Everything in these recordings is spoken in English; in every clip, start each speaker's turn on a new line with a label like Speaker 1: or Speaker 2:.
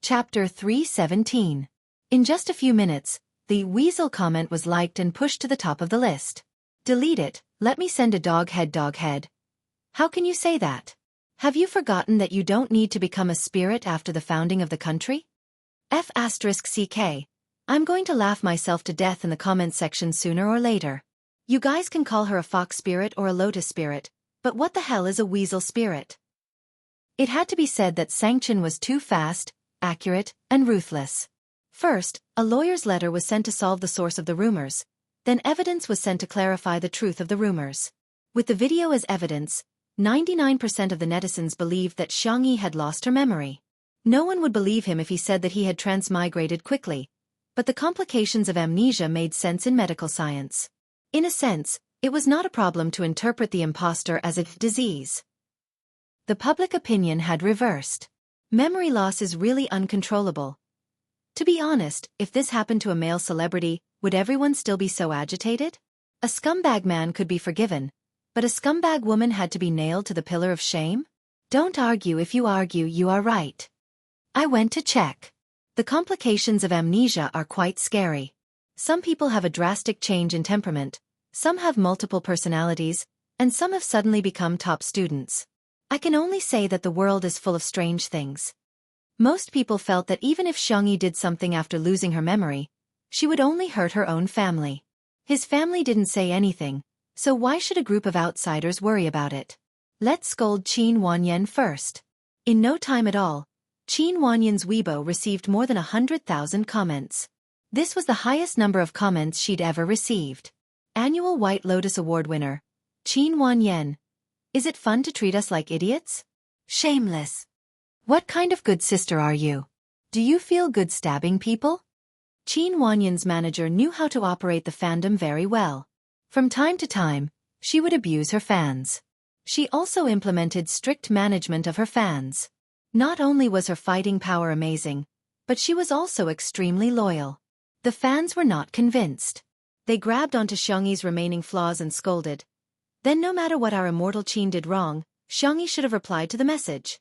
Speaker 1: Chapter 317. In just a few minutes, the weasel comment was liked and pushed to the top of the list. Delete it, let me send a dog head. How can you say that? Have you forgotten that you don't need to become a spirit after the founding of the country? F***ck. I'm going to laugh myself to death in the comments section sooner or later. You guys can call her a fox spirit or a lotus spirit, but what the hell is a weasel spirit? It had to be said that Xianxia was too fast, accurate, and ruthless. First, a lawyer's letter was sent to solve the source of the rumors. Then evidence was sent to clarify the truth of the rumors. With the video as evidence, 99% of the netizens believed that Xianxia had lost her memory. No one would believe him if he said that he had transmigrated quickly, but the complications of amnesia made sense in medical science. In a sense, it was not a problem to interpret the imposter as a disease. The public opinion had reversed. Memory loss is really uncontrollable. To be honest, if this happened to a male celebrity, would everyone still be so agitated? A scumbag man could be forgiven, but a scumbag woman had to be nailed to the pillar of shame? Don't argue. If you argue, you are right. I went to check. The complications of amnesia are quite scary. Some people have a drastic change in temperament, some have multiple personalities, and some have suddenly become top students. I can only say that the world is full of strange things. Most people felt that even if Xianxia did something after losing her memory, she would only hurt her own family. His family didn't say anything, so why should a group of outsiders worry about it? Let's scold Qin Wanyan first. In no time at all, Qin Wanyan's Weibo received more than 100,000 comments. This was the highest number of comments she'd ever received. Annual White Lotus Award winner, Qin Wanyan. Is it fun to treat us like idiots? Shameless. What kind of good sister are you? Do you feel good stabbing people? Qin Wanyan's manager knew how to operate the fandom very well. From time to time, she would abuse her fans. She also implemented strict management of her fans. Not only was her fighting power amazing, but she was also extremely loyal. The fans were not convinced. They grabbed onto Xianxia's remaining flaws and scolded. Then no matter what our immortal Qin did wrong, Xianxia should have replied to the message.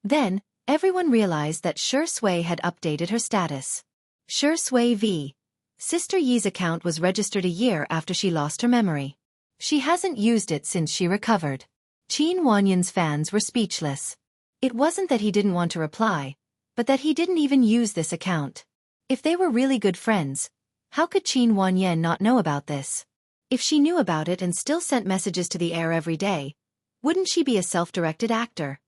Speaker 1: Then, everyone realized that Shi Sui had updated her status. Shi Sui v. Sister Yi's account was registered a year after she lost her memory. She hasn't used it since she recovered. Qin Wanyan's fans were speechless. It wasn't that he didn't want to reply, but that he didn't even use this account. If they were really good friends, how could Qin Wanyan not know about this? If she knew about it and still sent messages to the air every day, wouldn't she be a self-directed actor?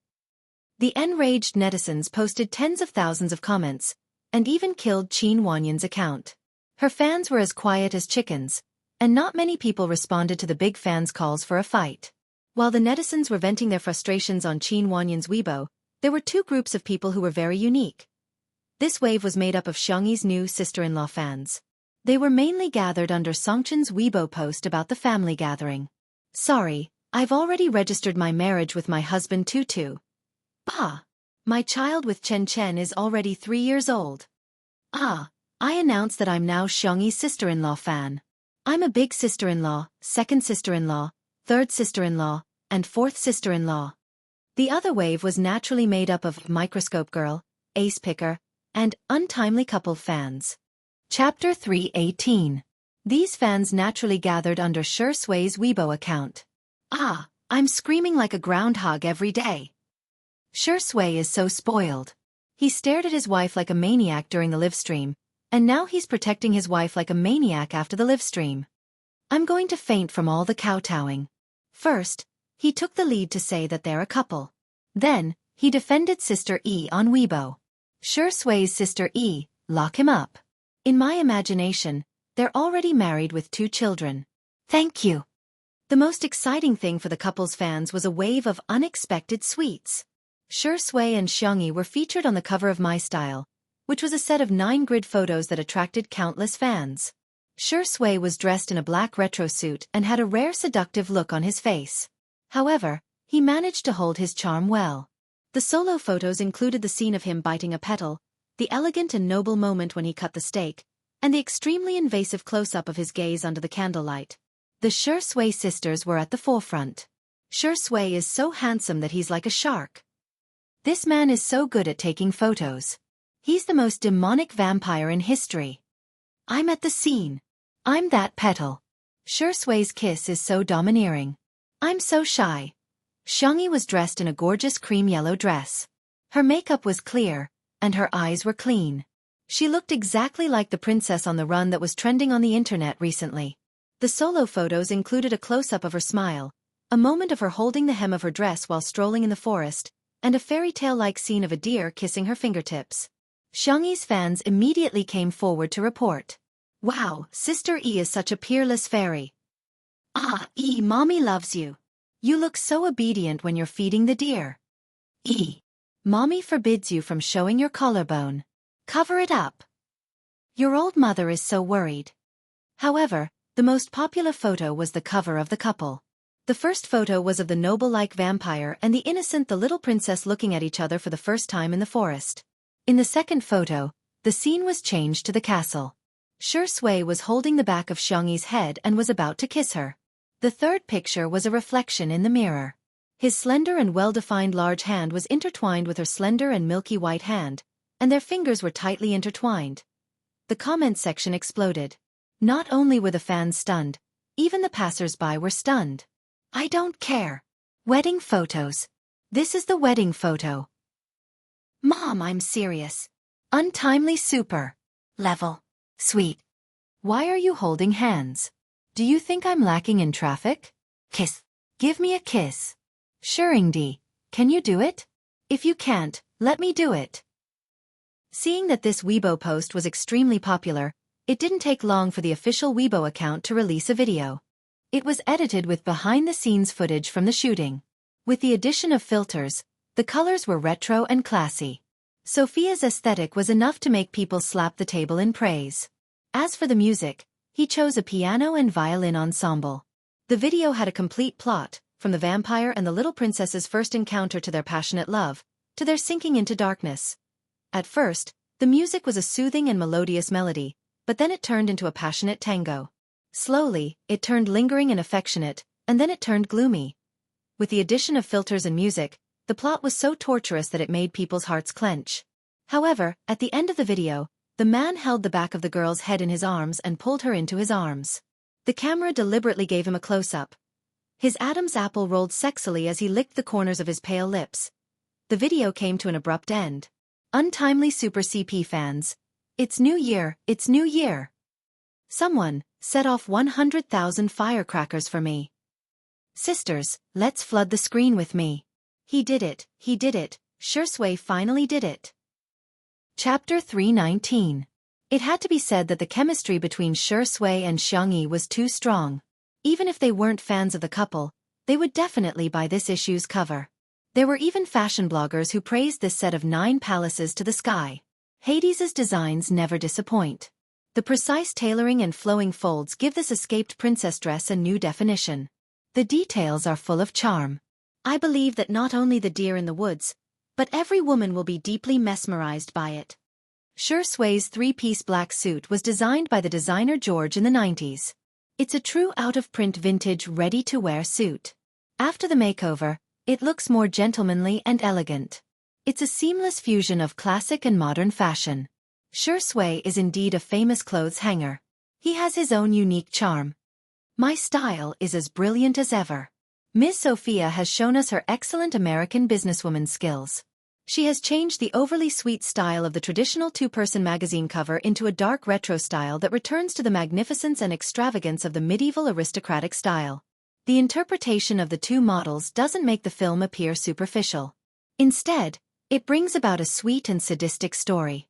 Speaker 1: The enraged netizens posted tens of thousands of comments, and even killed Qin Wanyan's account. Her fans were as quiet as chickens, and not many people responded to the big fans' calls for a fight. While the netizens were venting their frustrations on Qin Wanyan's Weibo, there were two groups of people who were very unique. This wave was made up of Xianxia's new sister-in-law fans. They were mainly gathered under Xianxia's Weibo post about the family gathering. Sorry, I've already registered my marriage with my husband Tutu. Bah! My child with Chen is already 3 years old. Ah! I announce that I'm now Xianxia's sister-in-law fan. I'm a big sister-in-law, second sister-in-law, third sister-in-law, and fourth sister-in-law. The other wave was naturally made up of Microscope Girl, Ace Picker, and Untimely Couple fans. Chapter 318. These fans naturally gathered under Shi Sui's Weibo account. Ah, I'm screaming like a groundhog every day. Shi Sui is so spoiled. He stared at his wife like a maniac during the livestream, and now he's protecting his wife like a maniac after the livestream. I'm going to faint from all the kowtowing. First, he took the lead to say that they're a couple. Then, he defended Sister E on Weibo. Shi Sui's Sister E, lock him up. In my imagination, they're already married with 2 children. Thank you. The most exciting thing for the couple's fans was a wave of unexpected sweets. Shi Sui and Xianxia were featured on the cover of My Style, which was a set of 9 grid photos that attracted countless fans. Shi Sui was dressed in a black retro suit and had a rare seductive look on his face. However, he managed to hold his charm well. The solo photos included the scene of him biting a petal, the elegant and noble moment when he cut the steak, and the extremely invasive close-up of his gaze under the candlelight. The Shi Sui sisters were at the forefront. Shi Sui is so handsome that he's like a shark. This man is so good at taking photos. He's the most demonic vampire in history. I'm at the scene. I'm that petal. Shui's kiss is so domineering. I'm so shy. Xianxia was dressed in a gorgeous cream yellow dress. Her makeup was clear, and her eyes were clean. She looked exactly like the princess on the run that was trending on the internet recently. The solo photos included a close-up of her smile, a moment of her holding the hem of her dress while strolling in the forest, and a fairy tale-like scene of a deer kissing her fingertips. Xiangxi's fans immediately came forward to report. Wow, Sister E is such a peerless fairy. Ah, E, Mommy loves you. You look so obedient when you're feeding the deer. E, Mommy forbids you from showing your collarbone. Cover it up. Your old mother is so worried. However, the most popular photo was the cover of the couple. The first photo was of the noble-like vampire and the innocent the little princess looking at each other for the first time in the forest. In the second photo, the scene was changed to the castle. Shui was holding the back of Xiangxi's head and was about to kiss her. The third picture was a reflection in the mirror. His slender and well-defined large hand was intertwined with her slender and milky white hand, and their fingers were tightly intertwined. The comment section exploded. Not only were the fans stunned, even the passers-by were stunned. I don't care. Wedding photos. This is the wedding photo. Mom, I'm serious. Untimely super. Level. Sweet. Why are you holding hands? Do you think I'm lacking in traffic? Kiss. Give me a kiss. Shuringdi, can you do it? If you can't, let me do it. Seeing that this Weibo post was extremely popular, it didn't take long for the official Weibo account to release a video. It was edited with behind-the-scenes footage from the shooting. With the addition of filters, the colors were retro and classy. Sophia's aesthetic was enough to make people slap the table in praise. As for the music, he chose a piano and violin ensemble. The video had a complete plot, from the vampire and the little princess's first encounter to their passionate love, to their sinking into darkness. At first, the music was a soothing and melodious melody, but then it turned into a passionate tango. Slowly, it turned lingering and affectionate, and then it turned gloomy. With the addition of filters and music, the plot was so torturous that it made people's hearts clench. However, at the end of the video, the man held the back of the girl's head in his arms and pulled her into his arms. The camera deliberately gave him a close-up. His Adam's apple rolled sexily as he licked the corners of his pale lips. The video came to an abrupt end. Untimely Super CP fans. It's New Year, it's New Year. Someone, set off 100,000 firecrackers for me. Sisters, let's flood the screen with me. He did it, Shui finally did it. Chapter 319. It had to be said that the chemistry between Shui and Xiangxia was too strong. Even if they weren't fans of the couple, they would definitely buy this issue's cover. There were even fashion bloggers who praised this set of 9 palaces to the sky. Hades's designs never disappoint. The precise tailoring and flowing folds give this escaped princess dress a new definition. The details are full of charm. I believe that not only the deer in the woods, but every woman will be deeply mesmerized by it. Shui's 3-piece black suit was designed by the designer George in the 90s. It's a true out-of-print vintage ready-to-wear suit. After the makeover, it looks more gentlemanly and elegant. It's a seamless fusion of classic and modern fashion. Shui is indeed a famous clothes hanger. He has his own unique charm. My style is as brilliant as ever. Ms. Sophia has shown us her excellent American businesswoman skills. She has changed the overly sweet style of the traditional 2-person magazine cover into a dark retro style that returns to the magnificence and extravagance of the medieval aristocratic style. The interpretation of the 2 models doesn't make the film appear superficial. Instead, it brings about a sweet and sadistic story.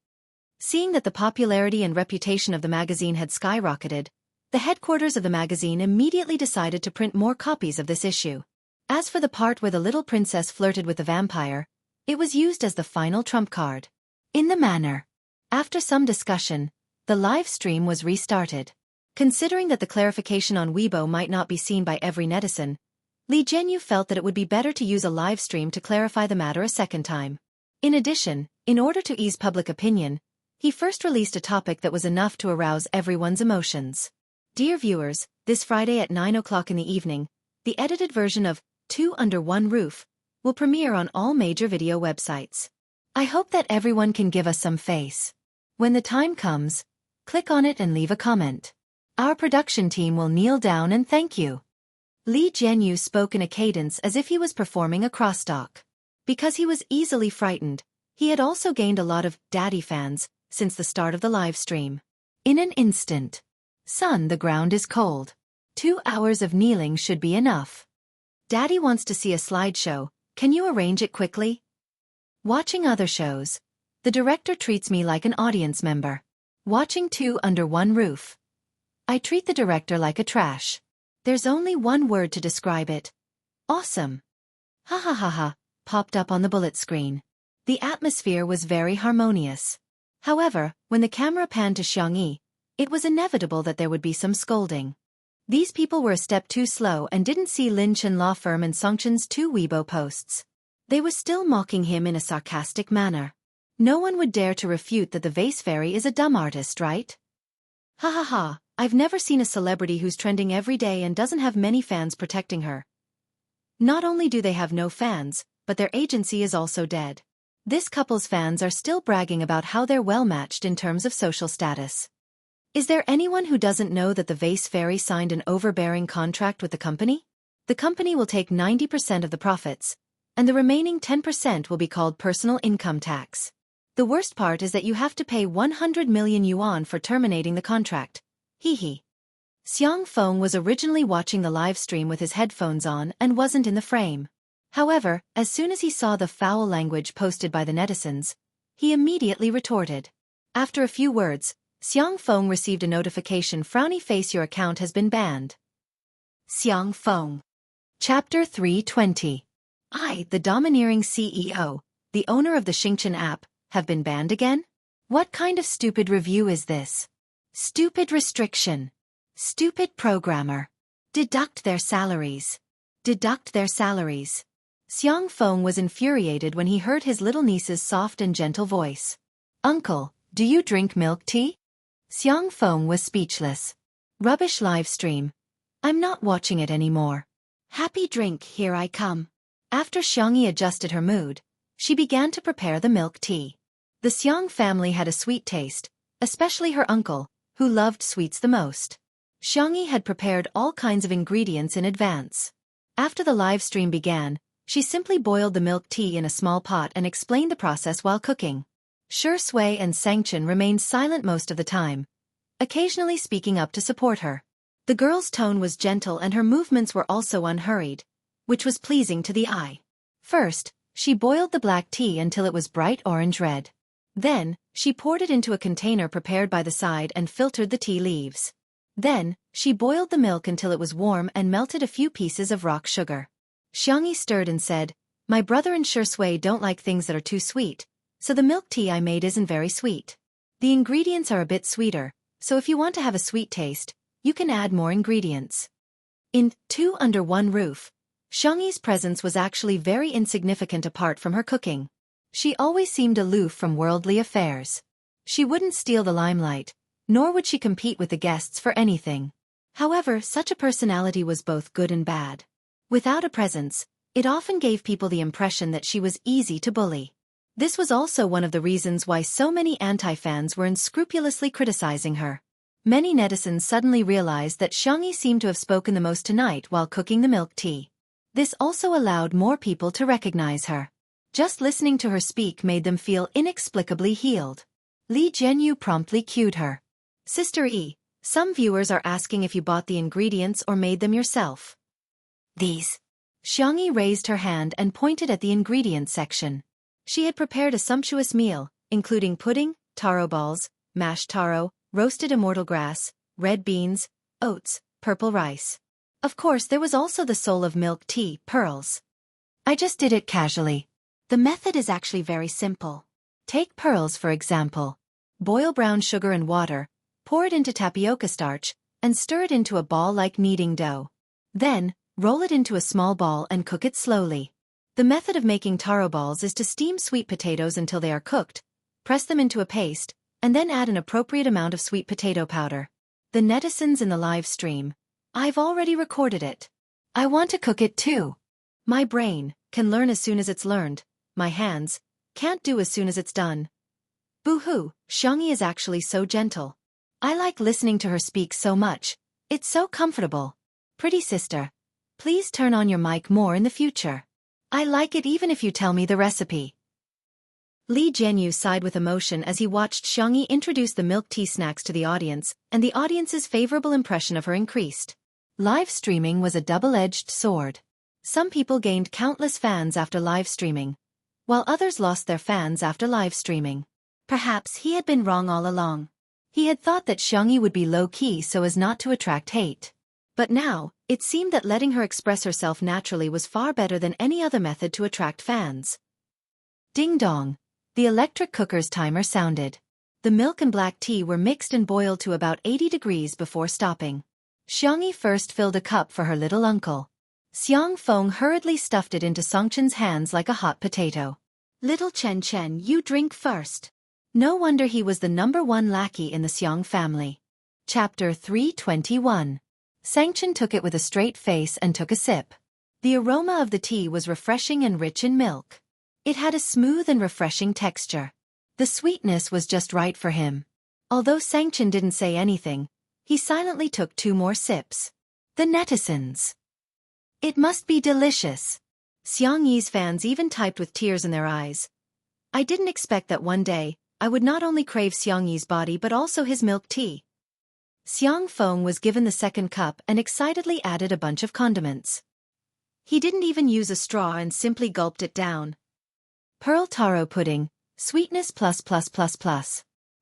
Speaker 1: Seeing that the popularity and reputation of the magazine had skyrocketed, the headquarters of the magazine immediately decided to print more copies of this issue. As for the part where the little princess flirted with the vampire, it was used as the final trump card. In the manner. After some discussion, the live stream was restarted. Considering that the clarification on Weibo might not be seen by every netizen, Li Jianghu felt that it would be better to use a live stream to clarify the matter a second time. In addition, in order to ease public opinion, he first released a topic that was enough to arouse everyone's emotions. Dear viewers, this Friday at 9 o'clock in the evening, the edited version of 2 Under One Roof will premiere on all major video websites. I hope that everyone can give us some face. When the time comes, click on it and leave a comment. Our production team will kneel down and thank you. Li Jianyu spoke in a cadence as if he was performing a crosstalk. Because he was easily frightened, he had also gained a lot of daddy fans since the start of the live stream. In an instant. Son, the ground is cold. 2 hours of kneeling should be enough. Daddy wants to see a slideshow, can you arrange it quickly? Watching other shows. The director treats me like an audience member. Watching 2 under one roof. I treat the director like a trash. There's only one word to describe it. Awesome. Ha ha ha ha, popped up on the bullet screen. The atmosphere was very harmonious. However, when the camera panned to Xianxia, it was inevitable that there would be some scolding. These people were a step too slow and didn't see Lin Chen Law Firm and Songchen's 2 Weibo posts. They were still mocking him in a sarcastic manner. No one would dare to refute that the vase fairy is a dumb artist, right? Ha ha ha, I've never seen a celebrity who's trending every day and doesn't have many fans protecting her. Not only do they have no fans, but their agency is also dead. This couple's fans are still bragging about how they're well-matched in terms of social status. Is there anyone who doesn't know that the vase fairy signed an overbearing contract with the company? The company will take 90% of the profits, and the remaining 10% will be called personal income tax. The worst part is that you have to pay 100 million yuan for terminating the contract. Hee. Xiang Feng was originally watching the live stream with his headphones on and wasn't in the frame. However, as soon as he saw the foul language posted by the netizens, he immediately retorted. After a few words, Xiang Feng received a notification: frowny face, your account has been banned. Xiang Feng. Chapter 320. I, the domineering CEO, the owner of the Xianxia app, have been banned again? What kind of stupid review is this? Stupid restriction. Stupid programmer. Deduct their salaries. Deduct their salaries. Xiang Feng was infuriated when he heard his little niece's soft and gentle voice. Uncle, do you drink milk tea? Xiang Feng was speechless. Rubbish live stream. I'm not watching it anymore. Happy drink, here I come. After Xianxia adjusted her mood, she began to prepare the milk tea. The Xiang family had a sweet taste, especially her uncle, who loved sweets the most. Xianxia had prepared all kinds of ingredients in advance. After the live stream began, she simply boiled the milk tea in a small pot and explained the process while cooking. Shui and Sangchen remained silent most of the time, occasionally speaking up to support her. The girl's tone was gentle and her movements were also unhurried, which was pleasing to the eye. First, she boiled the black tea until it was bright orange-red. Then, she poured it into a container prepared by the side and filtered the tea leaves. Then, she boiled the milk until it was warm and melted a few pieces of rock sugar. Xianxia stirred and said, my brother and Shui don't like things that are too sweet, so the milk tea I made isn't very sweet. The ingredients are a bit sweeter, so if you want to have a sweet taste, you can add more ingredients. In 2 Under One Roof, Xiangxia's presence was actually very insignificant apart from her cooking. She always seemed aloof from worldly affairs. She wouldn't steal the limelight, nor would she compete with the guests for anything. However, such a personality was both good and bad. Without a presence, it often gave people the impression that she was easy to bully. This was also one of the reasons why so many anti-fans were unscrupulously criticizing her. Many netizens suddenly realized that Xianxia seemed to have spoken the most tonight while cooking the milk tea. This also allowed more people to recognize her. Just listening to her speak made them feel inexplicably healed. Li Jianyu promptly cued her. Sister E, some viewers are asking if you bought the ingredients or made them yourself. These. Xianxia raised her hand and pointed at the ingredients section. She had prepared a sumptuous meal, including pudding, taro balls, mashed taro, roasted immortal grass, red beans, oats, purple rice. Of course, there was also the soul of milk tea, pearls. I just did it casually. The method is actually very simple. Take pearls for example. Boil brown sugar and water, pour it into tapioca starch, and stir it into a ball like kneading dough. Then, roll it into a small ball and cook it slowly. The method of making taro balls is to steam sweet potatoes until they are cooked, press them into a paste, and then add an appropriate amount of sweet potato powder. The netizens in the live stream. I've already recorded it. I want to cook it too. My brain can learn as soon as it's learned. My hands Can't do as soon as it's done. Boo-hoo, Xianxia is actually so gentle. I like listening to her speak so much. It's so comfortable. Pretty sister, please turn on your mic more in the future. I like it even if you tell me the recipe. Li Jianyu sighed with emotion as he watched Xianxia introduce the milk tea snacks to the audience, and the audience's favorable impression of her increased. Live streaming was a double-edged sword. Some people gained countless fans after live streaming, while others lost their fans after live streaming. Perhaps he had been wrong all along. He had thought that Xianxia would be low-key so as not to attract hate. But now, it seemed that letting her express herself naturally was far better than any other method to attract fans. Ding dong. The electric cooker's timer sounded. The milk and black tea were mixed and boiled to about 80 degrees before stopping. Xianxia first filled a cup for her little uncle. Xiang Feng hurriedly stuffed it into Songchen's hands like a hot potato. Little Chen Chen, you drink first. No wonder he was the #1 lackey in the Xiang family. Chapter 321. Sangchen took it with a straight face and took a sip. The aroma of the tea was refreshing and rich in milk. It had a smooth and refreshing texture. The sweetness was just right for him. Although Sangchen didn't say anything, he silently took 2 more sips. The netizens. It must be delicious. Xiangyi's fans even typed with tears in their eyes. I didn't expect that one day, I would not only crave Xiangyi's body but also his milk tea. Xiang Feng was given the second cup and excitedly added a bunch of condiments. He didn't even use a straw and simply gulped it down. Pearl taro pudding, sweetness plus.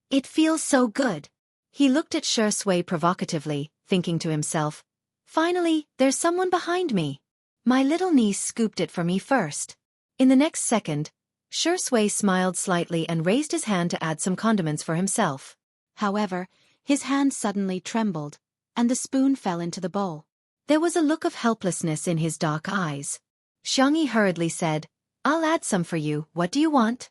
Speaker 1: It feels so good. He looked at Shi Sui provocatively, thinking to himself, finally, there's someone behind me. My little niece scooped it for me first. In the next second, Shi Sui smiled slightly and raised his hand to add some condiments for himself. However, his hand suddenly trembled, and the spoon fell into the bowl. There was a look of helplessness in his dark eyes. Xiangyi hurriedly said, I'll add some for you, what do you want?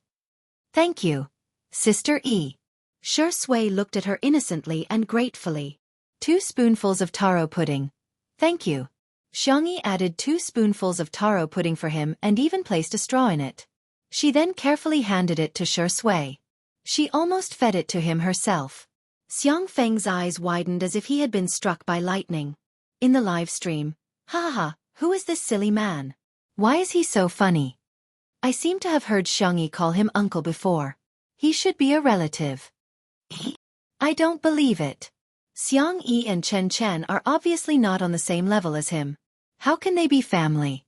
Speaker 1: Thank you, Sister E. Shi Sui looked at her innocently and gratefully. 2 spoonfuls of taro pudding. Thank you. Xiangyi added 2 spoonfuls of taro pudding for him and even placed a straw in it. She then carefully handed it to Shi Sui. She almost fed it to him herself. Xiang Feng's eyes widened as if he had been struck by lightning. In the live stream, ha ha, who is this silly man? Why is he so funny? I seem to have heard Xiangyi call him uncle before. He should be a relative. I don't believe it. Xiang Yi and Chen Chen are obviously not on the same level as him. How can they be family?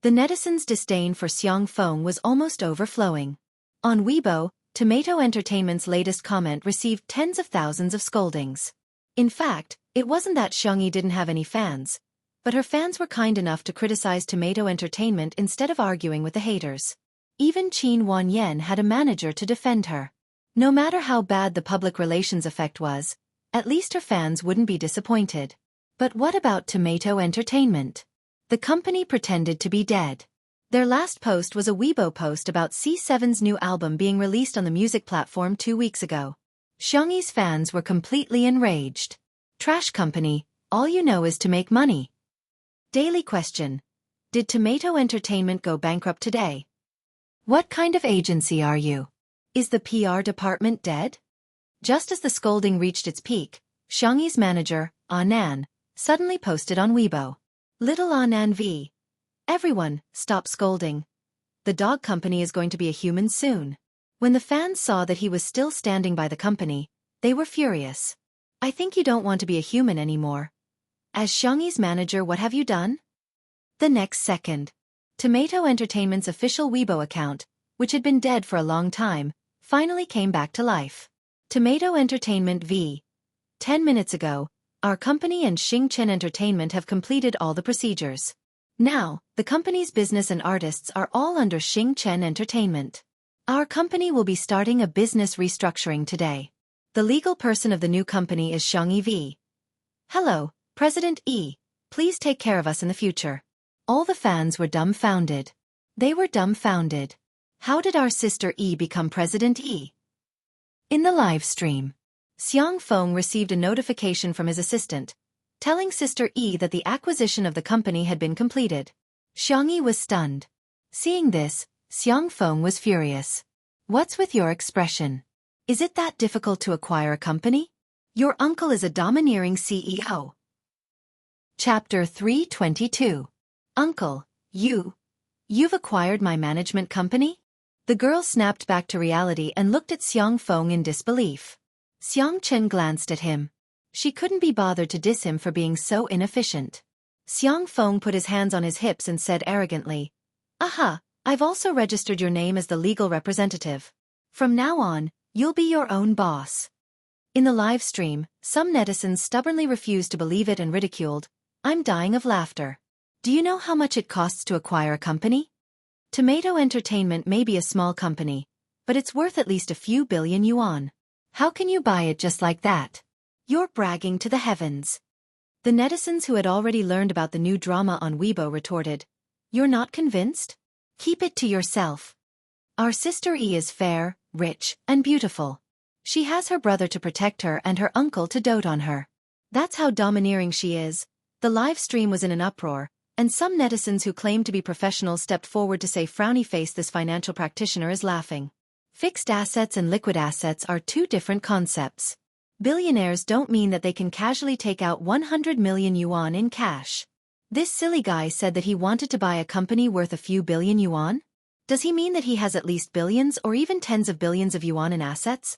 Speaker 1: The netizens' disdain for Xiang Feng was almost overflowing. On Weibo, Tomato Entertainment's latest comment received tens of thousands of scoldings. In fact, it wasn't that Xiangyi didn't have any fans, but her fans were kind enough to criticize Tomato Entertainment instead of arguing with the haters. Even Qin Wanyan had a manager to defend her. No matter how bad the public relations effect was, at least her fans wouldn't be disappointed. But what about Tomato Entertainment? The company pretended to be dead. Their last post was a Weibo post about C7's new album being released on the music platform 2 weeks ago. Xiangyi's fans were completely enraged. Trash company, all you know is to make money. Daily question. Did Tomato Entertainment go bankrupt today? What kind of agency are you? Is the PR department dead? Just as the scolding reached its peak, Xiangyi's manager, Anan, suddenly posted on Weibo. Little Anan V. Everyone, stop scolding. The dog company is going to be a human soon. When the fans saw that he was still standing by the company, they were furious. I think you don't want to be a human anymore. As Xiangyi's manager, what have you done? The next second, Tomato Entertainment's official Weibo account, which had been dead for a long time, finally came back to life. Tomato Entertainment V. 10 minutes ago, our company and Xingchen Entertainment have completed all the procedures. Now, the company's business and artists are all under Xingchen Entertainment. Our company will be starting a business restructuring today. The legal person of the new company is Xiangyi V. Hello, President E. Please take care of us in the future. All the fans were dumbfounded. They were dumbfounded. How did our sister E become President E? In the live stream, Xiang Feng received a notification from his assistant, telling Sister E that the acquisition of the company had been completed. Xiangyi was stunned. Seeing this, Xiang Feng was furious. What's with your expression? Is it that difficult to acquire a company? Your uncle is a domineering CEO. Chapter 322. Uncle, you've acquired my management company? The girl snapped back to reality and looked at Xiang Feng in disbelief. Xiangchen glanced at him. She couldn't be bothered to diss him for being so inefficient. Xiang Feng put his hands on his hips and said arrogantly, Aha, I've also registered your name as the legal representative. From now on, you'll be your own boss. In the live stream, some netizens stubbornly refused to believe it and ridiculed, I'm dying of laughter. Do you know how much it costs to acquire a company? Tomato Entertainment may be a small company, but it's worth at least a few billion yuan. How can you buy it just like that? You're bragging to the heavens. The netizens who had already learned about the new drama on Weibo retorted, You're not convinced? Keep it to yourself. Our sister E is fair, rich, and beautiful. She has her brother to protect her and her uncle to dote on her. That's how domineering she is. The live stream was in an uproar, and some netizens who claimed to be professionals stepped forward to say frowny face this financial practitioner is laughing. Fixed assets and liquid assets are two different concepts. Billionaires don't mean that they can casually take out 100 million yuan in cash. This silly guy said that he wanted to buy a company worth a few billion yuan? Does he mean that he has at least billions or even tens of billions of yuan in assets?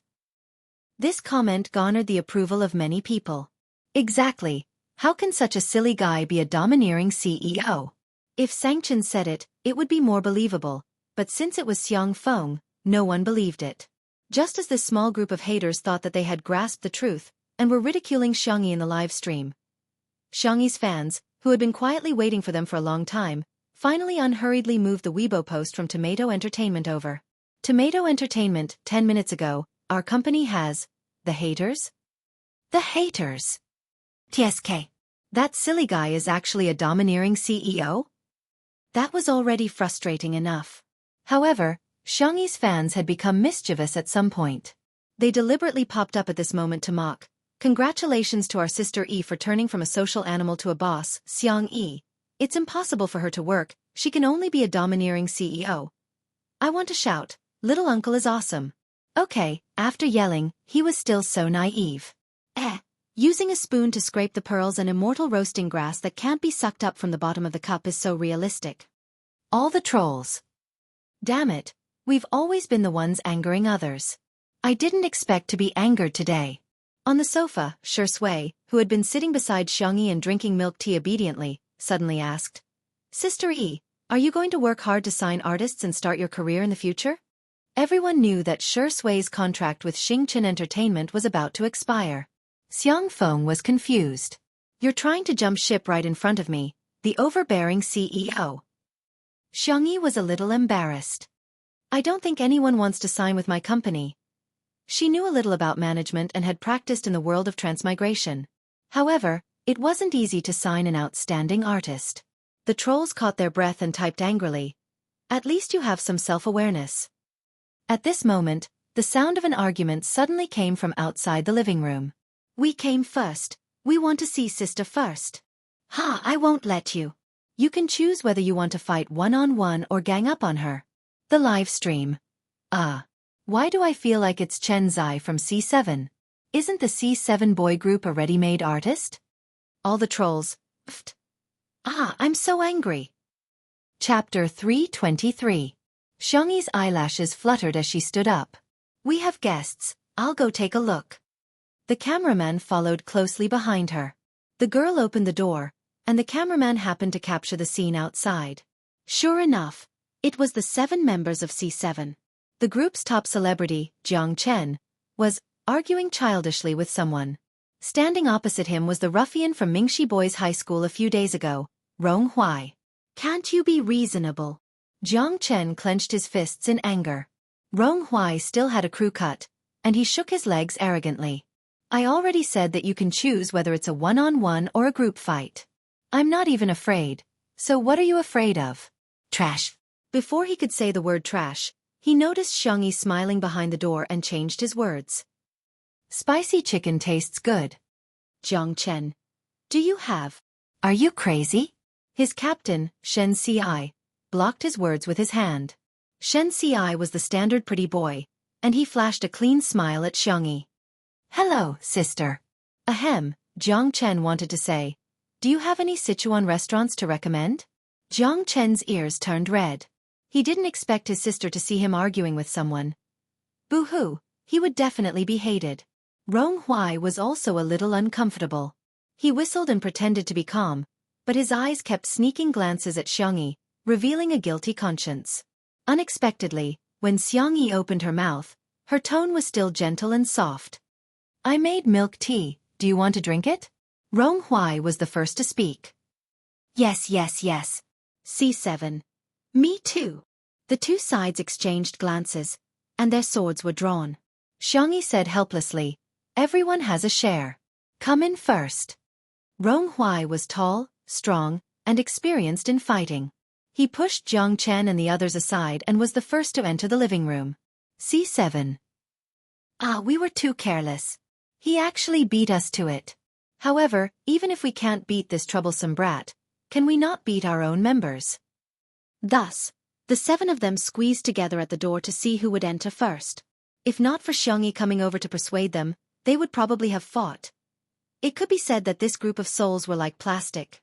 Speaker 1: This comment garnered the approval of many people. Exactly. How can such a silly guy be a domineering CEO? If Xianxia said it, it would be more believable, but since it was Xiang Feng, no one believed it. Just as this small group of haters thought that they had grasped the truth, and were ridiculing Xiangxia in the live stream. Xiangxia's fans, who had been quietly waiting for them for a long time, finally unhurriedly moved the Weibo post from Tomato Entertainment over. Tomato Entertainment, 10 minutes ago, our company has... The haters? The haters. TSK. That silly guy is actually a domineering CEO? That was already frustrating enough. However, Xiangxia's fans had become mischievous at some point. They deliberately popped up at this moment to mock. Congratulations to our sister E for turning from a social animal to a boss, Xiang E. It's impossible for her to work, she can only be a domineering CEO. I want to shout, little uncle is awesome. Okay, after yelling, he was still so naive. Using a spoon to scrape the pearls and immortal roasting grass that can't be sucked up from the bottom of the cup is so realistic. All the trolls. Damn it, we've always been the ones angering others. I didn't expect to be angered today. On the sofa, Shui, who had been sitting beside Xiangxia and drinking milk tea obediently, suddenly asked, Sister E, are you going to work hard to sign artists and start your career in the future? Everyone knew that Shui's contract with Xingchen Entertainment was about to expire. Xiang Feng was confused. You're trying to jump ship right in front of me, the overbearing CEO. Xiangxia was a little embarrassed. I don't think anyone wants to sign with my company. She knew a little about management and had practiced in the world of transmigration. However, it wasn't easy to sign an outstanding artist. The trolls caught their breath and typed angrily. At least you have some self-awareness. At this moment, the sound of an argument suddenly came from outside the living room. We came first. We want to see sister first. Ha, I won't let you. You can choose whether you want to fight one-on-one or gang up on her. The live stream. Why do I feel like it's Chen Zai from C7? Isn't the C7 boy group a ready-made artist? All the trolls. Pfft. I'm so angry. Chapter 323. Xiangxia's eyelashes fluttered as she stood up. We have guests, I'll go take a look. The cameraman followed closely behind her. The girl opened the door, and the cameraman happened to capture the scene outside. Sure enough, it was the 7 members of C7. The group's top celebrity, Jiang Chen, was arguing childishly with someone. Standing opposite him was the ruffian from Mingxi Boys High School a few days ago, Rong Huai. Can't you be reasonable? Jiang Chen clenched his fists in anger. Rong Huai still had a crew cut, and he shook his legs arrogantly. I already said that you can choose whether it's a one-on-one or a group fight. I'm not even afraid. So what are you afraid of? Trash. Before he could say the word trash, he noticed Xiangxia smiling behind the door and changed his words. Spicy chicken tastes good. Jiang Chen. Do you have? Are you crazy? His captain, Xianxia, blocked his words with his hand. Xianxia was the standard pretty boy, and he flashed a clean smile at Xiangyi. Hello, sister. Ahem, Jiang Chen wanted to say. Do you have any Sichuan restaurants to recommend? Jiang Chen's ears turned red. He didn't expect his sister to see him arguing with someone. Boo-hoo, he would definitely be hated. Rong Huai was also a little uncomfortable. He whistled and pretended to be calm, but his eyes kept sneaking glances at Xiangyi, revealing a guilty conscience. Unexpectedly, when Xiangyi opened her mouth, her tone was still gentle and soft. I made milk tea, do you want to drink it? Rong Huai was the first to speak. Yes. C7. Me too. The two sides exchanged glances, and their swords were drawn. Xiangyi said helplessly, everyone has a share. Come in first. Rong Huai was tall, strong, and experienced in fighting. He pushed Jiang Chen and the others aside and was the first to enter the living room. C7. We were too careless. He actually beat us to it. However, even if we can't beat this troublesome brat, can we not beat our own members? Thus, the 7 of them squeezed together at the door to see who would enter first. If not for Xiangyi coming over to persuade them, they would probably have fought. It could be said that this group of souls were like plastic.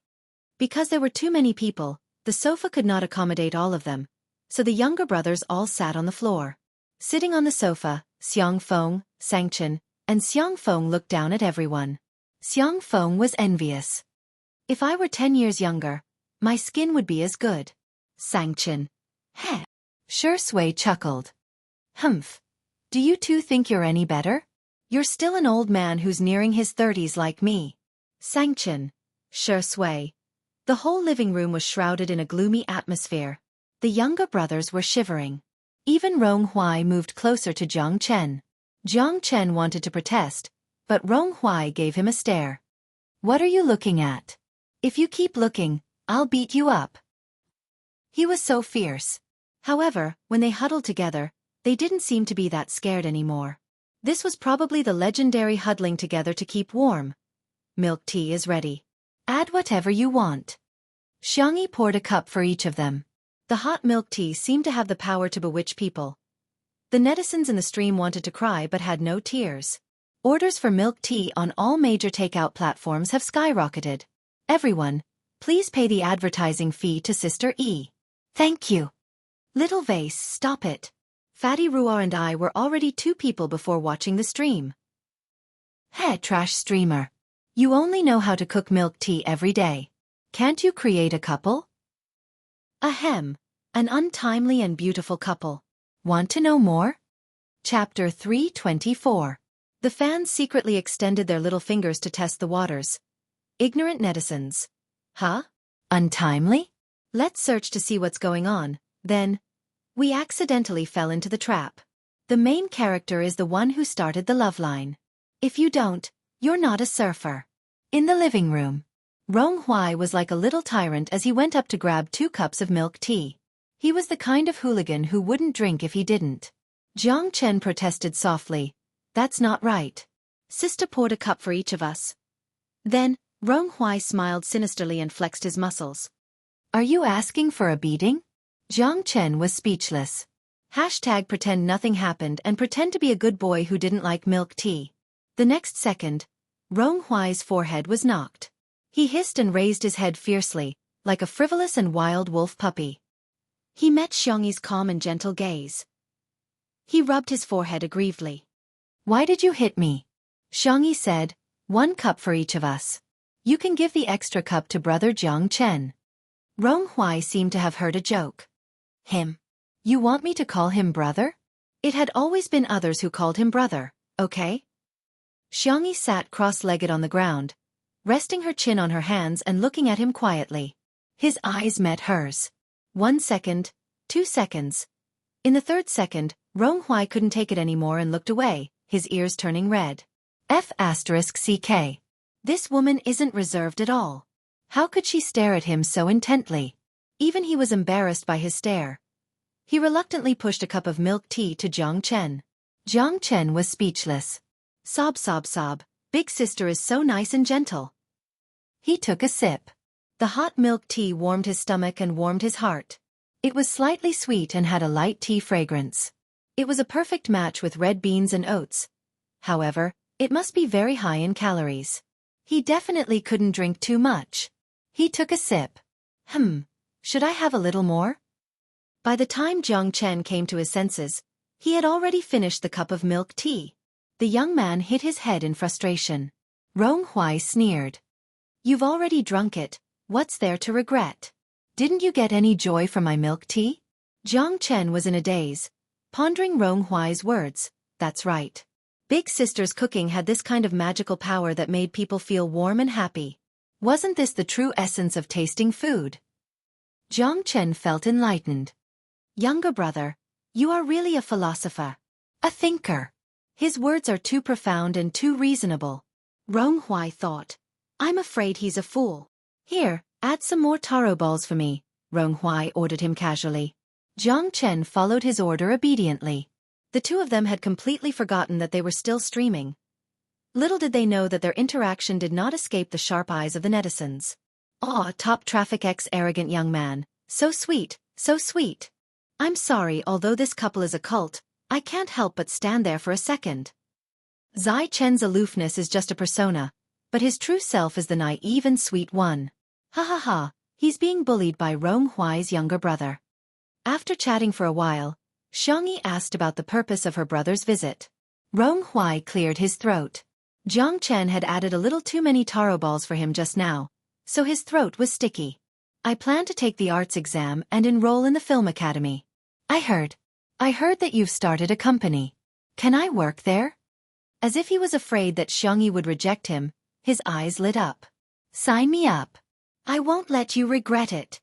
Speaker 1: Because there were too many people, the sofa could not accommodate all of them, so the younger brothers all sat on the floor. Sitting on the sofa, Xiang Feng, Xianxia, and Xiang Feng looked down at everyone. Xiang Feng was envious. If I were 10 years younger, my skin would be as good. Xianxia. Heh. Shui chuckled. Humph. Do you two think you're any better? You're still an old man who's nearing his 30s like me. Xianxia. Shui. The whole living room was shrouded in a gloomy atmosphere. The younger brothers were shivering. Even Rong Huai moved closer to Jiang Chen. Jiang Chen wanted to protest, but Rong Huai gave him a stare. What are you looking at? If you keep looking, I'll beat you up. He was so fierce. However, when they huddled together, they didn't seem to be that scared anymore. This was probably the legendary huddling together to keep warm. Milk tea is ready. Add whatever you want. Xiangyi poured a cup for each of them. The hot milk tea seemed to have the power to bewitch people. The netizens in the stream wanted to cry but had no tears. Orders for milk tea on all major takeout platforms have skyrocketed. Everyone, please pay the advertising fee to Sister E. Thank you. Little Vase, stop it. Fatty Ruar and I were already 2 people before watching the stream. Hey, trash streamer. You only know how to cook milk tea every day. Can't you create a couple? Ahem. An untimely and beautiful couple. Want to know more? Chapter 324. The fans secretly extended their little fingers to test the waters. Ignorant netizens. Huh? Untimely? Let's search to see what's going on, then. We accidentally fell into the trap. The main character is the one who started the love line. If you don't, you're not a surfer. In the living room, Rong Huai was like a little tyrant as he went up to grab 2 cups of milk tea. He was the kind of hooligan who wouldn't drink if he didn't. Jiang Chen protested softly. That's not right. Sister poured a cup for each of us. Then, Rong Huai smiled sinisterly and flexed his muscles. Are you asking for a beating? Jiang Chen was speechless. Hashtag pretend nothing happened and pretend to be a good boy who didn't like milk tea. The next second, Rong Huai's forehead was knocked. He hissed and raised his head fiercely, like a frivolous and wild wolf puppy. He met Xiangyi's calm and gentle gaze. He rubbed his forehead aggrievedly. Why did you hit me? Xiangyi said, 1 cup for each of us. You can give the extra cup to brother Jiang Chen. Rong Huai seemed to have heard a joke. Him? You want me to call him brother? It had always been others who called him brother, okay? Xiangyi sat cross-legged on the ground, resting her chin on her hands and looking at him quietly. His eyes met hers. 1 second, 2 seconds. In the 3rd second, Rong Huai couldn't take it anymore and looked away, his ears turning red. F***CK. This woman isn't reserved at all. How could she stare at him so intently? Even he was embarrassed by his stare. He reluctantly pushed a cup of milk tea to Jiang Chen. Jiang Chen was speechless. Sob sob sob, big sister is so nice and gentle. He took a sip. The hot milk tea warmed his stomach and warmed his heart. It was slightly sweet and had a light tea fragrance. It was a perfect match with red beans and oats. However, it must be very high in calories. He definitely couldn't drink too much. He took a sip. Should I have a little more? By the time Jiang Chen came to his senses, he had already finished the cup of milk tea. The young man hit his head in frustration. Rong Huai sneered. You've already drunk it, what's there to regret? Didn't you get any joy from my milk tea? Jiang Chen was in a daze, pondering Rong Huai's words. That's right. Big Sister's cooking had this kind of magical power that made people feel warm and happy. Wasn't this the true essence of tasting food? Jiang Chen felt enlightened. Younger brother, you are really a philosopher. A thinker. His words are too profound and too reasonable. Rong Huai thought. I'm afraid he's a fool. Here, add some more taro balls for me, Rong Huai ordered him casually. Jiang Chen followed his order obediently. The two of them had completely forgotten that they were still streaming. Little did they know that their interaction did not escape the sharp eyes of the netizens. Aw, top traffic ex-arrogant young man. So sweet, so sweet. I'm sorry, although this couple is a cult, I can't help but stand there for a second. Zai Chen's aloofness is just a persona, but his true self is the naive and sweet one. Ha ha ha, he's being bullied by Rong Huai's younger brother. After chatting for a while, Xianxia asked about the purpose of her brother's visit. Rong Huai cleared his throat. Jiang Chen had added a little too many taro balls for him just now, so his throat was sticky. I plan to take the arts exam and enroll in the film academy. I heard that you've started a company. Can I work there? As if he was afraid that Xianxia would reject him, his eyes lit up. Sign me up. I won't let you regret it.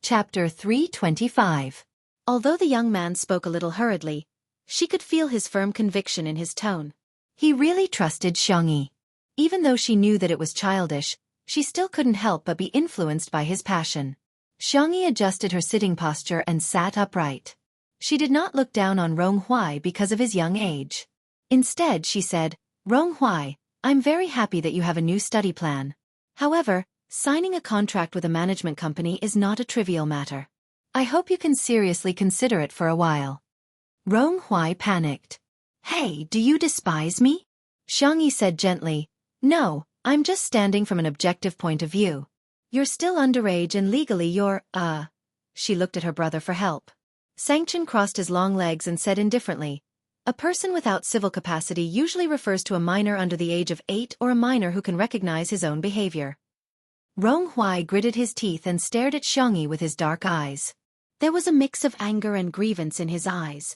Speaker 1: Chapter 325. Although the young man spoke a little hurriedly, she could feel his firm conviction in his tone. He really trusted Xianxia. Even though she knew that it was childish, she still couldn't help but be influenced by his passion. Xianxia adjusted her sitting posture and sat upright. She did not look down on Rong Huai because of his young age. Instead, she said, Rong Huai, I'm very happy that you have a new study plan. However, signing a contract with a management company is not a trivial matter. I hope you can seriously consider it for a while. Rong Huai panicked. Hey, do you despise me? Xianxia said gently, No, I'm just standing from an objective point of view. You're still underage and legally you're, She looked at her brother for help. Xianxia crossed his long legs and said indifferently, A person without civil capacity usually refers to a minor under the age of 8 or a minor who can recognize his own behavior. Rong Huai gritted his teeth and stared at Xianxia with his dark eyes. There was a mix of anger and grievance in his eyes.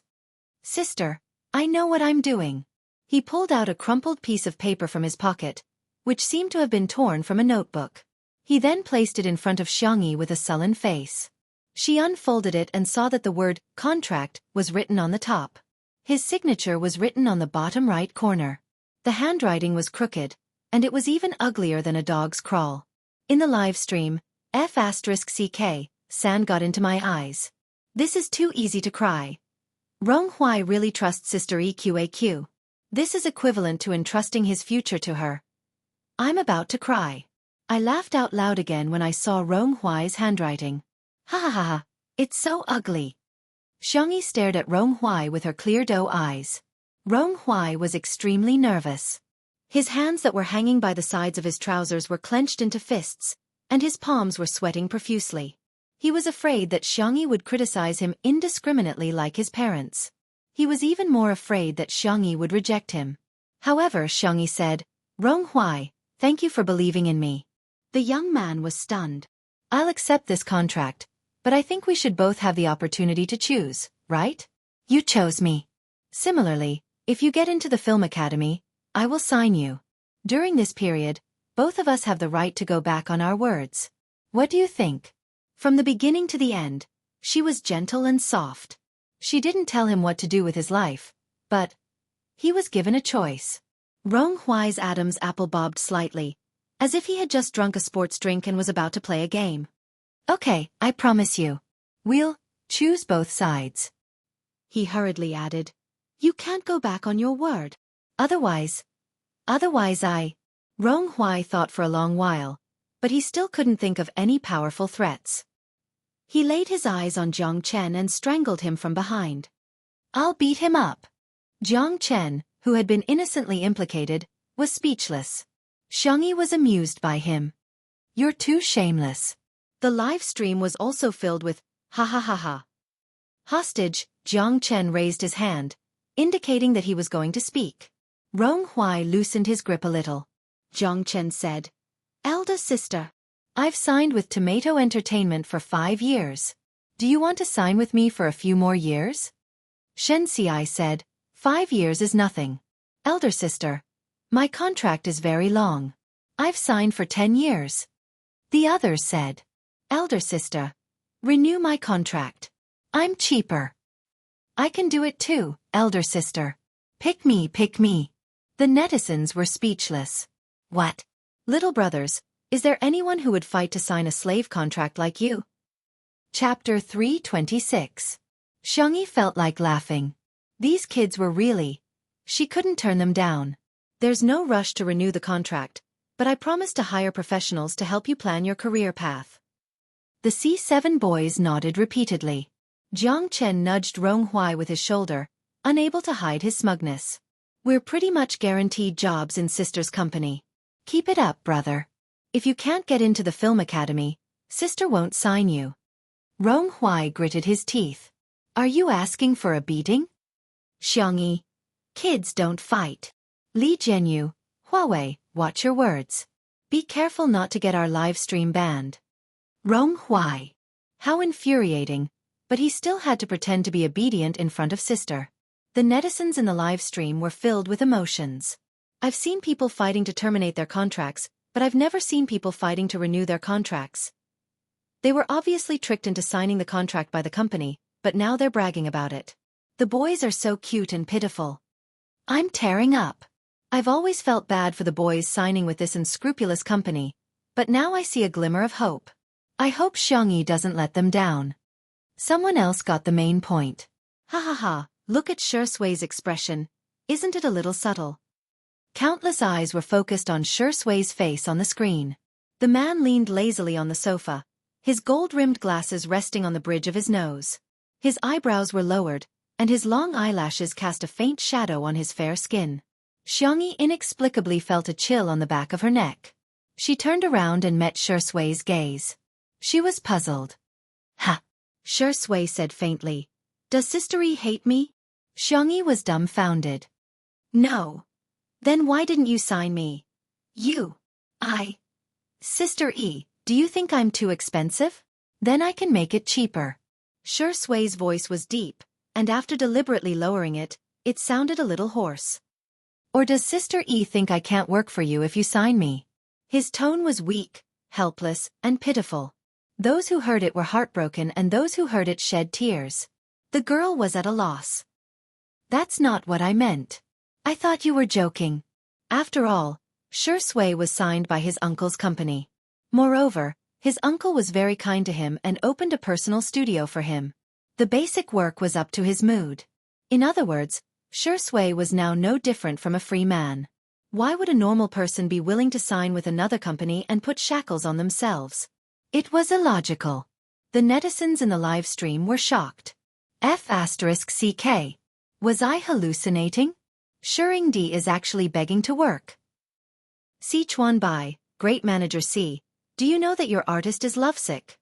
Speaker 1: Sister, I know what I'm doing. He pulled out a crumpled piece of paper from his pocket, which seemed to have been torn from a notebook. He then placed it in front of Xianxia with a sullen face. She unfolded it and saw that the word, contract, was written on the top. His signature was written on the bottom right corner. The handwriting was crooked, and it was even uglier than a dog's crawl. In the live stream, F***ck, sand got into my eyes. This is too easy to cry. Rong Huai really trusts Sister EQAQ. This is equivalent to entrusting his future to her. I'm about to cry. I laughed out loud again when I saw Rong Huai's handwriting. Ha ha ha ha, it's so ugly. Xianxia stared at Rong Huai with her clear doe eyes. Rong Huai was extremely nervous. His hands that were hanging by the sides of his trousers were clenched into fists, and his palms were sweating profusely. He was afraid that Xianxia would criticize him indiscriminately like his parents. He was even more afraid that Xianxia would reject him. However, Xianxia said, Rong Huai, thank you for believing in me. The young man was stunned. I'll accept this contract, but I think we should both have the opportunity to choose, right? You chose me. Similarly, if you get into the film academy, I will sign you. During this period, both of us have the right to go back on our words. What do you think? From the beginning to the end, she was gentle and soft. She didn't tell him what to do with his life, but he was given a choice. Rong Huai's Adam's apple bobbed slightly, as if he had just drunk a sports drink and was about to play a game. Okay, I promise you. We'll choose both sides. He hurriedly added, You can't go back on your word. Otherwise I... Rong Huai thought for a long while, but he still couldn't think of any powerful threats. He laid his eyes on Jiang Chen and strangled him from behind. I'll beat him up. Jiang Chen, who had been innocently implicated, was speechless. Xianxia was amused by him. You're too shameless. The live stream was also filled with, ha ha ha ha. Hostage, Jiang Chen raised his hand, indicating that he was going to speak. Rong Huai loosened his grip a little. Jiang Chen said, Elder sister, I've signed with Tomato Entertainment for 5 years. Do you want to sign with me for a few more years? Xianxia said, 5 years is nothing. Elder sister, my contract is very long. I've signed for 10 years. The others said, Elder sister, renew my contract. I'm cheaper. I can do it too, elder sister. Pick me, pick me. The netizens were speechless. What? Little brothers, is there anyone who would fight to sign a slave contract like you? Chapter 326. Xianxia felt like laughing. These kids were really... She couldn't turn them down. There's no rush to renew the contract, but I promise to hire professionals to help you plan your career path. The C7 boys nodded repeatedly. Jiang Chen nudged Rong Huai with his shoulder, unable to hide his smugness. We're pretty much guaranteed jobs in sister's company. Keep it up, brother. If you can't get into the film academy, sister won't sign you. Rong Huai gritted his teeth. Are you asking for a beating? Xianxia. Kids don't fight. Li Jianyu, Huawei, watch your words. Be careful not to get our live stream banned. Rong Huai. How infuriating, but he still had to pretend to be obedient in front of sister. The netizens in the live stream were filled with emotions. I've seen people fighting to terminate their contracts, but I've never seen people fighting to renew their contracts. They were obviously tricked into signing the contract by the company, but now they're bragging about it. The boys are so cute and pitiful. I'm tearing up. I've always felt bad for the boys signing with this unscrupulous company, but now I see a glimmer of hope. I hope Xianxia doesn't let them down. Someone else got the main point. Ha ha ha, look at Shui's expression. Isn't it a little subtle? Countless eyes were focused on Shui's face on the screen. The man leaned lazily on the sofa, his gold-rimmed glasses resting on the bridge of his nose. His eyebrows were lowered, and his long eyelashes cast a faint shadow on his fair skin. Xianxia inexplicably felt a chill on the back of her neck. She turned around and met Shui's gaze. She was puzzled. Ha! Shui said faintly. Does Sister E hate me? Xianxia was dumbfounded. No. Then why didn't you sign me? Sister E, do you think I'm too expensive? Then I can make it cheaper. Shui's voice was deep, and after deliberately lowering it, it sounded a little hoarse. Or does Sister E think I can't work for you if you sign me? His tone was weak, helpless, and pitiful. Those who heard it were heartbroken and those who heard it shed tears. The girl was at a loss. That's not what I meant. I thought you were joking. After all, Shui was signed by his uncle's company. Moreover, his uncle was very kind to him and opened a personal studio for him. The basic work was up to his mood. In other words, Shui was now no different from a free man. Why would a normal person be willing to sign with another company and put shackles on themselves? It was illogical. The netizens in the live stream were shocked. F***CK. Was I hallucinating? Shuringdi is actually begging to work. Sichuan Bai, great manager C, do you know that your artist is lovesick?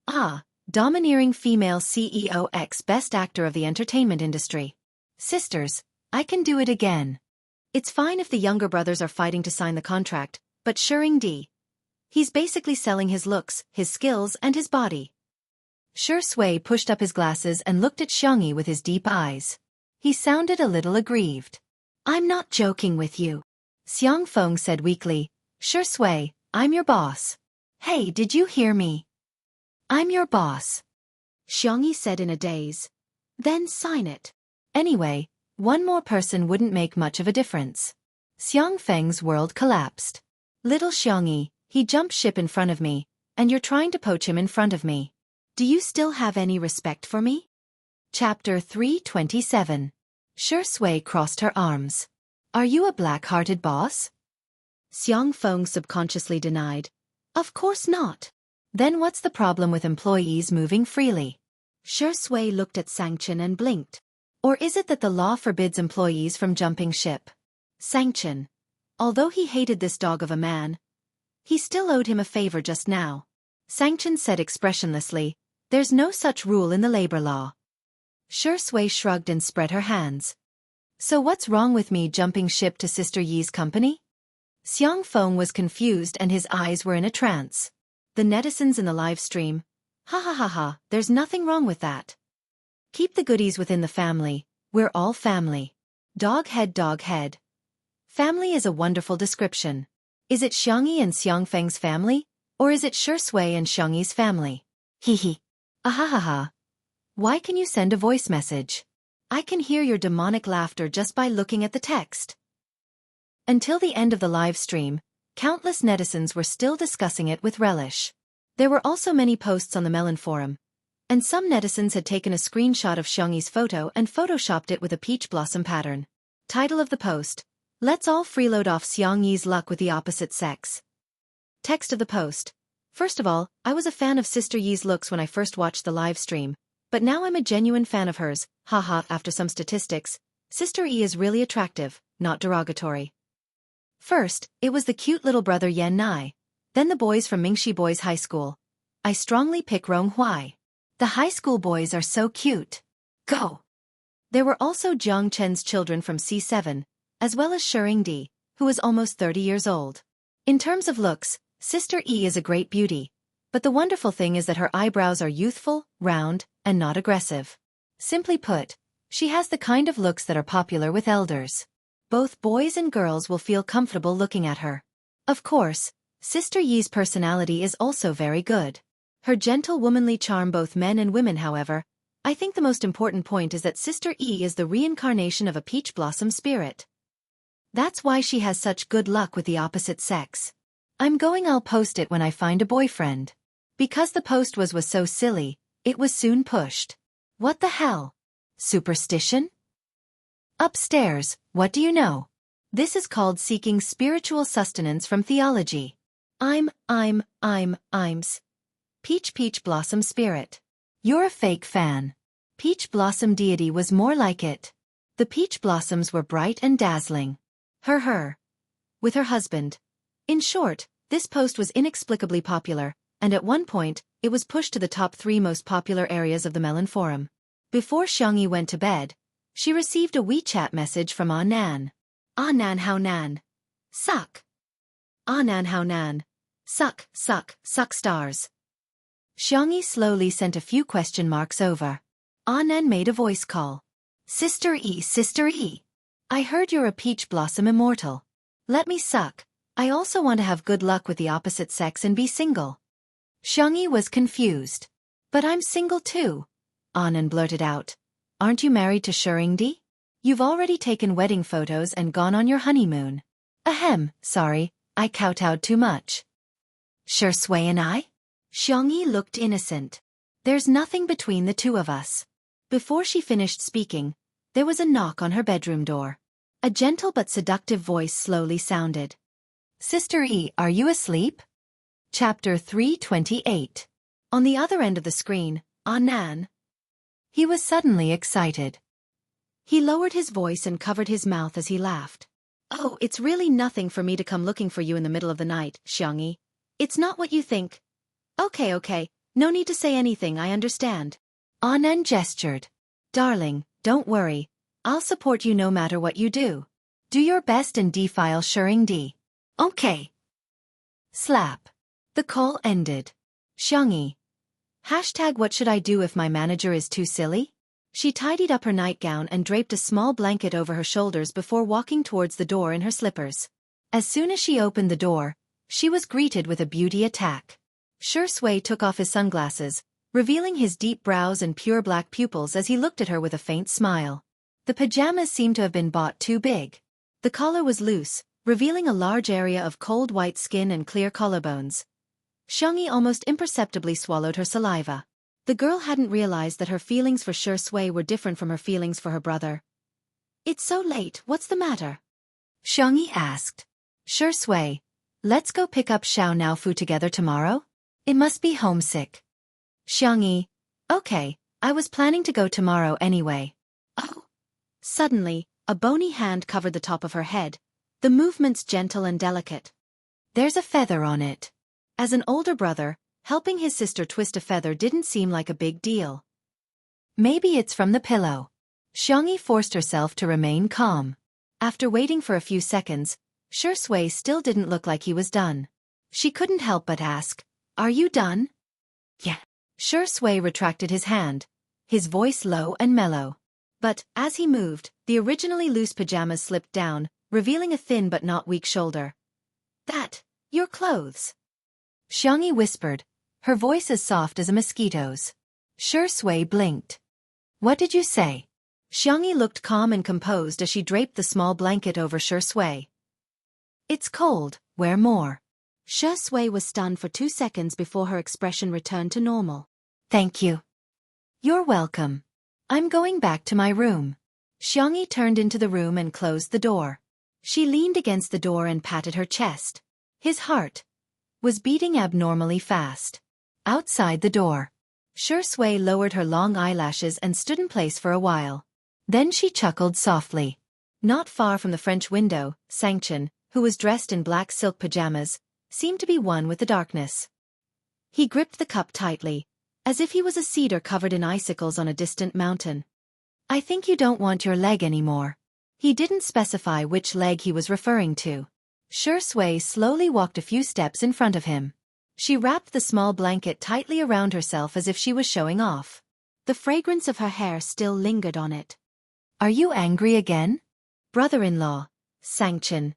Speaker 1: Ah, domineering female CEO X best actor of the entertainment industry. Sisters, I can do it again. It's fine if the younger brothers are fighting to sign the contract, but Shuringdi, he's basically selling his looks, his skills, and his body. Shui pushed up his glasses and looked at Xianxia with his deep eyes. He sounded a little aggrieved. I'm not joking with you. Xiangfeng said weakly, Shui, I'm your boss. Hey, did you hear me? I'm your boss. Xianxia said in a daze. Then sign it. Anyway, one more person wouldn't make much of a difference. Xiangfeng's world collapsed. Little Xianxia, he jumped ship in front of me, and you're trying to poach him in front of me. Do you still have any respect for me? Chapter 327. Shui crossed her arms. Are you a black-hearted boss? Xiangfeng subconsciously denied. Of course not. Then what's the problem with employees moving freely? Shui looked at Xianxia and blinked. Or is it that the law forbids employees from jumping ship? Xianxia, although he hated this dog of a man, he still owed him a favor just now. Xianxia said expressionlessly, "There's no such rule in the labor law." Shui shrugged and spread her hands. "So what's wrong with me jumping ship to Sister Yi's company?" Xiangfeng was confused and his eyes were in a trance. The netizens in the live stream, "Ha ha ha ha, there's nothing wrong with that. Keep the goodies within the family, we're all family." Dog head dog head. Family is a wonderful description. Is it Xiangyi and Xiangfeng's family, or is it Shui and Xiangyi's family? Hee hee. Ahahaha. Why can you send a voice message? I can hear your demonic laughter just by looking at the text. Until the end of the live stream, countless netizens were still discussing it with relish. There were also many posts on the Melon forum, and some netizens had taken a screenshot of Xiangyi's photo and photoshopped it with a peach blossom pattern. Title of the post: "Let's all freeload off Xiangyi's luck with the opposite sex." Text of the post: "First of all, I was a fan of Sister Yi's looks when I first watched the live stream, but now I'm a genuine fan of hers, haha. After some statistics, Sister Yi is really attractive, not derogatory. First, it was the cute little brother Yan Nai, then the boys from Mingxi Boys High School. I strongly pick Rong Huai. The high school boys are so cute. Go!" There were also Jiang Chen's children from C7, as well as Di, who is almost 30 years old. In terms of looks, Sister Yi is a great beauty, but the wonderful thing is that her eyebrows are youthful, round, and not aggressive. Simply put, she has the kind of looks that are popular with elders. Both boys and girls will feel comfortable looking at her. Of course, Sister Yi's personality is also very good. Her gentle womanly charm both men and women. However, I think the most important point is that Sister Yi is the reincarnation of a peach blossom spirit. That's why she has such good luck with the opposite sex. I'll post it when I find a boyfriend. Because the post was so silly, it was soon pushed. What the hell? Superstition? Upstairs, what do you know? This is called seeking spiritual sustenance from theology. I'm Peach Blossom Spirit. You're a fake fan. Peach Blossom deity was more like it. The peach blossoms were bright and dazzling. Her. With her husband. In short, this post was inexplicably popular, and at one point, it was pushed to the top 3 most popular areas of the Melon forum. Before Xiangyi went to bed, she received a WeChat message from Ah Nan. "Ah Nan, how Nan? Suck. Ah Nan, how Nan? Suck stars." Xiangyi slowly sent a few question marks over. Ah Nan made a voice call. Sister E. I heard you're a peach blossom immortal. Let me suck. I also want to have good luck with the opposite sex and be single." Xiangyi was confused. "But I'm single too," Ah Nan blurted out. "Aren't you married to Di? You've already taken wedding photos and gone on your honeymoon." "Ahem, sorry, I kowtowed too much." "Shui and I?" Xiangyi looked innocent. "There's nothing between the two of us." Before she finished speaking, there was a knock on her bedroom door. A gentle but seductive voice slowly sounded. "Sister E, are you asleep?" Chapter 328. On the other end of the screen, Ah Nan. He was suddenly excited. He lowered his voice and covered his mouth as he laughed. "Oh, it's really nothing for me to come looking for you in the middle of the night, Xiangyi. It's not what you think." Okay, no need to say anything, I understand." Ah Nan gestured. "Darling, don't worry. I'll support you no matter what you do. Do your best and defile Di. Okay." Slap. The call ended. Xiangyi. #what should I do if my manager is too silly? She tidied up her nightgown and draped a small blanket over her shoulders before walking towards the door in her slippers. As soon as she opened the door, she was greeted with a beauty attack. Shui took off his sunglasses, revealing his deep brows and pure black pupils as he looked at her with a faint smile. The pajamas seemed to have been bought too big. The collar was loose, revealing a large area of cold white skin and clear collarbones. Xiangyi almost imperceptibly swallowed her saliva. The girl hadn't realized that her feelings for Shui were different from her feelings for her brother. "It's so late, what's the matter?" Xiangyi asked. "Shui, let's go pick up Xiao Naofu together tomorrow?" It must be homesick. Xiangyi. Okay, I was planning to go tomorrow anyway. Oh. Suddenly, a bony hand covered the top of her head, the movements gentle and delicate. There's a feather on it. As an older brother, helping his sister twist a feather didn't seem like a big deal. Maybe it's from the pillow. Xiangyi forced herself to remain calm. After waiting for a few seconds, Shui still didn't look like he was done. She couldn't help but ask, "Are you done?" Yeah. Shui retracted his hand, his voice low and mellow. But, as he moved, the originally loose pajamas slipped down, revealing a thin but not weak shoulder. Your clothes. Xiangyi whispered, her voice as soft as a mosquito's. Shui blinked. What did you say? Xiangyi looked calm and composed as she draped the small blanket over Shui. It's cold, wear more. Shui was stunned for 2 seconds before her expression returned to normal. Thank you. You're welcome. I'm going back to my room. Xiangyi turned into the room and closed the door. She leaned against the door and patted her chest. His heart was beating abnormally fast. Outside the door, Shui lowered her long eyelashes and stood in place for a while. Then she chuckled softly. Not far from the French window, Xianxia, who was dressed in black silk pajamas, seemed to be one with the darkness. He gripped the cup tightly, as if he was a cedar covered in icicles on a distant mountain. I think you don't want your leg anymore. He didn't specify which leg he was referring to. Shui slowly walked a few steps in front of him. She wrapped the small blanket tightly around herself as if she was showing off. The fragrance of her hair still lingered on it. Are you angry again? Brother-in-law, Xianxia!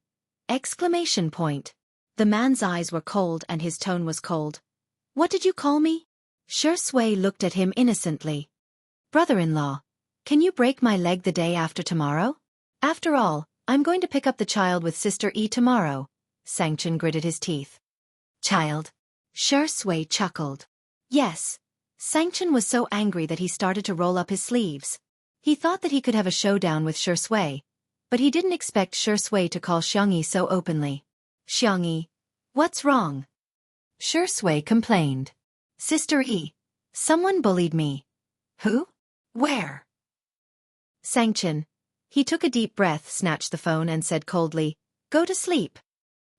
Speaker 1: Exclamation point. The man's eyes were cold and his tone was cold. What did you call me? Shui looked at him innocently. Brother-in-law, can you break my leg the day after tomorrow? After all, I'm going to pick up the child with Sister E tomorrow. Xianxia gritted his teeth. Child. Shui chuckled. Yes. Xianxia was so angry that he started to roll up his sleeves. He thought that he could have a showdown with Shui, but he didn't expect Shui to call Xiangyi so openly. Xiangyi, what's wrong? Shui complained. Sister E, someone bullied me. Who? Where? Xianxia. He took a deep breath, snatched the phone and said coldly, Go to sleep.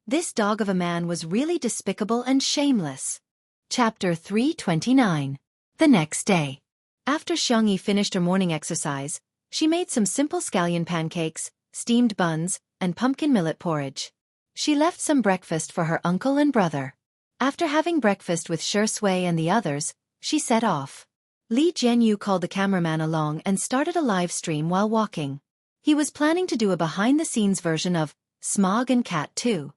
Speaker 1: This dog of a man was really despicable and shameless. Chapter 329. The next day. After Xiangyi finished her morning exercise, she made some simple scallion pancakes, steamed buns, and pumpkin millet porridge. She left some breakfast for her uncle and brother. After having breakfast with Shui and the others, she set off. Jianghu called the cameraman along and started a live stream while walking. He was planning to do a behind-the-scenes version of Smog and Cat 2.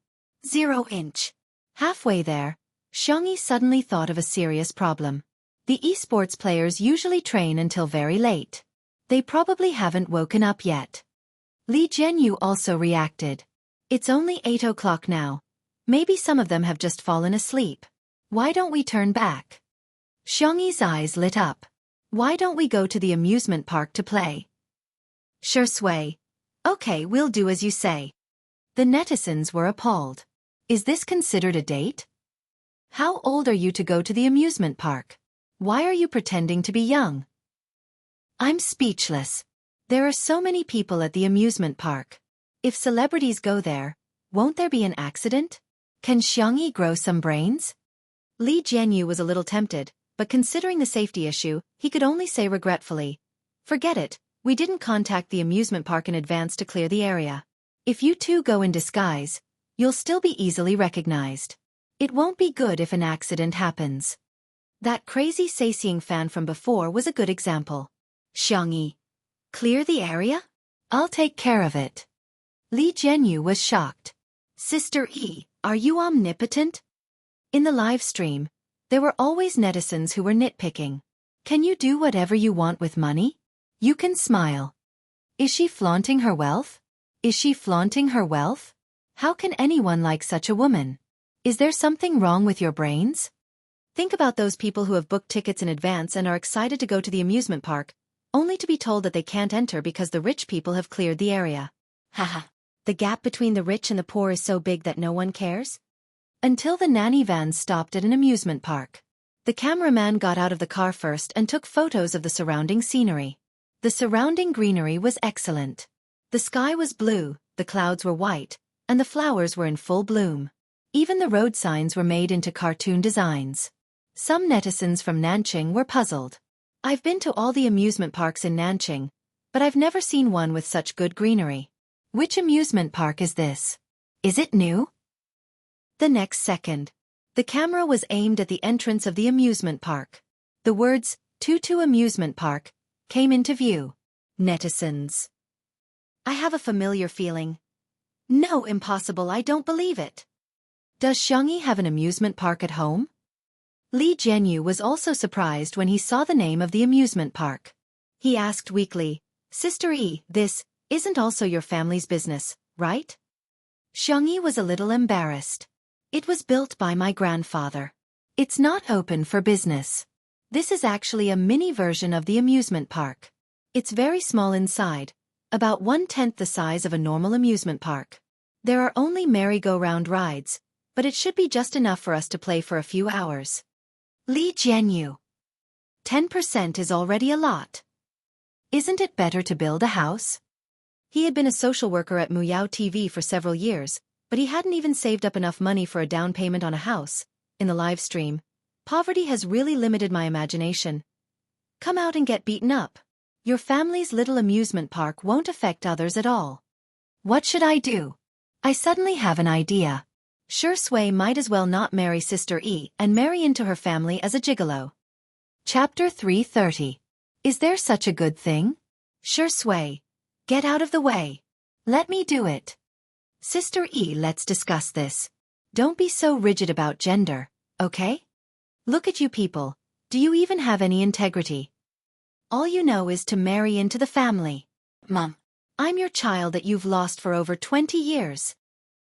Speaker 1: 0-inch. Halfway there, Xiangyi suddenly thought of a serious problem. The esports players usually train until very late. They probably haven't woken up yet. Jianghu also reacted. It's only 8 o'clock now. Maybe some of them have just fallen asleep. Why don't we turn back? Xiangyi's eyes lit up. Why don't we go to the amusement park to play? Shui. Okay, we'll do as you say. The netizens were appalled. Is this considered a date? How old are you to go to the amusement park? Why are you pretending to be young? I'm speechless. There are so many people at the amusement park. If celebrities go there, won't there be an accident? Can Xiangyi grow some brains? Jianghu was a little tempted, but considering the safety issue, he could only say regretfully, Forget it, we didn't contact the amusement park in advance to clear the area. If you two go in disguise, you'll still be easily recognized. It won't be good if an accident happens. That crazy Saising fan from before was a good example. Xiangyi. Clear the area? I'll take care of it. Jianghu was shocked. Sister E, are you omnipotent? In the live stream, there were always netizens who were nitpicking. Can you do whatever you want with money? You can smile. Is she flaunting her wealth? Is she flaunting her wealth? How can anyone like such a woman? Is there something wrong with your brains? Think about those people who have booked tickets in advance and are excited to go to the amusement park, only to be told that they can't enter because the rich people have cleared the area. Haha. The gap between the rich and the poor is so big that no one cares? Until the nanny van stopped at an amusement park. The cameraman got out of the car first and took photos of the surrounding scenery. The surrounding greenery was excellent. The sky was blue, the clouds were white, and the flowers were in full bloom. Even the road signs were made into cartoon designs. Some netizens from Nanjing were puzzled. I've been to all the amusement parks in Nanjing, but I've never seen one with such good greenery. Which amusement park is this? Is it new? The next second, the camera was aimed at the entrance of the amusement park. The words, Tutu Amusement Park, came into view. Netizens. I have a familiar feeling. No, impossible, I don't believe it. Does Xianxia have an amusement park at home? Li Jianghu was also surprised when he saw the name of the amusement park. He asked weakly, Sister Yi, this isn't also your family's business, right? Xianxia was a little embarrassed. It was built by my grandfather. It's not open for business. This is actually a mini version of the amusement park. It's very small inside, about 1/10 the size of a normal amusement park. There are only merry-go-round rides, but it should be just enough for us to play for a few hours. Li Jianghu. 10% is already a lot. Isn't it better to build a house? He had been a social worker at Muyao TV for several years, but he hadn't even saved up enough money for a down payment on a house. In the live stream, poverty has really limited my imagination. Come out and get beaten up. Your family's little amusement park won't affect others at all. What should I do? I suddenly have an idea. Shui might as well not marry Sister Yi and marry into her family as a gigolo. Chapter 330. Is there such a good thing? Shui, get out of the way. Let me do it. Sister Yi, let's discuss this. Don't be so rigid about gender, okay? Look at you people. Do you even have any integrity? All you know is to marry into the family. Mom, I'm your child that you've lost for over 20 years.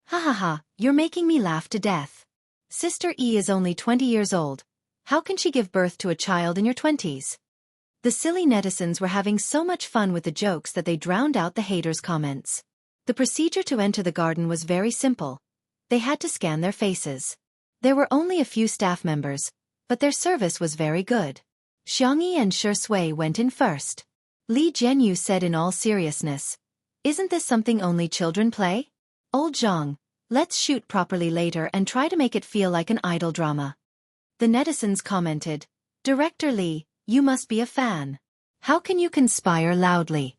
Speaker 1: Ha ha ha, you're making me laugh to death. Sister Yi is only 20 years old. How can she give birth to a child in your 20s? The silly netizens were having so much fun with the jokes that they drowned out the haters' comments. The procedure to enter the garden was very simple. They had to scan their faces. There were only a few staff members, but their service was very good. Xianxia and Shui went in first. Li Jianghu said in all seriousness, Isn't this something only children play? Old Zhang, let's shoot properly later and try to make it feel like an idol drama. The netizens commented, Director Li, you must be a fan. How can you conspire loudly?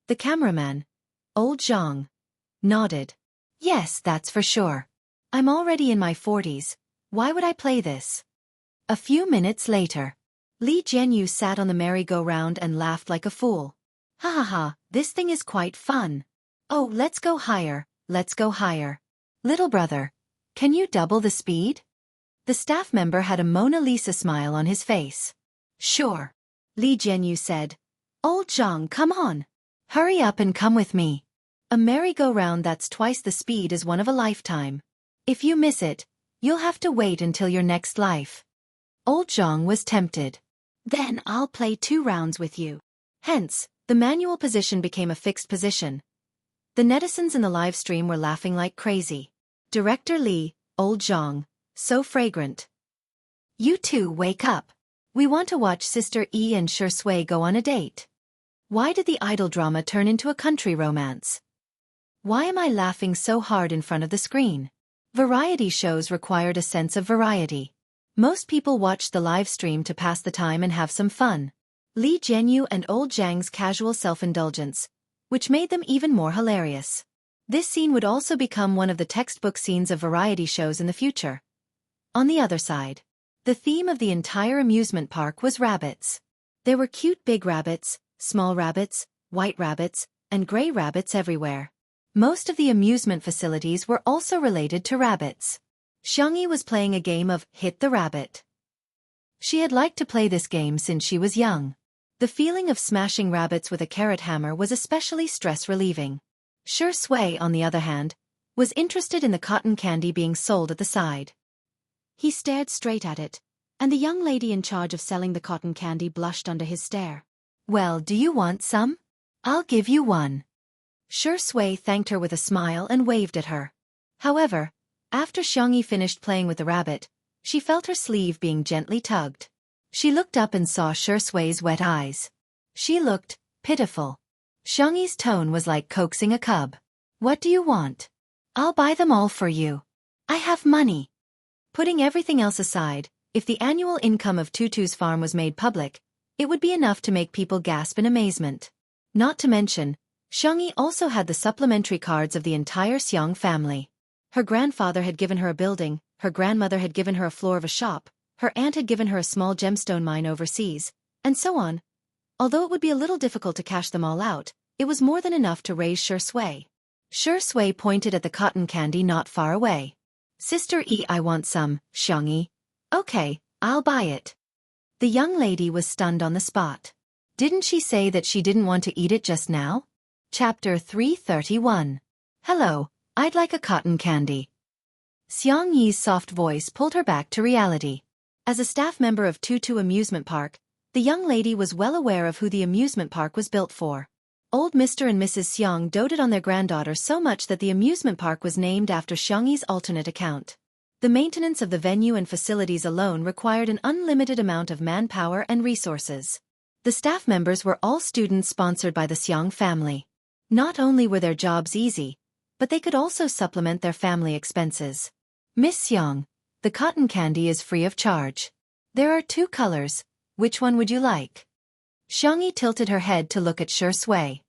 Speaker 1: The cameraman, Old Zhang, nodded. Yes, that's for sure. I'm already in my 40s. Why would I play this? A few minutes later, Li Jianghu sat on the merry-go-round and laughed like a fool. Ha ha ha, this thing is quite fun. Oh, let's go higher, let's go higher. Little brother, can you double the speed? The staff member had a Mona Lisa smile on his face. Sure. Li Jianghu said. Old Zhang, come on. Hurry up and come with me. A merry-go-round that's twice the speed is one of a lifetime. If you miss it, you'll have to wait until your next life. Old Zhang was tempted. Then I'll play 2 rounds with you. Hence, the manual position became a fixed position. The netizens in the live stream were laughing like crazy. Director Li, Old Zhang, so fragrant. You two wake up. We want to watch Sister Yi and Shui go on a date. Why did the idol drama turn into a country romance? Why am I laughing so hard in front of the screen? Variety shows required a sense of variety. Most people watched the live stream to pass the time and have some fun. Li Jianghu and Old Zhang's casual self-indulgence, which made them even more hilarious. This scene would also become one of the textbook scenes of variety shows in the future. On the other side, the theme of the entire amusement park was rabbits. There were cute big rabbits, small rabbits, white rabbits, and gray rabbits everywhere. Most of the amusement facilities were also related to rabbits. Xianxia was playing a game of Hit the Rabbit. She had liked to play this game since she was young. The feeling of smashing rabbits with a carrot hammer was especially stress-relieving. Shui, on the other hand, was interested in the cotton candy being sold at the side. He stared straight at it, and the young lady in charge of selling the cotton candy blushed under his stare. Well, do you want some? I'll give you one. Shui thanked her with a smile and waved at her. However, After Xiangyi finished playing with the rabbit, she felt her sleeve being gently tugged. She looked up and saw Shui's wet eyes. She looked pitiful. Xiangyi's tone was like coaxing a cub. What do you want? I'll buy them all for you. I have money. Putting everything else aside, if the annual income of Tutu's farm was made public, it would be enough to make people gasp in amazement. Not to mention, Xiangyi also had the supplementary cards of the entire Xiang family. Her grandfather had given her a building, her grandmother had given her a floor of a shop, her aunt had given her a small gemstone mine overseas, and so on. Although it would be a little difficult to cash them all out, it was more than enough to raise Shui. Shui pointed at the cotton candy not far away. Sister E, I want some, Xiangyi. Okay, I'll buy it. The young lady was stunned on the spot. Didn't she say that she didn't want to eat it just now? Chapter 331. Hello, I'd like a cotton candy. Xiangyi's soft voice pulled her back to reality. As a staff member of Tutu Amusement Park, the young lady was well aware of who the amusement park was built for. Old Mr. and Mrs. Xiang doted on their granddaughter so much that the amusement park was named after Xiangyi's alternate account. The maintenance of the venue and facilities alone required an unlimited amount of manpower and resources. The staff members were all students sponsored by the Xiang family. Not only were their jobs easy, but they could also supplement their family expenses. Miss Xiang, the cotton candy is free of charge. There are 2 colors, which one would you like? Xiangyi tilted her head to look at Shui.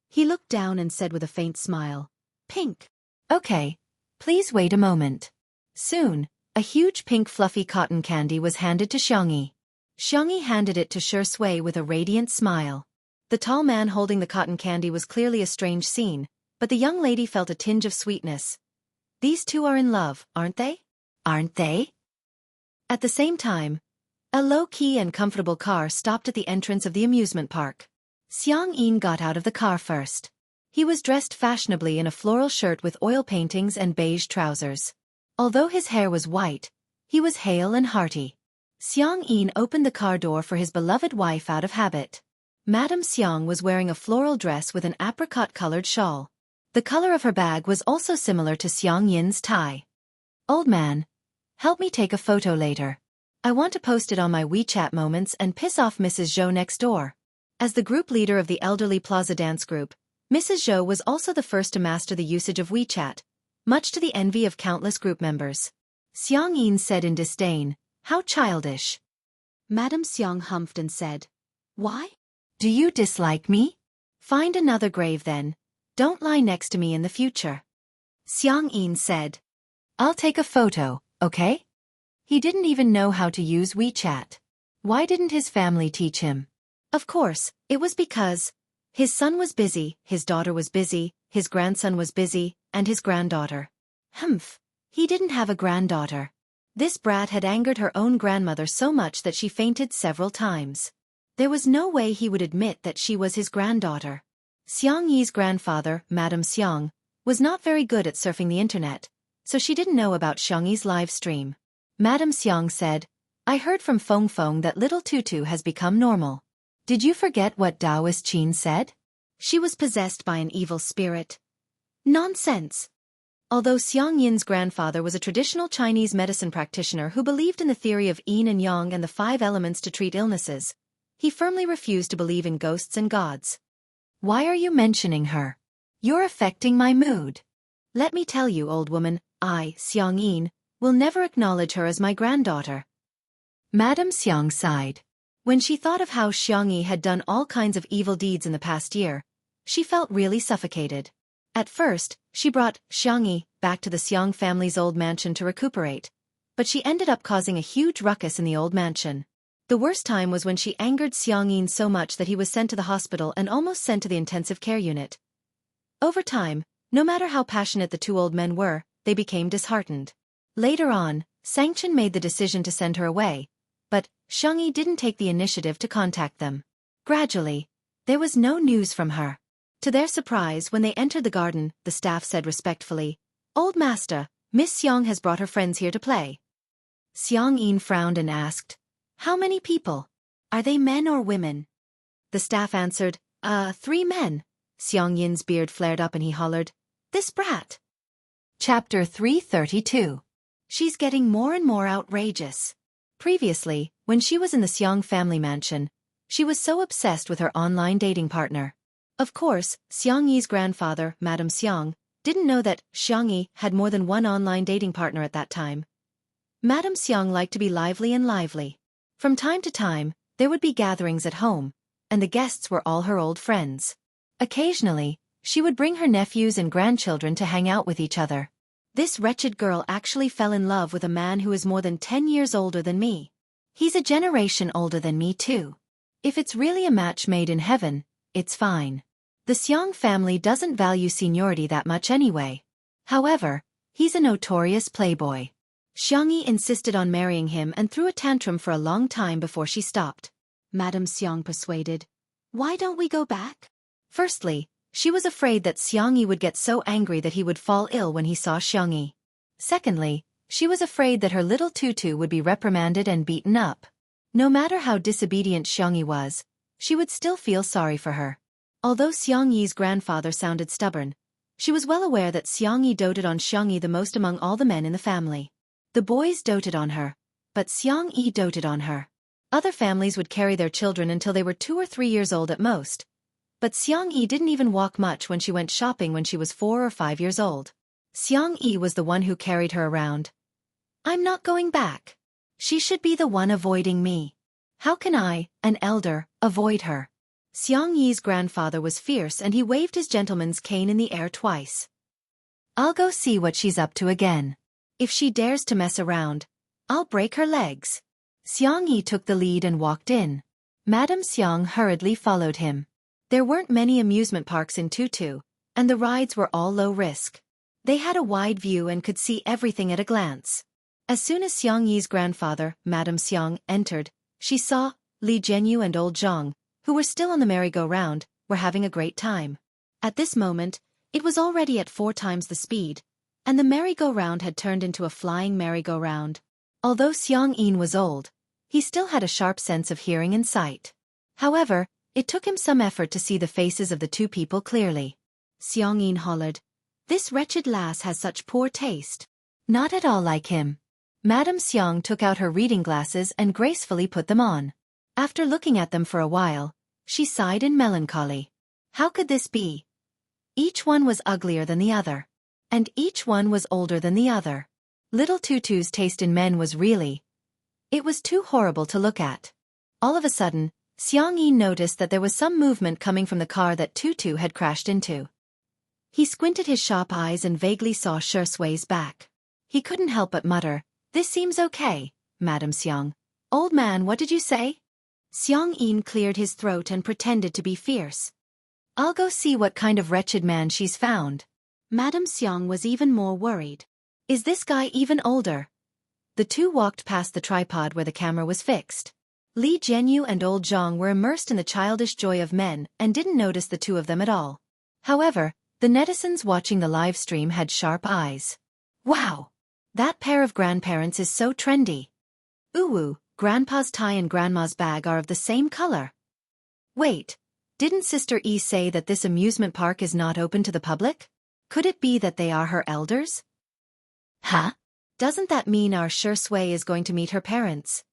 Speaker 1: He looked down and said with a faint smile, Pink. Okay, please wait a moment. Soon, a huge pink fluffy cotton candy was handed to Xiangyi. Xiangyi handed it to Shui with a radiant smile. The tall man holding the cotton candy was clearly a strange scene, but the young lady felt a tinge of sweetness. These two are in love, aren't they? Aren't they? At the same time, a low-key and comfortable car stopped at the entrance of the amusement park. Xiangyin got out of the car first. He was dressed fashionably in a floral shirt with oil paintings and beige trousers. Although his hair was white, he was hale and hearty. Xiangyin opened the car door for his beloved wife out of habit. Madame Xiang was wearing a floral dress with an apricot-colored shawl. The color of her bag was also similar to Xiangyin's tie. Old man, help me take a photo later. I want to post it on my WeChat moments and piss off Mrs. Zhou next door. As the group leader of the elderly Plaza Dance Group, Mrs. Zhou was also the first to master the usage of WeChat, much to the envy of countless group members. Xiangyin said in disdain, How childish. Madame Xiang humphed and said, Why? Do you dislike me? Find another grave then. Don't lie next to me in the future. Xiangyin said, I'll take a photo, okay? He didn't even know how to use WeChat. Why didn't his family teach him? Of course, it was because his son was busy, his daughter was busy, his grandson was busy, and his granddaughter. He didn't have a granddaughter. This brat had angered her own grandmother so much that she fainted several times. There was no way he would admit that she was his granddaughter. Xiangyi's grandfather, Madame Xiang, was not very good at surfing the internet, so she didn't know about Xiangyi's live stream. Madame Xiang said, I heard from Feng Feng that little Tutu has become normal. Did you forget what Taoist Qin said? She was possessed by an evil spirit. Nonsense. Although Xiangyin's grandfather was a traditional Chinese medicine practitioner who believed in the theory of yin and yang and the 5 elements to treat illnesses, he firmly refused to believe in ghosts and gods. Why are you mentioning her? You're affecting my mood. Let me tell you, old woman, I, Xiangyin, will never acknowledge her as my granddaughter. Madame Xiang sighed. When she thought of how Xiangyi had done all kinds of evil deeds in the past year, she felt really suffocated. At first, she brought Xiangyi back to the Xiang family's old mansion to recuperate, but she ended up causing a huge ruckus in the old mansion. The worst time was when she angered Xiangyin so much that he was sent to the hospital and almost sent to the intensive care unit. Over time, no matter how passionate the 2 old men were, they became disheartened. Later on, Xianxia made the decision to send her away, but Xiangyi didn't take the initiative to contact them. Gradually, there was no news from her. To their surprise, when they entered the garden, the staff said respectfully, Old master, Miss Xiang has brought her friends here to play. Xiangyin frowned and asked, How many people? Are they men or women? The staff answered, 3 men. Xiangyin's beard flared up and he hollered, This brat! Chapter 332. She's getting more and more outrageous. Previously, when she was in the Xiang family mansion, she was so obsessed with her online dating partner. Of course, Xiangyi's grandfather, Madame Xiang, didn't know that Xiangyi had more than one online dating partner at that time. Madame Xiang liked to be lively and lively. From time to time, there would be gatherings at home, and the guests were all her old friends. Occasionally, she would bring her nephews and grandchildren to hang out with each other. This wretched girl actually fell in love with a man who is more than 10 years older than me. He's a generation older than me too. If it's really a match made in heaven, it's fine. The Xiang family doesn't value seniority that much anyway. However, he's a notorious playboy. Xiangyi insisted on marrying him and threw a tantrum for a long time before she stopped. Madame Xiang persuaded. Why don't we go back? Firstly, she was afraid that Xiangyi would get so angry that he would fall ill when he saw Xiangyi. Secondly, she was afraid that her little tutu would be reprimanded and beaten up. No matter how disobedient Xiangyi was, she would still feel sorry for her. Although Xiangyi's grandfather sounded stubborn, she was well aware that Xiangyi doted on Xiangyi the most among all the men in the family. The boys doted on her, but Xiangyi doted on her. Other families would carry their children until they were 2 or 3 years old at most. But Xiangyi didn't even walk much when she went shopping when she was 4 or 5 years old. Xiangyi was the one who carried her around. I'm not going back. She should be the one avoiding me. How can I, an elder, avoid her? Xiangyi's grandfather was fierce and he waved his gentleman's cane in the air twice. I'll go see what she's up to again. If she dares to mess around, I'll break her legs. Xiangyi took the lead and walked in. Madame Xiang hurriedly followed him. There weren't many amusement parks in Tutu, and the rides were all low risk. They had a wide view and could see everything at a glance. As soon as Xiangyi's grandfather, Madame Xiang, entered, she saw Li Jianghu and old Zhang, who were still on the merry-go-round, were having a great time. At this moment, it was already at 4 times the speed, and the merry-go-round had turned into a flying merry-go-round. Although Xiangyin was old, he still had a sharp sense of hearing and sight. However, it took him some effort to see the faces of the two people clearly. Xiangyin hollered, "This wretched lass has such poor taste." Not at all like him. Madame Xiang took out her reading glasses and gracefully put them on. After looking at them for a while, she sighed in melancholy. How could this be? Each one was uglier than the other. And each one was older than the other. Little Tutu's taste in men was really... It was too horrible to look at. All of a sudden, Xiangyin noticed that there was some movement coming from the car that Tutu had crashed into. He squinted his sharp eyes and vaguely saw Shui's back. He couldn't help but mutter, "This seems okay, Madame Xiang." "Old man, what did you say?" Xiangyin cleared his throat and pretended to be fierce. "I'll go see what kind of wretched man she's found." Madame Xiang was even more worried. Is this guy even older? The two walked past the tripod where the camera was fixed. Li Jianghu and old Zhang were immersed in the childish joy of men and didn't notice the two of them at all. However, the netizens watching the live stream had sharp eyes. Wow! That pair of grandparents is so trendy. Ooh, Grandpa's tie and Grandma's bag are of the same color. Wait, didn't Sister E say that this amusement park is not open to the public? Could it be that they are her elders? Huh? Doesn't that mean our Shui is going to meet her parents?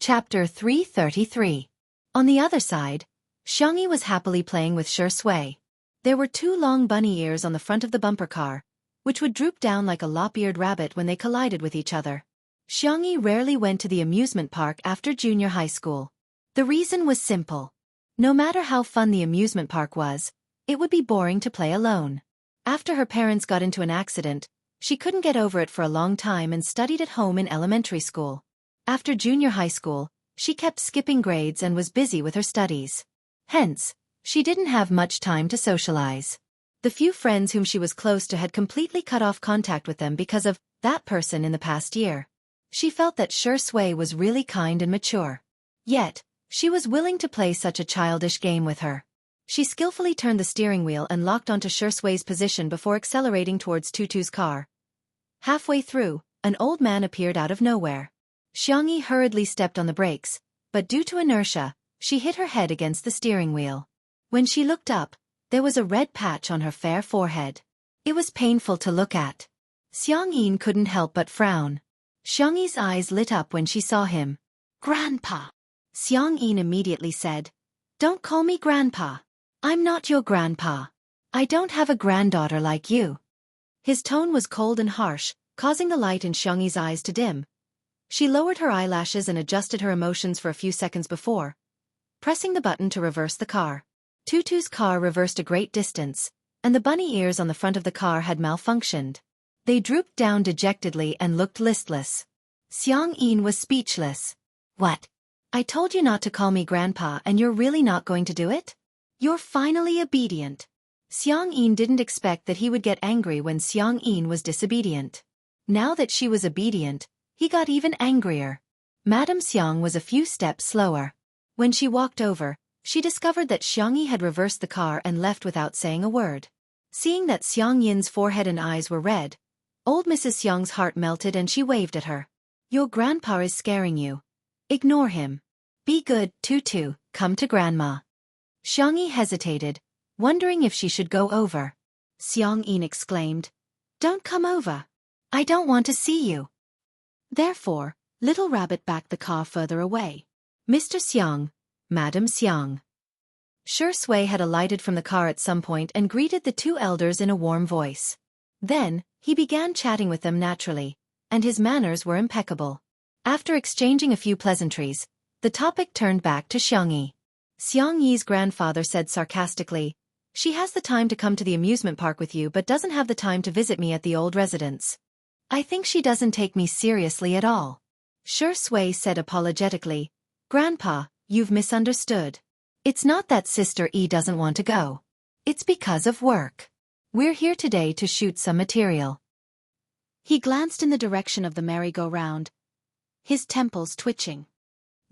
Speaker 1: Chapter 333. On the other side, Xiangyi was happily playing with Shui. There were 2 long bunny ears on the front of the bumper car, which would droop down like a lop-eared rabbit when they collided with each other. Xiangyi rarely went to the amusement park after junior high school. The reason was simple. No matter how fun the amusement park was, it would be boring to play alone. After her parents got into an accident, she couldn't get over it for a long time and studied at home in elementary school. After junior high school, she kept skipping grades and was busy with her studies. Hence, she didn't have much time to socialize. The few friends whom she was close to had completely cut off contact with them because of that person in the past year. She felt that Shui was really kind and mature. Yet, she was willing to play such a childish game with her. She skillfully turned the steering wheel and locked onto Shui's position before accelerating towards Tutu's car. Halfway through, an old man appeared out of nowhere. Xiangyi hurriedly stepped on the brakes, but due to inertia, she hit her head against the steering wheel. When she looked up, there was a red patch on her fair forehead. It was painful to look at. Xianxia couldn't help but frown. Xiangyi's eyes lit up when she saw him. Grandpa! Xianxia immediately said. Don't call me Grandpa. I'm not your grandpa. I don't have a granddaughter like you. His tone was cold and harsh, causing the light in Xiangyi's eyes to dim. She lowered her eyelashes and adjusted her emotions for a few seconds before pressing the button to reverse the car. Tutu's car reversed a great distance, and the bunny ears on the front of the car had malfunctioned. They drooped down dejectedly and looked listless. Xianxia was speechless. What? I told you not to call me Grandpa and you're really not going to do it? You're finally obedient. Xianxia didn't expect that he would get angry when Xianxia was disobedient. Now that she was obedient, he got even angrier. Madame Xiang was a few steps slower. When she walked over, she discovered that Xianxia had reversed the car and left without saying a word. Seeing that Xiangyi's forehead and eyes were red, old Mrs. Xiang's heart melted and she waved at her. Your grandpa is scaring you. Ignore him. Be good, Tutu, come to Grandma. Xianxia hesitated, wondering if she should go over. Xianxia exclaimed, Don't come over. I don't want to see you. Therefore, Little Rabbit backed the car further away. Mr. Xiang, Madame Xiang. Shui had alighted from the car at some point and greeted the two elders in a warm voice. Then, he began chatting with them naturally, and his manners were impeccable. After exchanging a few pleasantries, the topic turned back to Xiangxia. Xiangyi's grandfather said sarcastically, She has the time to come to the amusement park with you but doesn't have the time to visit me at the old residence. I think she doesn't take me seriously at all. Shui said apologetically, Grandpa, you've misunderstood. It's not that Sister E doesn't want to go. It's because of work. We're here today to shoot some material. He glanced in the direction of the merry-go-round, his temples twitching.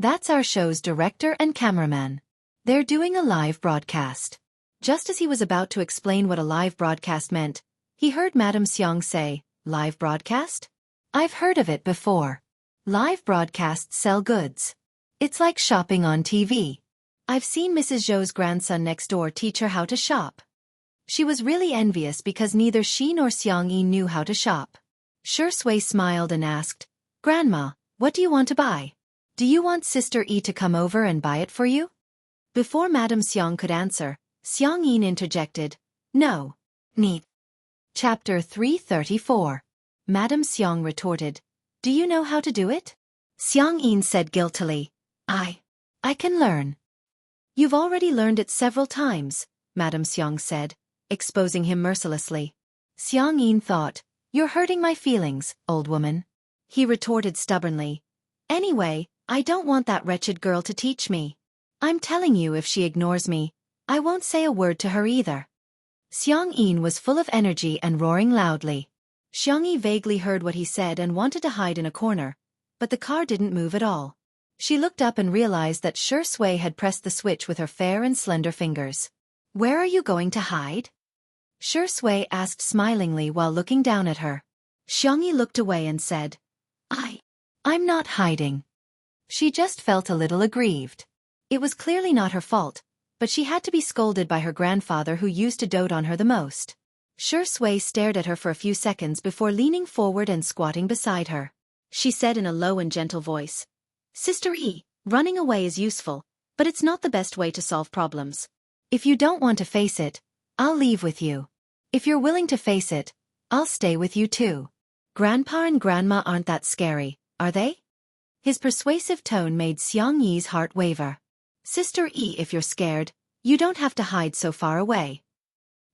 Speaker 1: That's our show's director and cameraman. They're doing a live broadcast. Just as he was about to explain what a live broadcast meant, he heard Madame Xiang say, Live broadcast? I've heard of it before. Live broadcasts sell goods. It's like shopping on TV. I've seen Mrs. Zhou's grandson next door teach her how to shop. She was really envious because neither she nor Xiangxia knew how to shop. Shui smiled and asked, Grandma, what do you want to buy? Do you want Sister E to come over and buy it for you? Before Madame Xiang could answer, Xiangxia interjected, No. Need. Chapter 334. Madame Xiang retorted, Do you know how to do it? Xiangxia said guiltily, I can learn. You've already learned it several times, Madame Xiang said, exposing him mercilessly. Xiangxia thought, You're hurting my feelings, old woman. He retorted stubbornly, Anyway, I don't want that wretched girl to teach me. I'm telling you if she ignores me, I won't say a word to her either. Xiangxia was full of energy and roaring loudly. Xiangxia vaguely heard what he said and wanted to hide in a corner, but the car didn't move at all. She looked up and realized that Shui had pressed the switch with her fair and slender fingers. Where are you going to hide? Shui asked smilingly while looking down at her. Xiangxia looked away and said, I'm not hiding. She just felt a little aggrieved. It was clearly not her fault, but she had to be scolded by her grandfather who used to dote on her the most. Shui stared at her for a few seconds before leaning forward and squatting beside her. She said in a low and gentle voice, Sister E, running away is useful, but it's not the best way to solve problems. If you don't want to face it, I'll leave with you. If you're willing to face it, I'll stay with you too. Grandpa and Grandma aren't that scary, are they? His persuasive tone made Xiangyi's heart waver. Sister E, if you're scared, you don't have to hide so far away.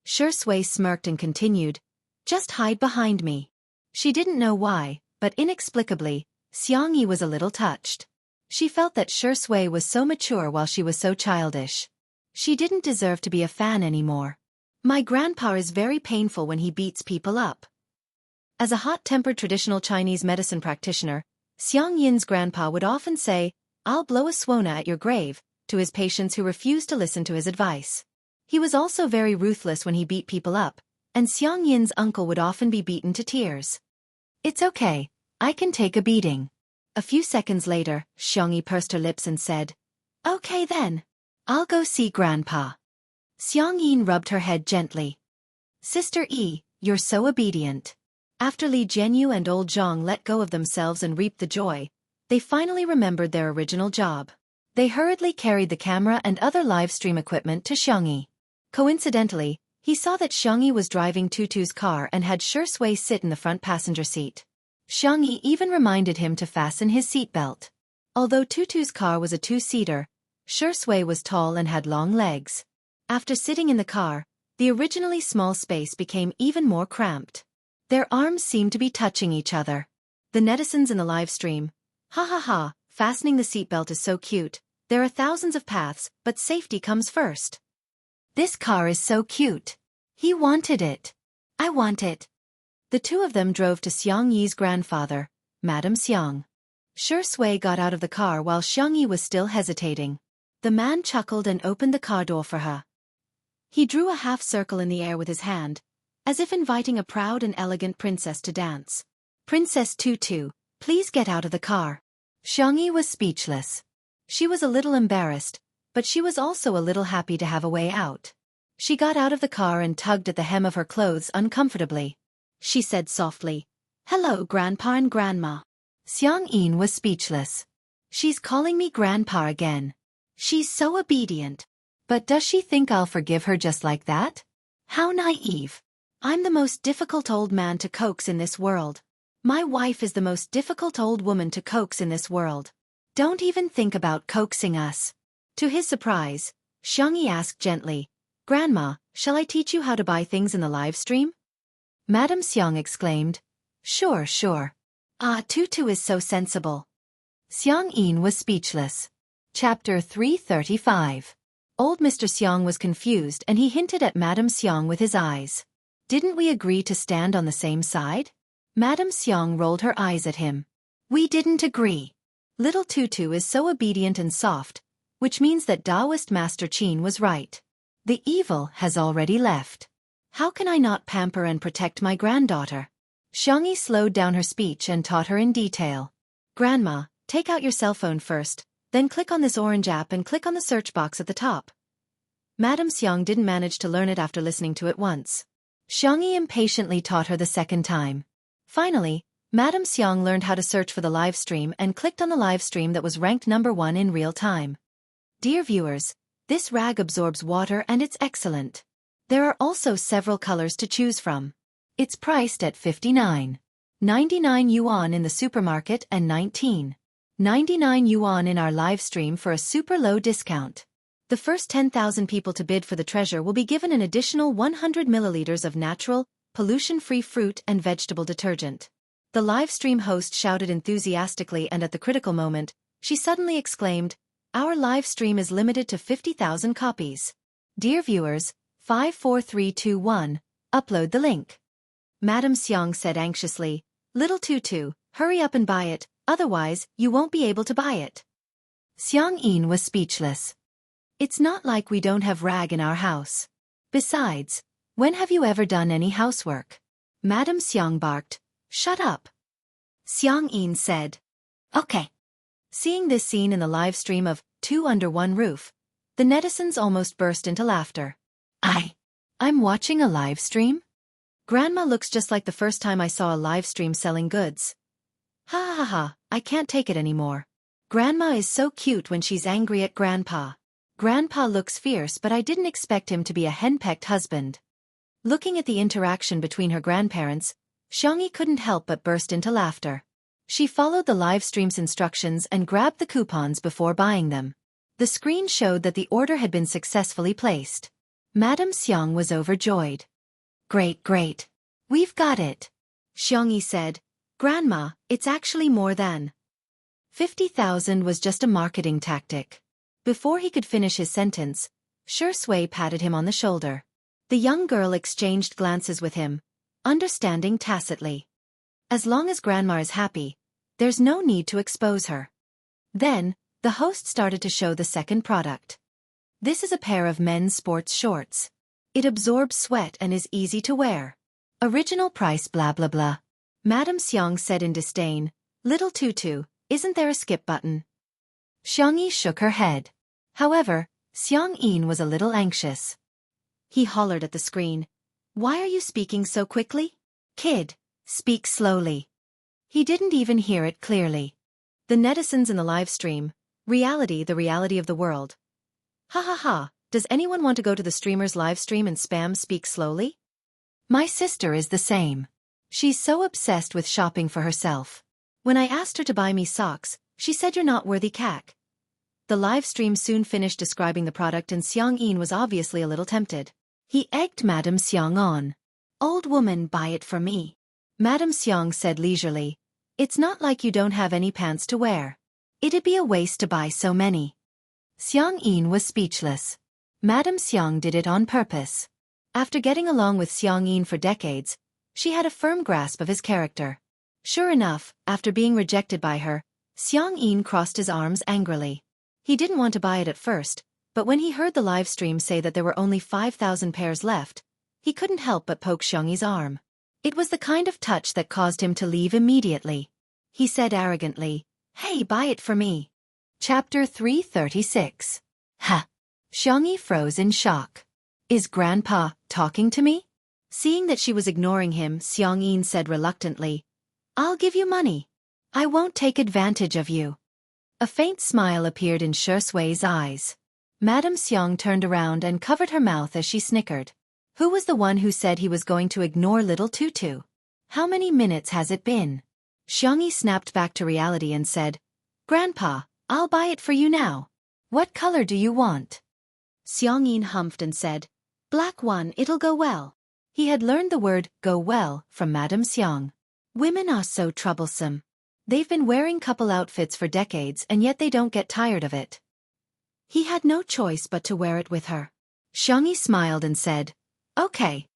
Speaker 1: Shui smirked and continued, Just hide behind me. She didn't know why, but inexplicably, Xiangxia was a little touched. She felt that Shui was so mature while she was so childish. She didn't deserve to be a fan anymore. My grandpa is very painful when he beats people up. As a hot-tempered traditional Chinese medicine practitioner, Xiangyin's grandpa would often say, I'll blow a swona at your grave, to his patients who refused to listen to his advice. He was also very ruthless when he beat people up, and Xiangyin's uncle would often be beaten to tears. It's okay, I can take a beating. A few seconds later, Xiangxia pursed her lips and said, Okay then. I'll go see Grandpa. Xiangxia rubbed her head gently. Sister E, you're so obedient. After Li Jianyu and old Zhang let go of themselves and reaped the joy, they finally remembered their original job. They hurriedly carried the camera and other live stream equipment to Xianxia. Coincidentally, he saw that Xianxia was driving Tutu's car and had Shui sit in the front passenger seat. Xianxia even reminded him to fasten his seatbelt. Although Tutu's car was a two-seater, Shui was tall and had long legs. After sitting in the car, the originally small space became even more cramped. Their arms seemed to be touching each other. The netizens in the live stream, "Ha ha ha, fastening the seatbelt is so cute. There are thousands of paths, but safety comes first. This car is so cute. He wanted it. I want it." The two of them drove to Xiangyi's grandfather, Madame Xiang. Shui got out of the car while Xiangyi was still hesitating. The man chuckled and opened the car door for her. He drew a half-circle in the air with his hand, as if inviting a proud and elegant princess to dance. "Princess Tutu, please get out of the car." Xiangyi was speechless. She was a little embarrassed, but she was also a little happy to have a way out. She got out of the car and tugged at the hem of her clothes uncomfortably. She said softly, "Hello, Grandpa and Grandma." Xiangyin was speechless. She's calling me Grandpa again. She's so obedient. But does she think I'll forgive her just like that? How naive. I'm the most difficult old man to coax in this world. My wife is the most difficult old woman to coax in this world. Don't even think about coaxing us. To his surprise, Xiangyi asked gently, "Grandma, shall I teach you how to buy things in the live stream?" Madame Xiang exclaimed, "Sure, sure. Ah, Tutu is so sensible." Xiangyin was speechless. Chapter 335. Old Mr. Xiang was confused and he hinted at Madame Xiang with his eyes. "Didn't we agree to stand on the same side?" Madame Xiang rolled her eyes at him. "We didn't agree. Little Tutu is so obedient and soft, which means that Taoist Master Qin was right. The evil has already left. How can I not pamper and protect my granddaughter?" Xiangyi slowed down her speech and taught her in detail. "Grandma, take out your cell phone first, then click on this orange app and click on the search box at the top." Madame Xiang didn't manage to learn it after listening to it once. Xiangyi impatiently taught her the second time. Finally, Madame Xiang learned how to search for the live stream and clicked on the live stream that was ranked number 1 in real time. Dear viewers, this rag absorbs water and it's excellent. There are also several colors to choose from. It's priced at 59.99 yuan in the supermarket and 19.99 yuan in our live stream for a super low discount. The first 10,000 people to bid for the treasure will be given an additional 100 milliliters of natural, pollution-free fruit and vegetable detergent. The live stream host shouted enthusiastically, and at the critical moment, she suddenly exclaimed, "Our live stream is limited to 50,000 copies. Dear viewers, 5 4 3 2 1, upload the link." Madame Xiang said anxiously, "Little Tutu, hurry up and buy it, otherwise you won't be able to buy it." Xiangyin was speechless. "It's not like we don't have rag in our house. Besides, when have you ever done any housework?" Madame Xiang barked, "Shut up." Xiangyin said, "Okay." Seeing this scene in the live stream of Two Under One Roof, the netizens almost burst into laughter. I'm watching a live stream? Grandma looks just like the first time I saw a live stream selling goods. Ha ha ha, I can't take it anymore. Grandma is so cute when she's angry at Grandpa. Grandpa looks fierce, but I didn't expect him to be a henpecked husband. Looking at the interaction between her grandparents, Xiangyi couldn't help but burst into laughter. She followed the live stream's instructions and grabbed the coupons before buying them. The screen showed that the order had been successfully placed. Madame Xiang was overjoyed. "Great, great. We've got it." Xiangyi said, "Grandma, it's actually more than 50,000 was just a marketing tactic." Before he could finish his sentence, Shui patted him on the shoulder. The young girl exchanged glances with him, understanding tacitly. As long as Grandma is happy, there's no need to expose her. Then, the host started to show the second product. This is a pair of men's sports shorts. It absorbs sweat and is easy to wear. Original price blah blah blah. Madame Xiang said in disdain, "Little Tutu, isn't there a skip button?" Xiangyi shook her head. However, Xiangyin was a little anxious. He hollered at the screen, Why are you speaking so quickly? Kid, speak slowly. He didn't even hear it clearly. The netizens in the live stream. Reality, the reality of the world. Ha ha ha, does anyone want to go to the streamer's live stream and spam speak slowly? My sister is the same. She's so obsessed with shopping for herself. When I asked her to buy me socks, she said you're not worthy cac. The live stream soon finished describing the product and Xianxia was obviously a little tempted. He egged Madame Xiang on. Old woman, buy it for me. Madame Xiang said leisurely. It's not like you don't have any pants to wear. It'd be a waste to buy so many. Xianxia was speechless. Madame Xiang did it on purpose. After getting along with Xianxia for decades, she had a firm grasp of his character. Sure enough, after being rejected by her, Xianxia crossed his arms angrily. He didn't want to buy it at first, but when he heard the live stream say that there were only 5,000 pairs left, he couldn't help but poke Xianxia's arm. It was the kind of touch that caused him to leave immediately. He said arrogantly, "Hey, buy it for me." Chapter 336. Ha! Xianxia froze in shock. Is Grandpa talking to me? Seeing that she was ignoring him, Xianxia said reluctantly, I'll give you money. I won't take advantage of you. A faint smile appeared in Shui's eyes. Madame Xiang turned around and covered her mouth as she snickered. Who was the one who said he was going to ignore little Tutu? How many minutes has it been? Xianxia snapped back to reality and said, Grandpa, I'll buy it for you now. What color do you want? Xianxia humphed and said, Black one, it'll go well. He had learned the word go well from Madame Xiang. Women are so troublesome. They've been wearing couple outfits for decades and yet they don't get tired of it. He had no choice but to wear it with her. Xianxia smiled and said, Okay.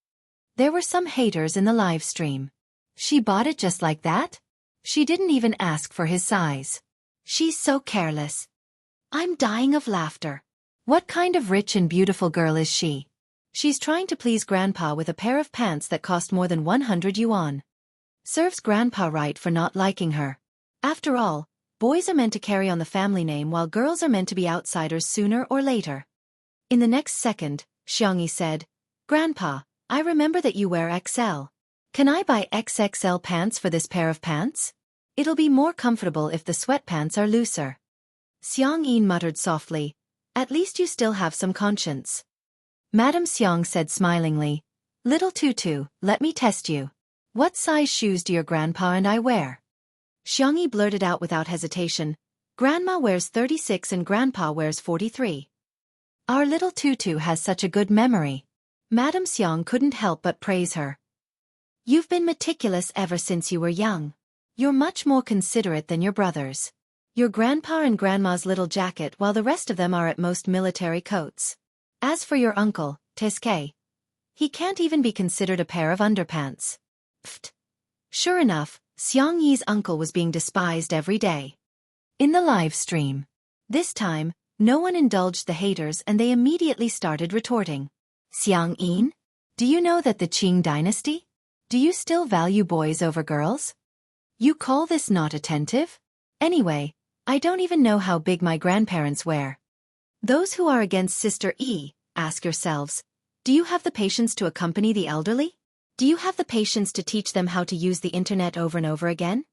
Speaker 1: There were some haters in the live stream. She bought it just like that? She didn't even ask for his size. She's so careless. I'm dying of laughter. What kind of rich and beautiful girl is she? She's trying to please Grandpa with a pair of pants that cost more than 100 yuan. Serves Grandpa right for not liking her. After all, boys are meant to carry on the family name while girls are meant to be outsiders sooner or later. In the next second, Xianxia said, Grandpa, I remember that you wear XL. Can I buy XXL pants for this pair of pants? It'll be more comfortable if the sweatpants are looser. Xianxia muttered softly, At least you still have some conscience. Madame Xiang said smilingly, Little Tutu, let me test you. What size shoes do your grandpa and I wear? Xianxia blurted out without hesitation, Grandma wears 36 and Grandpa wears 43. Our little Tutu has such a good memory. Madame Xiang couldn't help but praise her. You've been meticulous ever since you were young. You're much more considerate than your brothers. Your grandpa and grandma's little jacket while the rest of them are at most military coats. As for your uncle, Teske, he can't even be considered a pair of underpants. Pfft. Sure enough, Xiangyi's uncle was being despised every day. In the live stream. This time, no one indulged the haters and they immediately started retorting. Xiangyin? Do you know that the Qing dynasty? Do you still value boys over girls? You call this not attentive? Anyway, I don't even know how big my grandparents wear. Those who are against Sister E, ask yourselves, do you have the patience to accompany the elderly? Do you have the patience to teach them how to use the internet over and over again?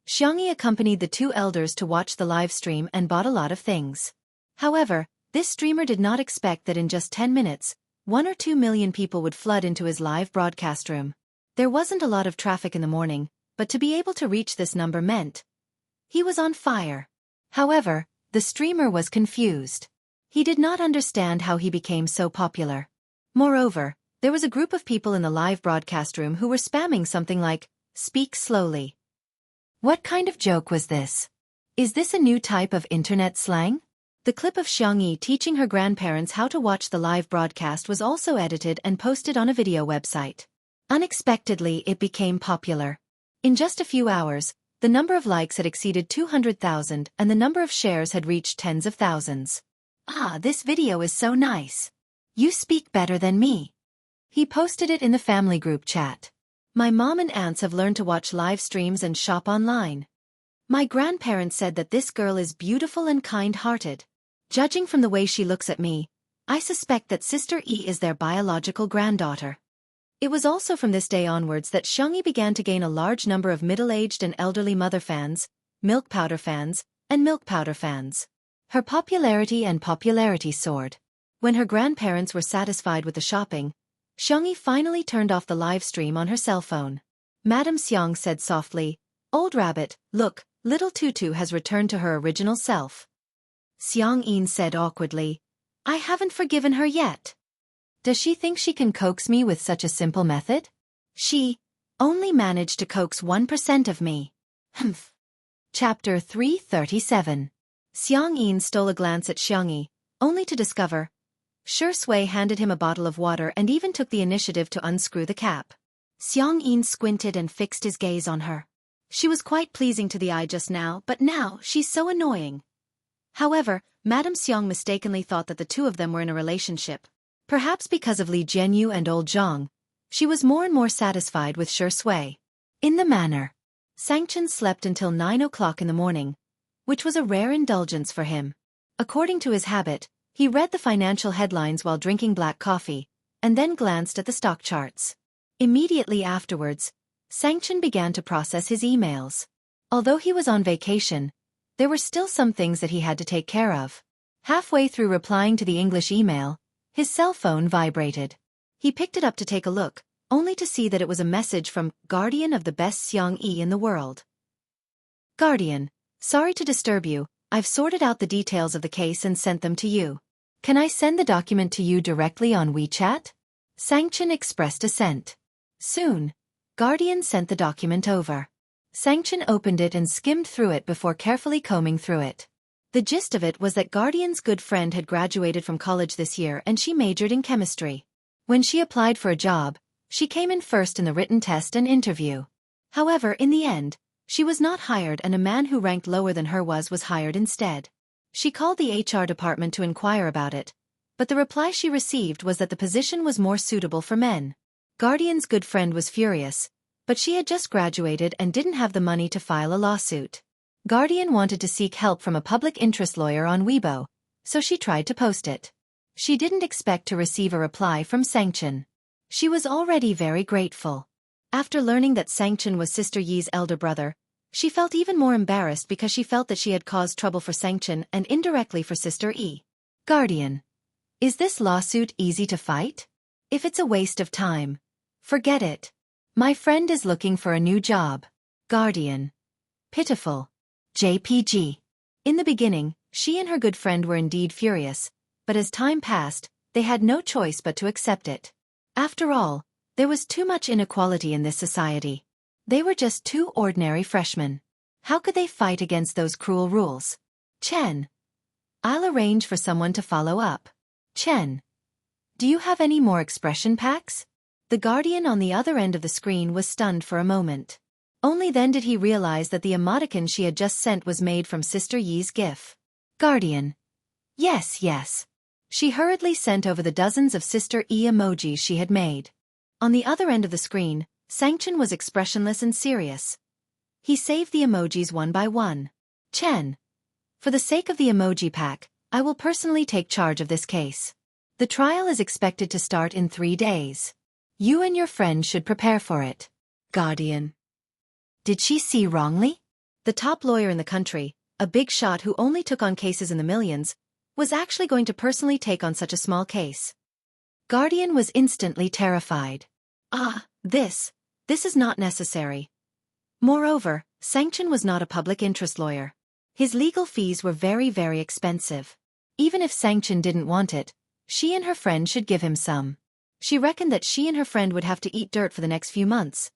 Speaker 1: Xiangxia accompanied the two elders to watch the live stream and bought a lot of things. However, this streamer did not expect that in just 10 minutes, 1 or 2 million people would flood into his live broadcast room. There wasn't a lot of traffic in the morning, but to be able to reach this number meant he was on fire. However, the streamer was confused. He did not understand how he became so popular. Moreover, there was a group of people in the live broadcast room who were spamming something like, speak slowly. What kind of joke was this? Is this a new type of internet slang? The clip of Xiangxia teaching her grandparents how to watch the live broadcast was also edited and posted on a video website. Unexpectedly, it became popular. In just a few hours, the number of likes had exceeded 200,000 and the number of shares had reached tens of thousands. Ah, this video is so nice. You speak better than me. He posted it in the family group chat. My mom and aunts have learned to watch live streams and shop online. My grandparents said that this girl is beautiful and kind-hearted. Judging from the way she looks at me, I suspect that Sister E is their biological granddaughter. It was also from this day onwards that Xianxia began to gain a large number of middle-aged and elderly mother fans, milk powder fans, and milk powder fans. Her popularity soared. When her grandparents were satisfied with the shopping, Xianxia finally turned off the live stream on her cell phone. Madame Xiang said softly, "Old rabbit, look, little Tutu has returned to her original self." Xiang said awkwardly, "I haven't forgiven her yet. Does she think she can coax me with such a simple method? She only managed to coax 1% of me." Humph. Chapter 337. Xiang stole a glance at Xianxia, only to discover. Shui handed him a bottle of water and even took the initiative to unscrew the cap. Xiang squinted and fixed his gaze on her. She was quite pleasing to the eye just now, but now she's so annoying. However, Madame Xiang mistakenly thought that the two of them were in a relationship. Perhaps because of Li Jianyu and old Zhang, she was more and more satisfied with Shui. In the manner, Xianxia slept until 9 o'clock in the morning, which was a rare indulgence for him. According to his habit, he read the financial headlines while drinking black coffee, and then glanced at the stock charts. Immediately afterwards, Xianxia began to process his emails. Although he was on vacation, there were still some things that he had to take care of. Halfway through replying to the English email, his cell phone vibrated. He picked it up to take a look, only to see that it was a message from Guardian of the best Xianxia in the world. "Guardian, sorry to disturb you, I've sorted out the details of the case and sent them to you. Can I send the document to you directly on WeChat?" Xianxia expressed assent. Soon, Guardian sent the document over. Xianxia opened it and skimmed through it before carefully combing through it. The gist of it was that Guardian's good friend had graduated from college this year and she majored in chemistry. When she applied for a job, she came in first in the written test and interview. However, in the end, she was not hired and a man who ranked lower than her was hired instead. She called the HR department to inquire about it, but the reply she received was that the position was more suitable for men. Guardian's good friend was furious, but she had just graduated and didn't have the money to file a lawsuit. Guardian wanted to seek help from a public interest lawyer on Weibo, so she tried to post it. She didn't expect to receive a reply from Xianxia. She was already very grateful. After learning that Xianxia was Sister Yi's elder brother, she felt even more embarrassed because she felt that she had caused trouble for Xianxia and indirectly for Sister Yi. "Guardian, is this lawsuit easy to fight? If it's a waste of time, forget it. My friend is looking for a new job." Guardian. Pitiful. JPG. In the beginning, she and her good friend were indeed furious, but as time passed, they had no choice but to accept it. After all, there was too much inequality in this society. They were just two ordinary freshmen. How could they fight against those cruel rules? "Chen. I'll arrange for someone to follow up." "Chen. Do you have any more expression packs?" The Guardian on the other end of the screen was stunned for a moment. Only then did he realize that the emoticon she had just sent was made from Sister Yi's GIF. Guardian. Yes. She hurriedly sent over the dozens of Sister Yi emojis she had made. On the other end of the screen, Xianxia was expressionless and serious. He saved the emojis one by one. "Chen. For the sake of the emoji pack, I will personally take charge of this case. The trial is expected to start in 3 days. You and your friend should prepare for it." Guardian. Did she see wrongly? The top lawyer in the country, a big shot who only took on cases in the millions, was actually going to personally take on such a small case. Guardian was instantly terrified. This is not necessary. Moreover, Xianxia was not a public interest lawyer. His legal fees were very, very expensive. Even if Xianxia didn't want it, she and her friend should give him some. She reckoned that she and her friend would have to eat dirt for the next few months.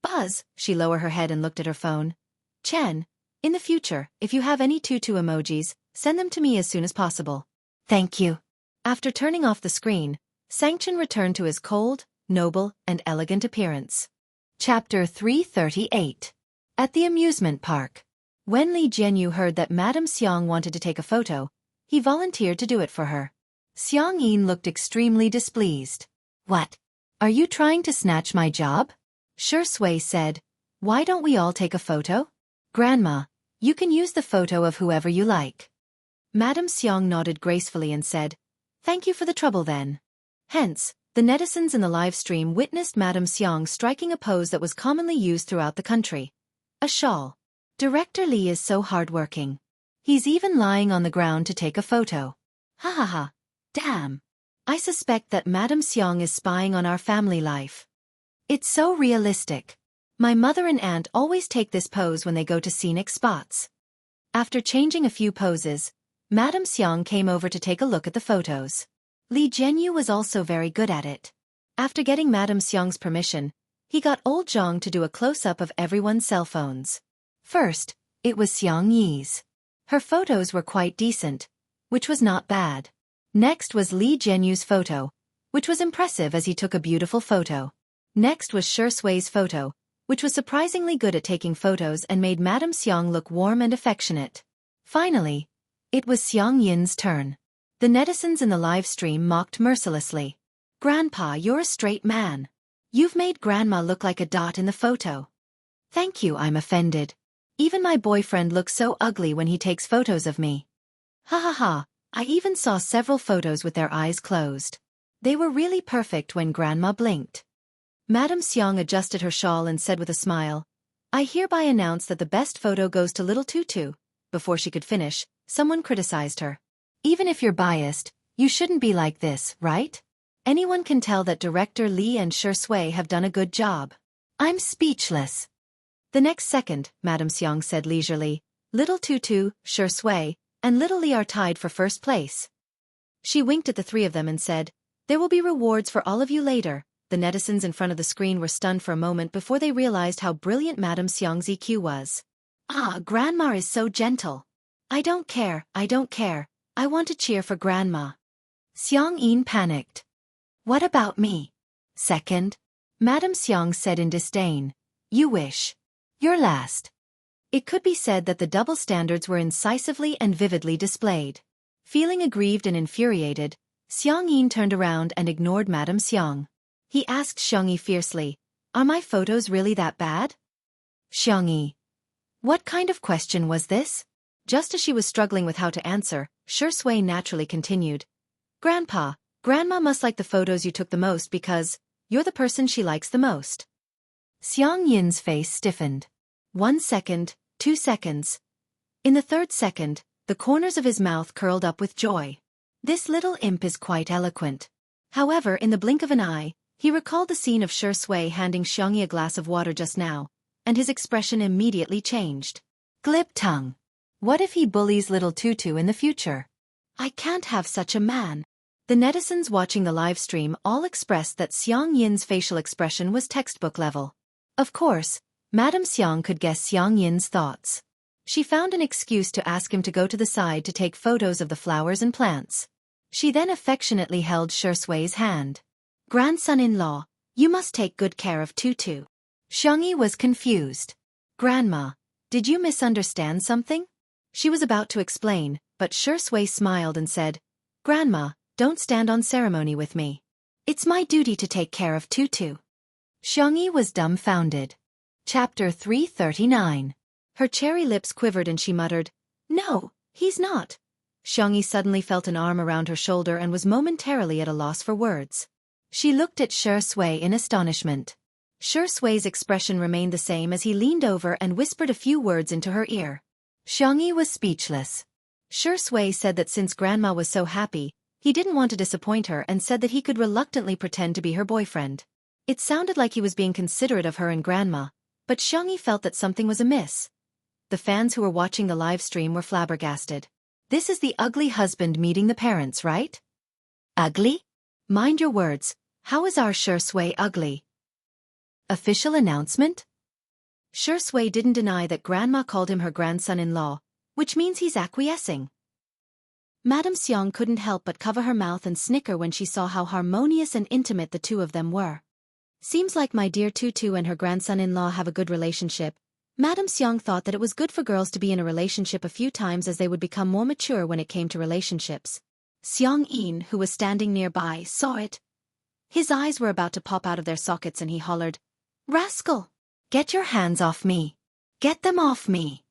Speaker 1: Buzz, she lowered her head and looked at her phone. "Chen, in the future, if you have any tutu emojis, send them to me as soon as possible." "Thank you." After turning off the screen, Xianxia returned to his cold, noble, and elegant appearance. Chapter 338. At the amusement park. When Li Jianyu heard that Madame Xiang wanted to take a photo, he volunteered to do it for her. Xiang looked extremely displeased. "What? Are you trying to snatch my job?" Shui said, "Why don't we all take a photo? Grandma, you can use the photo of whoever you like." Madame Xiang nodded gracefully and said, "Thank you for the trouble then." Hence, The netizens in the live stream witnessed Madame Xiang striking a pose that was commonly used throughout the country. A shawl. Director Li is so hardworking. He's even lying on the ground to take a photo. Ha ha ha. Damn. I suspect that Madame Xiang is spying on our family life. It's so realistic. My mother and aunt always take this pose when they go to scenic spots. After changing a few poses, Madame Xiang came over to take a look at the photos. Li Jianghu was also very good at it. After getting Madame Xiang's permission, he got old Zhang to do a close-up of everyone's cell phones. First, it was Xiangyi's. Her photos were quite decent, which was not bad. Next was Li Jianghu's photo, which was impressive as he took a beautiful photo. Next was Shi Sui's photo, which was surprisingly good at taking photos and made Madame Xiang look warm and affectionate. Finally, it was Xiang Yin's turn. The netizens in the live stream mocked mercilessly. Grandpa, you're a straight man. You've made Grandma look like a dot in the photo. Thank you, I'm offended. Even my boyfriend looks so ugly when he takes photos of me. Ha ha ha, I even saw several photos with their eyes closed. They were really perfect when Grandma blinked. Madame Xiang adjusted her shawl and said with a smile, I hereby announce that the best photo goes to little Tutu. Before she could finish, someone criticized her. Even if you're biased, you shouldn't be like this, right? Anyone can tell that director Li and Shi Sui have done a good job. I'm speechless. The next second, Madame Xiang said leisurely, little Tutu, Shi Sui, and little Li are tied for first place. She winked at the three of them and said, there will be rewards for all of you later. The netizens in front of the screen were stunned for a moment before they realized how brilliant Madame Xiang's EQ was. Ah, Grandma is so gentle. I don't care, I don't care. I want to cheer for Grandma. Xiang Yin panicked. What about me? Second? Madame Xiang said in disdain. You wish. You're last. It could be said that the double standards were incisively and vividly displayed. Feeling aggrieved and infuriated, Xiang Yin turned around and ignored Madame Xiang. He asked Xiangyi fiercely, are my photos really that bad? Xiangyi. What kind of question was this? Just as she was struggling with how to answer, Shi Sui naturally continued. Grandpa, Grandma must like the photos you took the most because you're the person she likes the most. Xiang Yin's face stiffened. 1 second, 2 seconds. In the third second, the corners of his mouth curled up with joy. This little imp is quite eloquent. However, in the blink of an eye, he recalled the scene of Shi Sui handing Xiangyi a glass of water just now, and his expression immediately changed. Glib tongue. What if he bullies little Tutu in the future? I can't have such a man. The netizens watching the live stream all expressed that Xiang Yin's facial expression was textbook level. Of course, Madame Xiang could guess Xiang Yin's thoughts. She found an excuse to ask him to go to the side to take photos of the flowers and plants. She then affectionately held Shi Sui's hand. Grandson-in-law, you must take good care of Tutu. Xiangyi was confused. Grandma, did you misunderstand something? She was about to explain, but Shi Sui smiled and said, Grandma, don't stand on ceremony with me. It's my duty to take care of Tutu. Xiangyi was dumbfounded. Chapter 339. Her cherry lips quivered and she muttered, No, he's not. Xiangyi suddenly felt an arm around her shoulder and was momentarily at a loss for words. She looked at Shi Sui in astonishment. Shi Sui's expression remained the same as he leaned over and whispered a few words into her ear. Xiangyi was speechless. Shi Sui said that since Grandma was so happy, he didn't want to disappoint her and said that he could reluctantly pretend to be her boyfriend. It sounded like he was being considerate of her and Grandma, but Xiangyi felt that something was amiss. The fans who were watching the live stream were flabbergasted. This is the ugly husband meeting the parents, right? Ugly? Mind your words, how is our Shi Sui ugly? Official announcement? Shi Sui didn't deny that Grandma called him her grandson-in-law, which means he's acquiescing. Madame Xiang couldn't help but cover her mouth and snicker when she saw how harmonious and intimate the two of them were. Seems like my dear Tutu and her grandson-in-law have a good relationship. Madame Xiang thought that it was good for girls to be in a relationship a few times as they would become more mature when it came to relationships. Xiang Yin, who was standing nearby, saw it. His eyes were about to pop out of their sockets and he hollered, Rascal! Get your hands off me! Get them off me!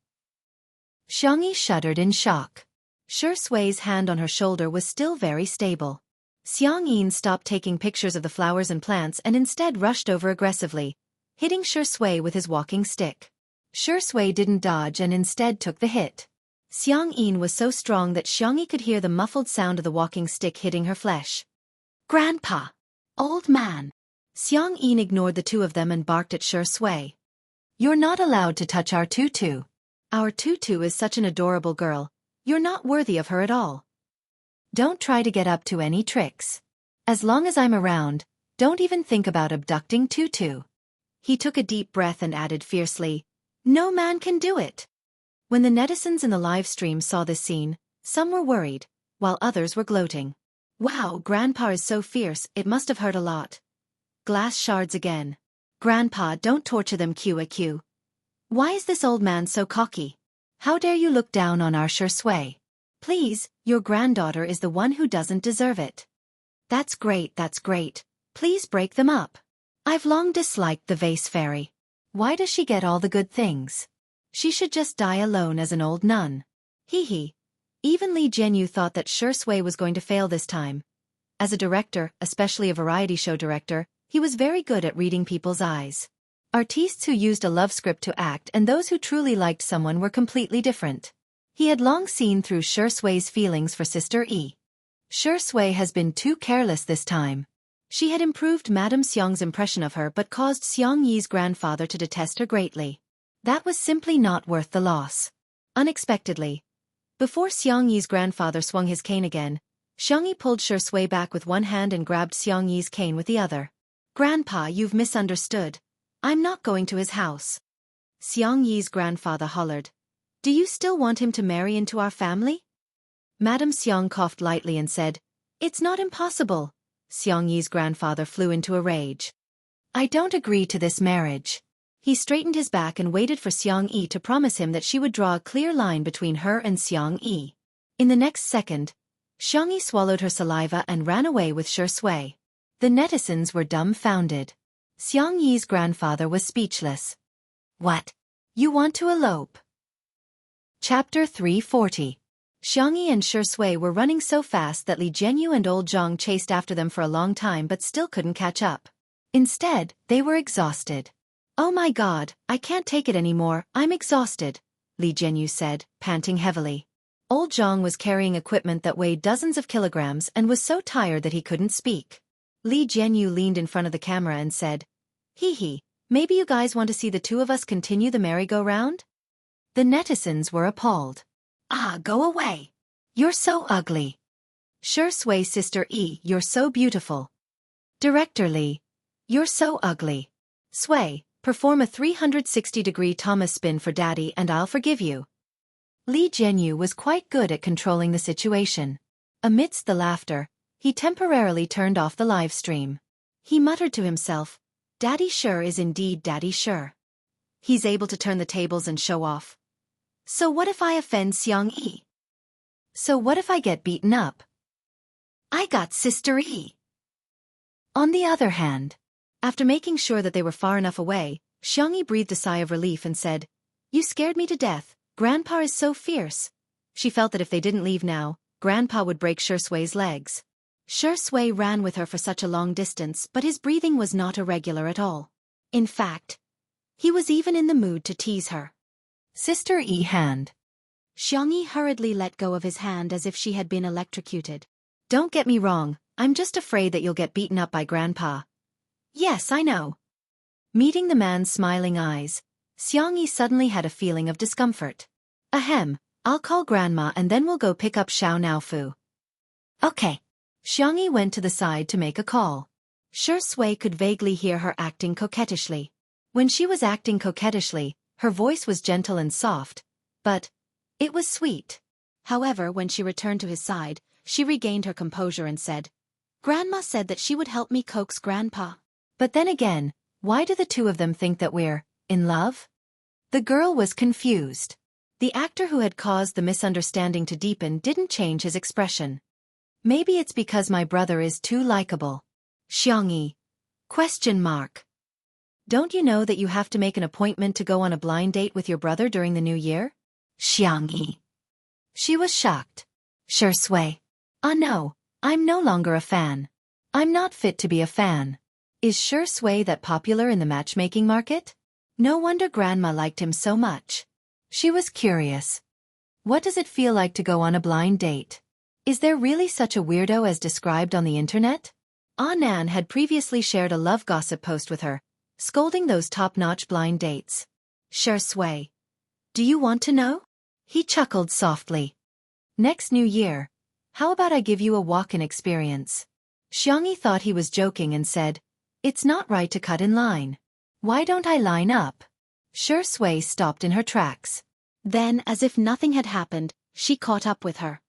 Speaker 1: Xiangyi shuddered in shock. Shi Sui's hand on her shoulder was still very stable. Xiangyin stopped taking pictures of the flowers and plants and instead rushed over aggressively, hitting Shui with his walking stick. Shui didn't dodge and instead took the hit. Xiangyin was so strong that Xiangyi could hear the muffled sound of the walking stick hitting her flesh. Grandpa! Old man! Xiangyin ignored the two of them and barked at Shui. You're not allowed to touch our tutu. Our tutu is such an adorable girl. You're not worthy of her at all. Don't try to get up to any tricks. As long as I'm around, don't even think about abducting tutu. He took a deep breath and added fiercely, no man can do it. When the netizens in the live stream saw this scene, some were worried, while others were gloating. Wow, Grandpa is so fierce, it must have hurt a lot. Glass shards again. Grandpa, don't torture them QAQ. Why is this old man so cocky? How dare you look down on our Shui? Please, your granddaughter is the one who doesn't deserve it. That's great, that's great. Please break them up. I've long disliked the vase fairy. Why does she get all the good things? She should just die alone as an old nun. Hee. Even Li Jianghu thought that Shui was going to fail this time. As a director, especially a variety show director, he was very good at reading people's eyes. Artistes who used a love script to act and those who truly liked someone were completely different. He had long seen through Shui's feelings for Sister Yi. Shui has been too careless this time. She had improved Madame Xiang's impression of her but caused Xiang Yi's grandfather to detest her greatly. That was simply not worth the loss. Unexpectedly, before Xiang Yi's grandfather swung his cane again, Xiang Yi pulled Shui back with one hand and grabbed Xiang Yi's cane with the other. Grandpa, you've misunderstood. I'm not going to his house. Xiang Yi's grandfather hollered. Do you still want him to marry into our family? Madame Xiang coughed lightly and said, It's not impossible. Xiang Yi's grandfather flew into a rage. I don't agree to this marriage. He straightened his back and waited for Xiang Yi to promise him that she would draw a clear line between her and Xiang Yi. In the next second, Xiang Yi swallowed her saliva and ran away with Shui. The netizens were dumbfounded. Xiang Yi's grandfather was speechless. What? You want to elope? Chapter 340. Xiang Yi and Shui were running so fast that Li Jianghu and old Zhang chased after them for a long time but still couldn't catch up. Instead, they were exhausted. Oh my god, I can't take it anymore, I'm exhausted, Li Jianghu said, panting heavily. Old Zhang was carrying equipment that weighed dozens of kilograms and was so tired that he couldn't speak. Li Jianghu leaned in front of the camera and said, Hee, maybe you guys want to see the two of us continue the merry-go-round? The netizens were appalled. Ah, go away. You're so ugly. Shui's sister Yi, you're so beautiful. Director Li, you're so ugly. Sui, perform a 360-degree Thomas spin for Daddy and I'll forgive you. Li Jianghu was quite good at controlling the situation. Amidst the laughter, he temporarily turned off the live stream. He muttered to himself, Daddy sure is indeed Daddy sure. He's able to turn the tables and show off. So what if I offend Xiang Yi? So what if I get beaten up? I got Sister Yi. On the other hand, after making sure that they were far enough away, Xiang Yi breathed a sigh of relief and said, You scared me to death, Grandpa is so fierce. She felt that if they didn't leave now, Grandpa would break Shui's legs. Shui ran with her for such a long distance but his breathing was not irregular at all. In fact, he was even in the mood to tease her. Sister Yi hand. Xiang Yi hurriedly let go of his hand as if she had been electrocuted. Don't get me wrong, I'm just afraid that you'll get beaten up by Grandpa. Yes, I know. Meeting the man's smiling eyes, Xiang Yi suddenly had a feeling of discomfort. Ahem, I'll call Grandma and then we'll go pick up Xiao Naofu. Okay. Xiang Yi went to the side to make a call. Shui could vaguely hear her acting coquettishly. When she was acting coquettishly, her voice was gentle and soft, but it was sweet. However, when she returned to his side, she regained her composure and said, Grandma said that she would help me coax Grandpa. But then again, why do the two of them think that we're in love? The girl was confused. The actor who had caused the misunderstanding to deepen didn't change his expression. Maybe it's because my brother is too likable. Xiang Yi. Question mark. Don't you know that you have to make an appointment to go on a blind date with your brother during the new year? Xiang Yi. She was shocked. Shui. No, I'm no longer a fan. I'm not fit to be a fan. Is Shui that popular in the matchmaking market? No wonder Grandma liked him so much. She was curious. What does it feel like to go on a blind date? Is there really such a weirdo as described on the internet? Nan had previously shared a love gossip post with her, scolding those top-notch blind dates. Shui. Do you want to know? He chuckled softly. Next New Year, how about I give you a walk-in experience? Xianxia thought he was joking and said, It's not right to cut in line. Why don't I line up? Shui stopped in her tracks. Then, as if nothing had happened, she caught up with her.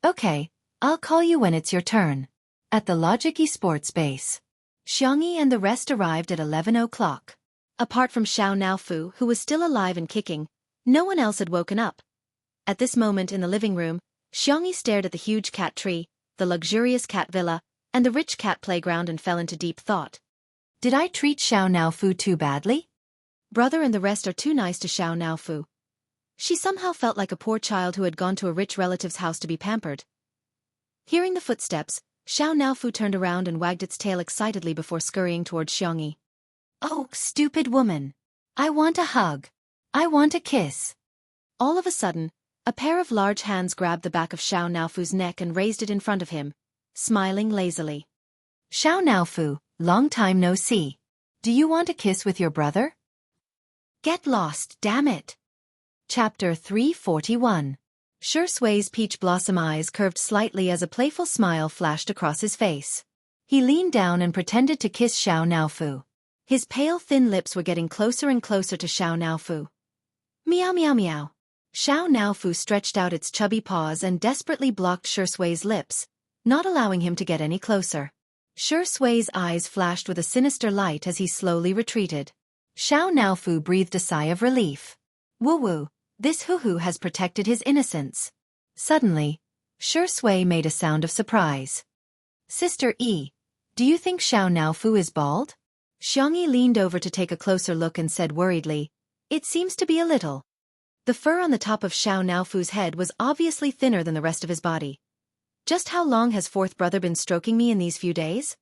Speaker 1: Okay, I'll call you when it's your turn. At the Logic Esports base. Xianxia and the rest arrived at 11 o'clock. Apart from Xiao, who was still alive and kicking, no one else had woken up. At this moment in the living room, Xianxia stared at the huge cat tree, the luxurious cat villa, and the rich cat playground and fell into deep thought. Did I treat Xiao too badly? Brother and the rest are too nice to Xiao. She somehow felt like a poor child who had gone to a rich relative's house to be pampered. Hearing the footsteps, Xiao turned around and wagged its tail excitedly before scurrying towards Xianxia. Oh, stupid woman. I want a hug. I want a kiss. All of a sudden, a pair of large hands grabbed the back of Xiao's neck and raised it in front of him, smiling lazily. Xiao, long time no see. Do you want a kiss with your brother? Get lost, damn it. Chapter 341. Shui's peach blossom eyes curved slightly as a playful smile flashed across his face. He leaned down and pretended to kiss Xiao. His pale thin lips were getting closer and closer to Xiao. Meow meow meow. Xiao stretched out its chubby paws and desperately blocked Shui's lips, not allowing him to get any closer. Shui's eyes flashed with a sinister light as he slowly retreated. Xiao breathed a sigh of relief. Woo-woo, this hoo-hoo has protected his innocence. Suddenly, Shui made a sound of surprise. Sister E, do you think Xiao is bald? Xianxia leaned over to take a closer look and said worriedly, It seems to be a little. The fur on the top of Xiao's head was obviously thinner than the rest of his body. Just how long has fourth brother been stroking me in these few days?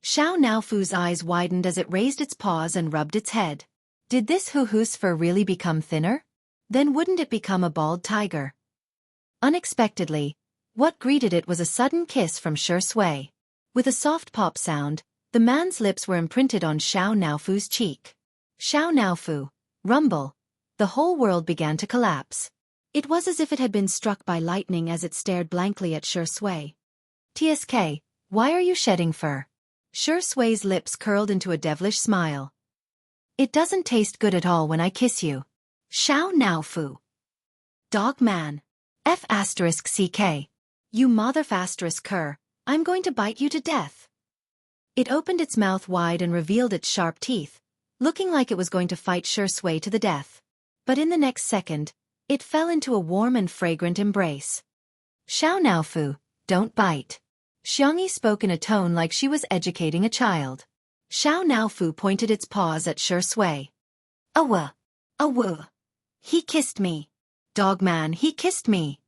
Speaker 1: Xiao's eyes widened as it raised its paws and rubbed its head. Did this hoo-hoo's fur really become thinner? Then wouldn't it become a bald tiger? Unexpectedly, what greeted it was a sudden kiss from Shui. With a soft pop sound, the man's lips were imprinted on Xiao's cheek. Xiao, rumble. The whole world began to collapse. It was as if it had been struck by lightning as it stared blankly at Shui. TSK, why are you shedding fur? Shui's lips curled into a devilish smile. It doesn't taste good at all when I kiss you. Xiao. Dog man. F***CK. You mother***cur, I'm going to bite you to death. It opened its mouth wide and revealed its sharp teeth, looking like it was going to fight Shui to the death. But in the next second, it fell into a warm and fragrant embrace. Xiao, don't bite. Xianxia spoke in a tone like she was educating a child. Xiao pointed its paws at Shui. Awah. Awoo. He kissed me. Dogman, he kissed me.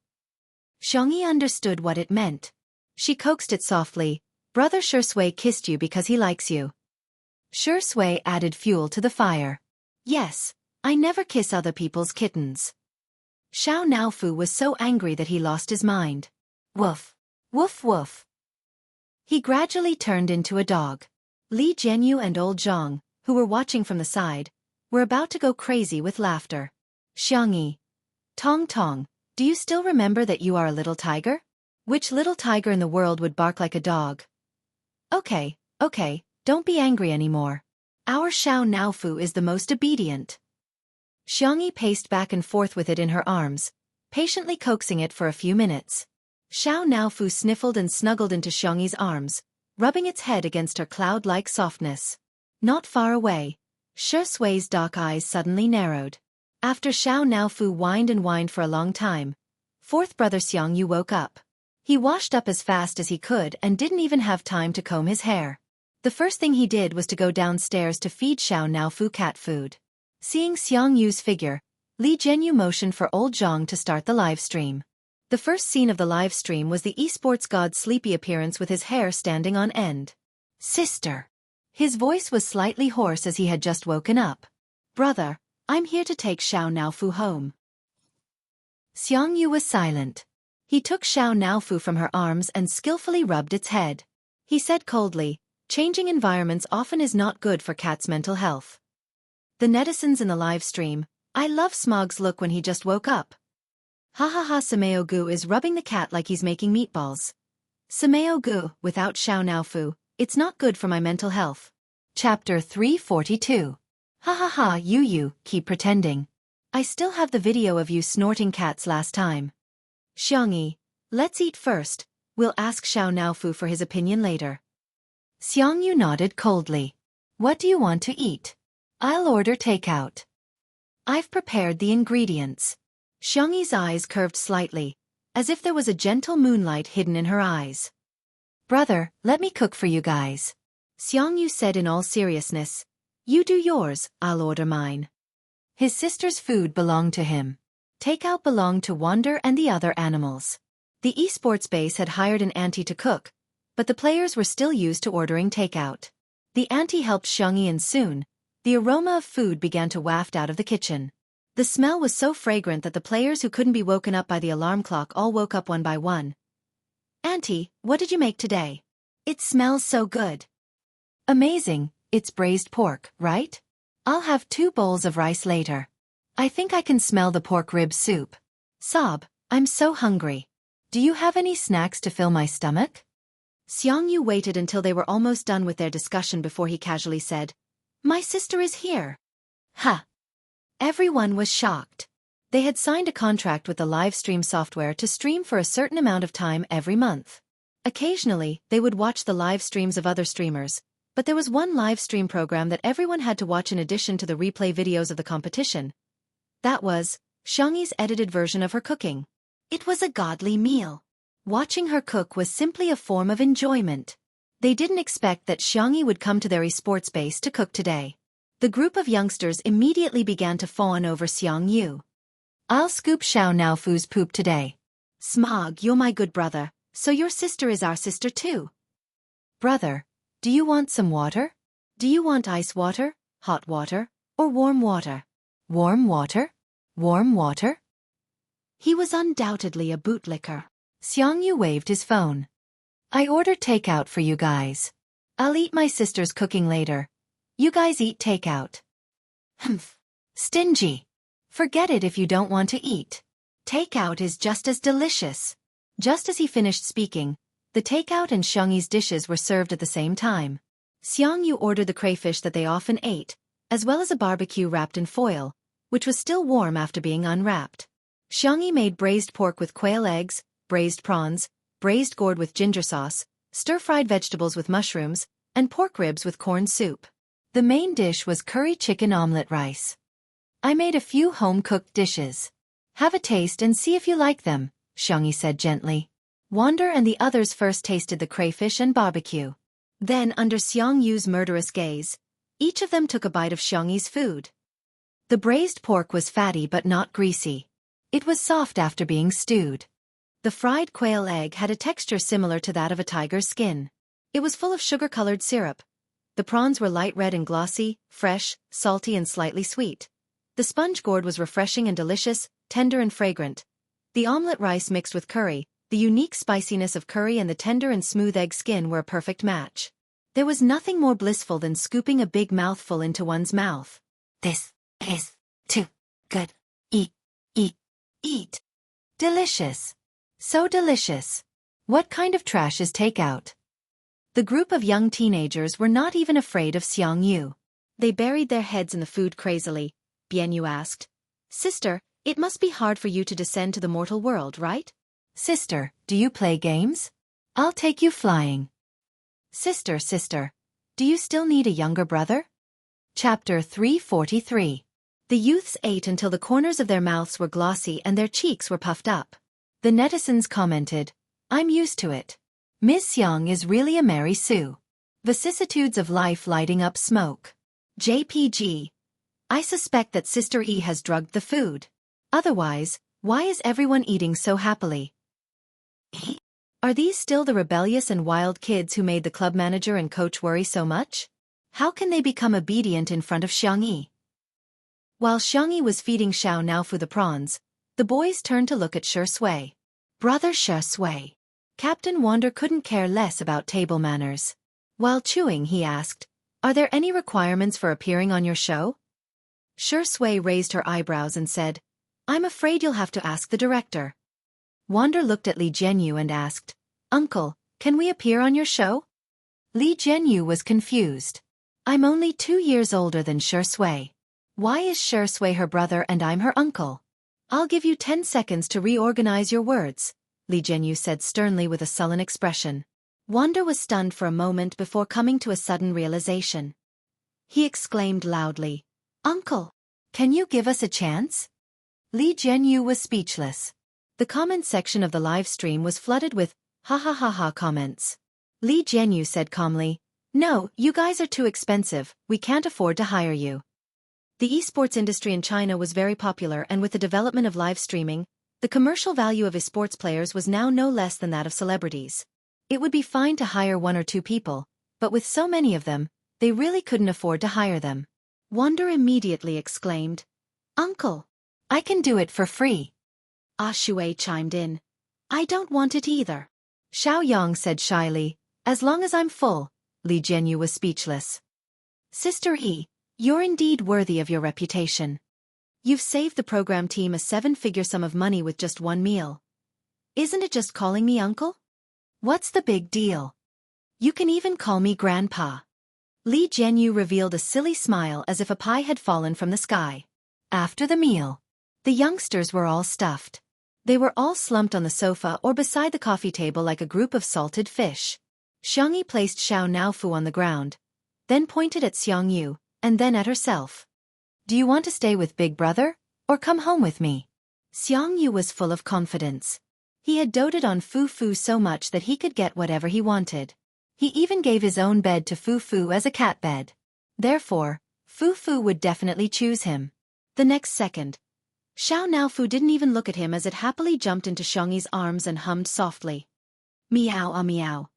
Speaker 1: Xianxia understood what it meant. She coaxed it softly, Brother Shui kissed you because he likes you. Shui added fuel to the fire. Yes, I never kiss other people's kittens. Xiao was so angry that he lost his mind. Woof. Woof woof. He gradually turned into a dog. Li Jianghu and old Zhang, who were watching from the side, were about to go crazy with laughter. Xianxia. Tong, do you still remember that you are a little tiger? Which little tiger in the world would bark like a dog? Okay, don't be angry anymore. Our Xiao is the most obedient. Xianxia paced back and forth with it in her arms, patiently coaxing it for a few minutes. Xiao sniffled and snuggled into Xianxia's arms, rubbing its head against her cloud-like softness. Not far away, Shui's dark eyes suddenly narrowed. After Xiao whined and whined for a long time, fourth brother Xiangyu woke up. He washed up as fast as he could and didn't even have time to comb his hair. The first thing he did was to go downstairs to feed Xiao cat food. Seeing Xiangyu's figure, Li Jianghu motioned for old Zhang to start the live stream. The first scene of the live stream was the esports god's sleepy appearance with his hair standing on end. Sister. His voice was slightly hoarse as he had just woken up. Brother, I'm here to take Xiao Naofu home. Xiangyu was silent. He took Xiao Naofu from her arms and skillfully rubbed its head. He said coldly, changing environments often is not good for cat's mental health. The netizens in the live stream, I love Smog's look when he just woke up. Ha ha ha, Sameo Gu is rubbing the cat like he's making meatballs. Sameo Gu, without Xiao Naofu, it's not good for my mental health. Chapter 342. Ha ha ha, you keep pretending. I still have the video of you snorting cats last time. Xiangyi, let's eat first, we'll ask Xiao Naofu for his opinion later. Xiangyu nodded coldly. What do you want to eat? I'll order takeout. I've prepared the ingredients. Xiangyi's eyes curved slightly, as if there was a gentle moonlight hidden in her eyes. Brother, let me cook for you guys. Xiangyu said in all seriousness. You do yours, I'll order mine. His sister's food belonged to him. Takeout belonged to Wander and the other animals. The esports base had hired an auntie to cook, but the players were still used to ordering takeout. The auntie helped Xiangyi and soon, the aroma of food began to waft out of the kitchen. The smell was so fragrant that the players who couldn't be woken up by the alarm clock all woke up one by one. Auntie, what did you make today? It smells so good. Amazing, it's braised pork, right? I'll have 2 bowls of rice later. I think I can smell the pork rib soup. Sob, I'm so hungry. Do you have any snacks to fill my stomach? Xiangyu waited until they were almost done with their discussion before he casually said, My sister is here. Ha! Everyone was shocked. They had signed a contract with the live stream software to stream for a certain amount of time every month. Occasionally, they would watch the live streams of other streamers, but there was one live stream program that everyone had to watch in addition to the replay videos of the competition. That was Xiangyi's edited version of her cooking. It was a godly meal. Watching her cook was simply a form of enjoyment. They didn't expect that Xiangyi would come to their esports base to cook today. The group of youngsters immediately began to fawn over Xiangyu. I'll scoop Xiao Naofu's poop today. Smog, you're my good brother, so your sister is our sister too. Brother, do you want some water? Do you want ice water, hot water, or warm water? Warm water? Warm water? He was undoubtedly a bootlicker. Xiangyu waved his phone. I ordered takeout for you guys. I'll eat my sister's cooking later. You guys eat takeout. Humph. Stingy. Forget it if you don't want to eat. Takeout is just as delicious. Just as he finished speaking, the takeout and Xiangyi's dishes were served at the same time. Xiangyu ordered the crayfish that they often ate, as well as a barbecue wrapped in foil, which was still warm after being unwrapped. Xiangyi made braised pork with quail eggs, braised prawns, braised gourd with ginger sauce, stir-fried vegetables with mushrooms, and pork ribs with corn soup. The main dish was curry chicken omelette rice. I made a few home-cooked dishes. Have a taste and see if you like them, Xiangyi said gently. Wander and the others first tasted the crayfish and barbecue. Then, under Xiangyu's murderous gaze, each of them took a bite of Xiangyi's food. The braised pork was fatty but not greasy. It was soft after being stewed. The fried quail egg had a texture similar to that of a tiger's skin. It was full of sugar-colored syrup. The prawns were light red and glossy, fresh, salty and slightly sweet. The sponge gourd was refreshing and delicious, tender and fragrant. The omelette rice mixed with curry, the unique spiciness of curry and the tender and smooth egg skin were a perfect match. There was nothing more blissful than scooping a big mouthful into one's mouth. This is too good. Eat, eat, eat. Delicious. So delicious. What kind of trash is takeout? The group of young teenagers were not even afraid of Xiangyu. They buried their heads in the food crazily. Bianyu asked, Sister, it must be hard for you to descend to the mortal world, right? Sister, do you play games? I'll take you flying. Sister, do you still need a younger brother? Chapter 343. The youths ate until the corners of their mouths were glossy and their cheeks were puffed up. The netizens commented, I'm used to it. Ms. Xiang is really a Mary Sue. Vicissitudes of life lighting up smoke. JPG. I suspect that Sister E has drugged the food. Otherwise, why is everyone eating so happily? Are these still the rebellious and wild kids who made the club manager and coach worry so much? How can they become obedient in front of Xiangyi? While Xiangyi was feeding Xiao Naofu the prawns, the boys turned to look at Shi Sui. Brother Shi Sui. Captain Wander couldn't care less about table manners. While chewing, he asked, "Are there any requirements for appearing on your show?" Shi Sui raised her eyebrows and said, "I'm afraid you'll have to ask the director." Wander looked at Li Jianyu and asked, "Uncle, can we appear on your show?" Li Jianyu was confused. "I'm only 2 years older than Shi Sui. Why is Shi Sui her brother and I'm her uncle?" "I'll give you 10 seconds to reorganize your words," Li Jianyu said sternly with a sullen expression. Wander was stunned for a moment before coming to a sudden realization. He exclaimed loudly, "Uncle, can you give us a chance?" Li Jianyu was speechless. The comment section of the live stream was flooded with "ha ha ha ha" comments. Li Jianyu said calmly, "No, you guys are too expensive, we can't afford to hire you." The esports industry in China was very popular, and with the development of live streaming, the commercial value of esports players was now no less than that of celebrities. It would be fine to hire 1 or 2 people, but with so many of them, they really couldn't afford to hire them. Wander immediately exclaimed, "Uncle, I can do it for free." Ah Shui chimed in, "I don't want it either." Xiao Yang said shyly, "As long as I'm full." Li Jianyu was speechless. "Sister He, you're indeed worthy of your reputation. You've saved the program team a 7-figure sum of money with just 1 meal. Isn't it just calling me uncle? What's the big deal? You can even call me grandpa." Li Jianyu revealed a silly smile as if a pie had fallen from the sky. After the meal, the youngsters were all stuffed. They were all slumped on the sofa or beside the coffee table like a group of salted fish. Xiangyi placed Xiao Naofu on the ground, then pointed at Xiangyu, and then at herself. "Do you want to stay with Big Brother, or come home with me?" Xiangyu was full of confidence. He had doted on Fu Fu so much that he could get whatever he wanted. He even gave his own bed to Fu Fu as a cat bed. Therefore, Fu Fu would definitely choose him. The next second, Xiao Naofu didn't even look at him as it happily jumped into Xiangyi's arms and hummed softly. "Meow ah meow.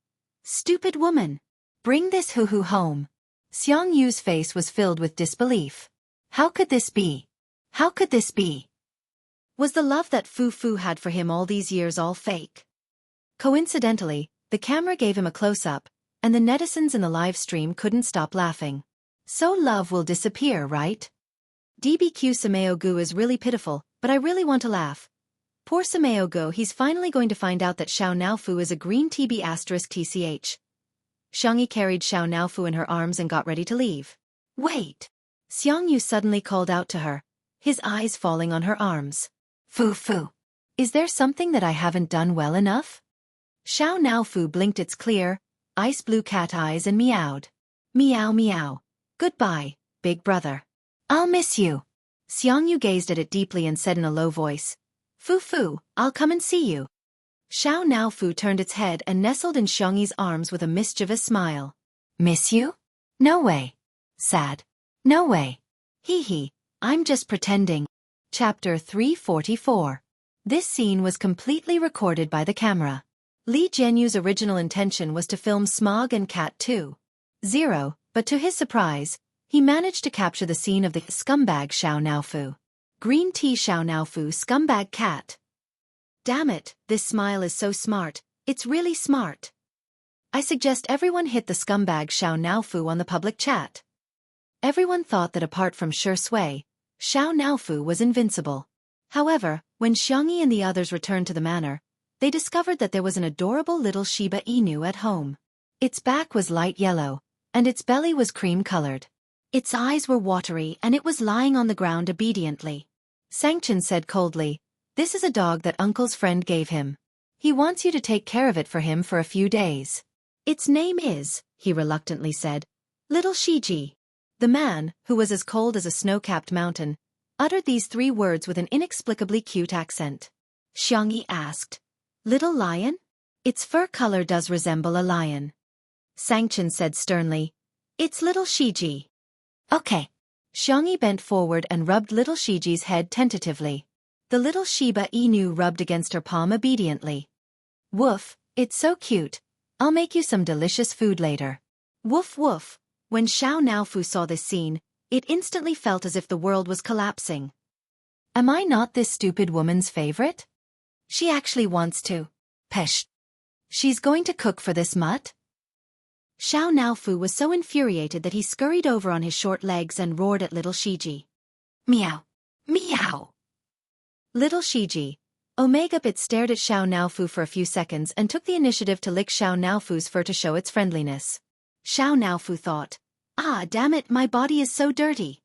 Speaker 1: Stupid woman. Bring this hoo-hoo home." Xiangyu's face was filled with disbelief. How could this be? How could this be? Was the love that Fu Fu had for him all these years all fake? Coincidentally, the camera gave him a close-up, and the netizens in the live stream couldn't stop laughing. So love will disappear, right? DBQ Sameogu is really pitiful, but I really want to laugh. Poor Sameogu, he's finally going to find out that Xiao Naofu is a green TB*TCH. Xiangyi carried Xiao Naofu in her arms and got ready to leave. "Wait!" Xiangyu suddenly called out to her, his eyes falling on her arms. "Fu Fu, is there something that I haven't done well enough?" Xiao Naofu blinked its clear, ice-blue cat eyes and meowed. "Meow meow. Goodbye, big brother. I'll miss you." Xiangyu gazed at it deeply and said in a low voice, "Fu Fu, I'll come and see you." Xiao Naofu turned its head and nestled in Xiangyi's arms with a mischievous smile. "Miss you? No way. Sad. No way. Hee hee, I'm just pretending." Chapter 344. This scene was completely recorded by the camera. Li Jianyu's original intention was to film Smog and Cat 2.0, but to his surprise, he managed to capture the scene of the scumbag Xiao Naofu. Green tea Xiao Naofu scumbag cat. Damn it, this smile is so smart, it's really smart. I suggest everyone hit the scumbag Xiao Naofu on the public chat. Everyone thought that apart from Shi Sui, Xiao Naofu was invincible. However, when Xiangyi and the others returned to the manor, they discovered that there was an adorable little Shiba Inu at home. Its back was light yellow, and its belly was cream-colored. Its eyes were watery and it was lying on the ground obediently. Xianxia said coldly, "This is a dog that Uncle's friend gave him. He wants you to take care of it for him for a few days. Its name is," he reluctantly said, "Little Shiji." The man, who was as cold as a snow-capped mountain, uttered these 3 words with an inexplicably cute accent. Xiangyi asked, "Little lion? Its fur color does resemble a lion." Xianxia said sternly, "It's little Shiji." "Okay." Xiangyi bent forward and rubbed little Shiji's head tentatively. The little Shiba Inu rubbed against her palm obediently. Woof, it's so cute. I'll make you some delicious food later. Woof woof. When Xiao Naofu saw this scene, it instantly felt as if the world was collapsing. Am I not this stupid woman's favorite? She actually wants to. Pesh. She's going to cook for this mutt? Xiao Naofu was so infuriated that he scurried over on his short legs and roared at little Shiji. Meow. Meow. Little Shiji. Omega Bit stared at Xiao Naofu for a few seconds and took the initiative to lick Xiao Naofu's fur to show its friendliness. Xiao Naofu thought, ah, damn it, my body is so dirty.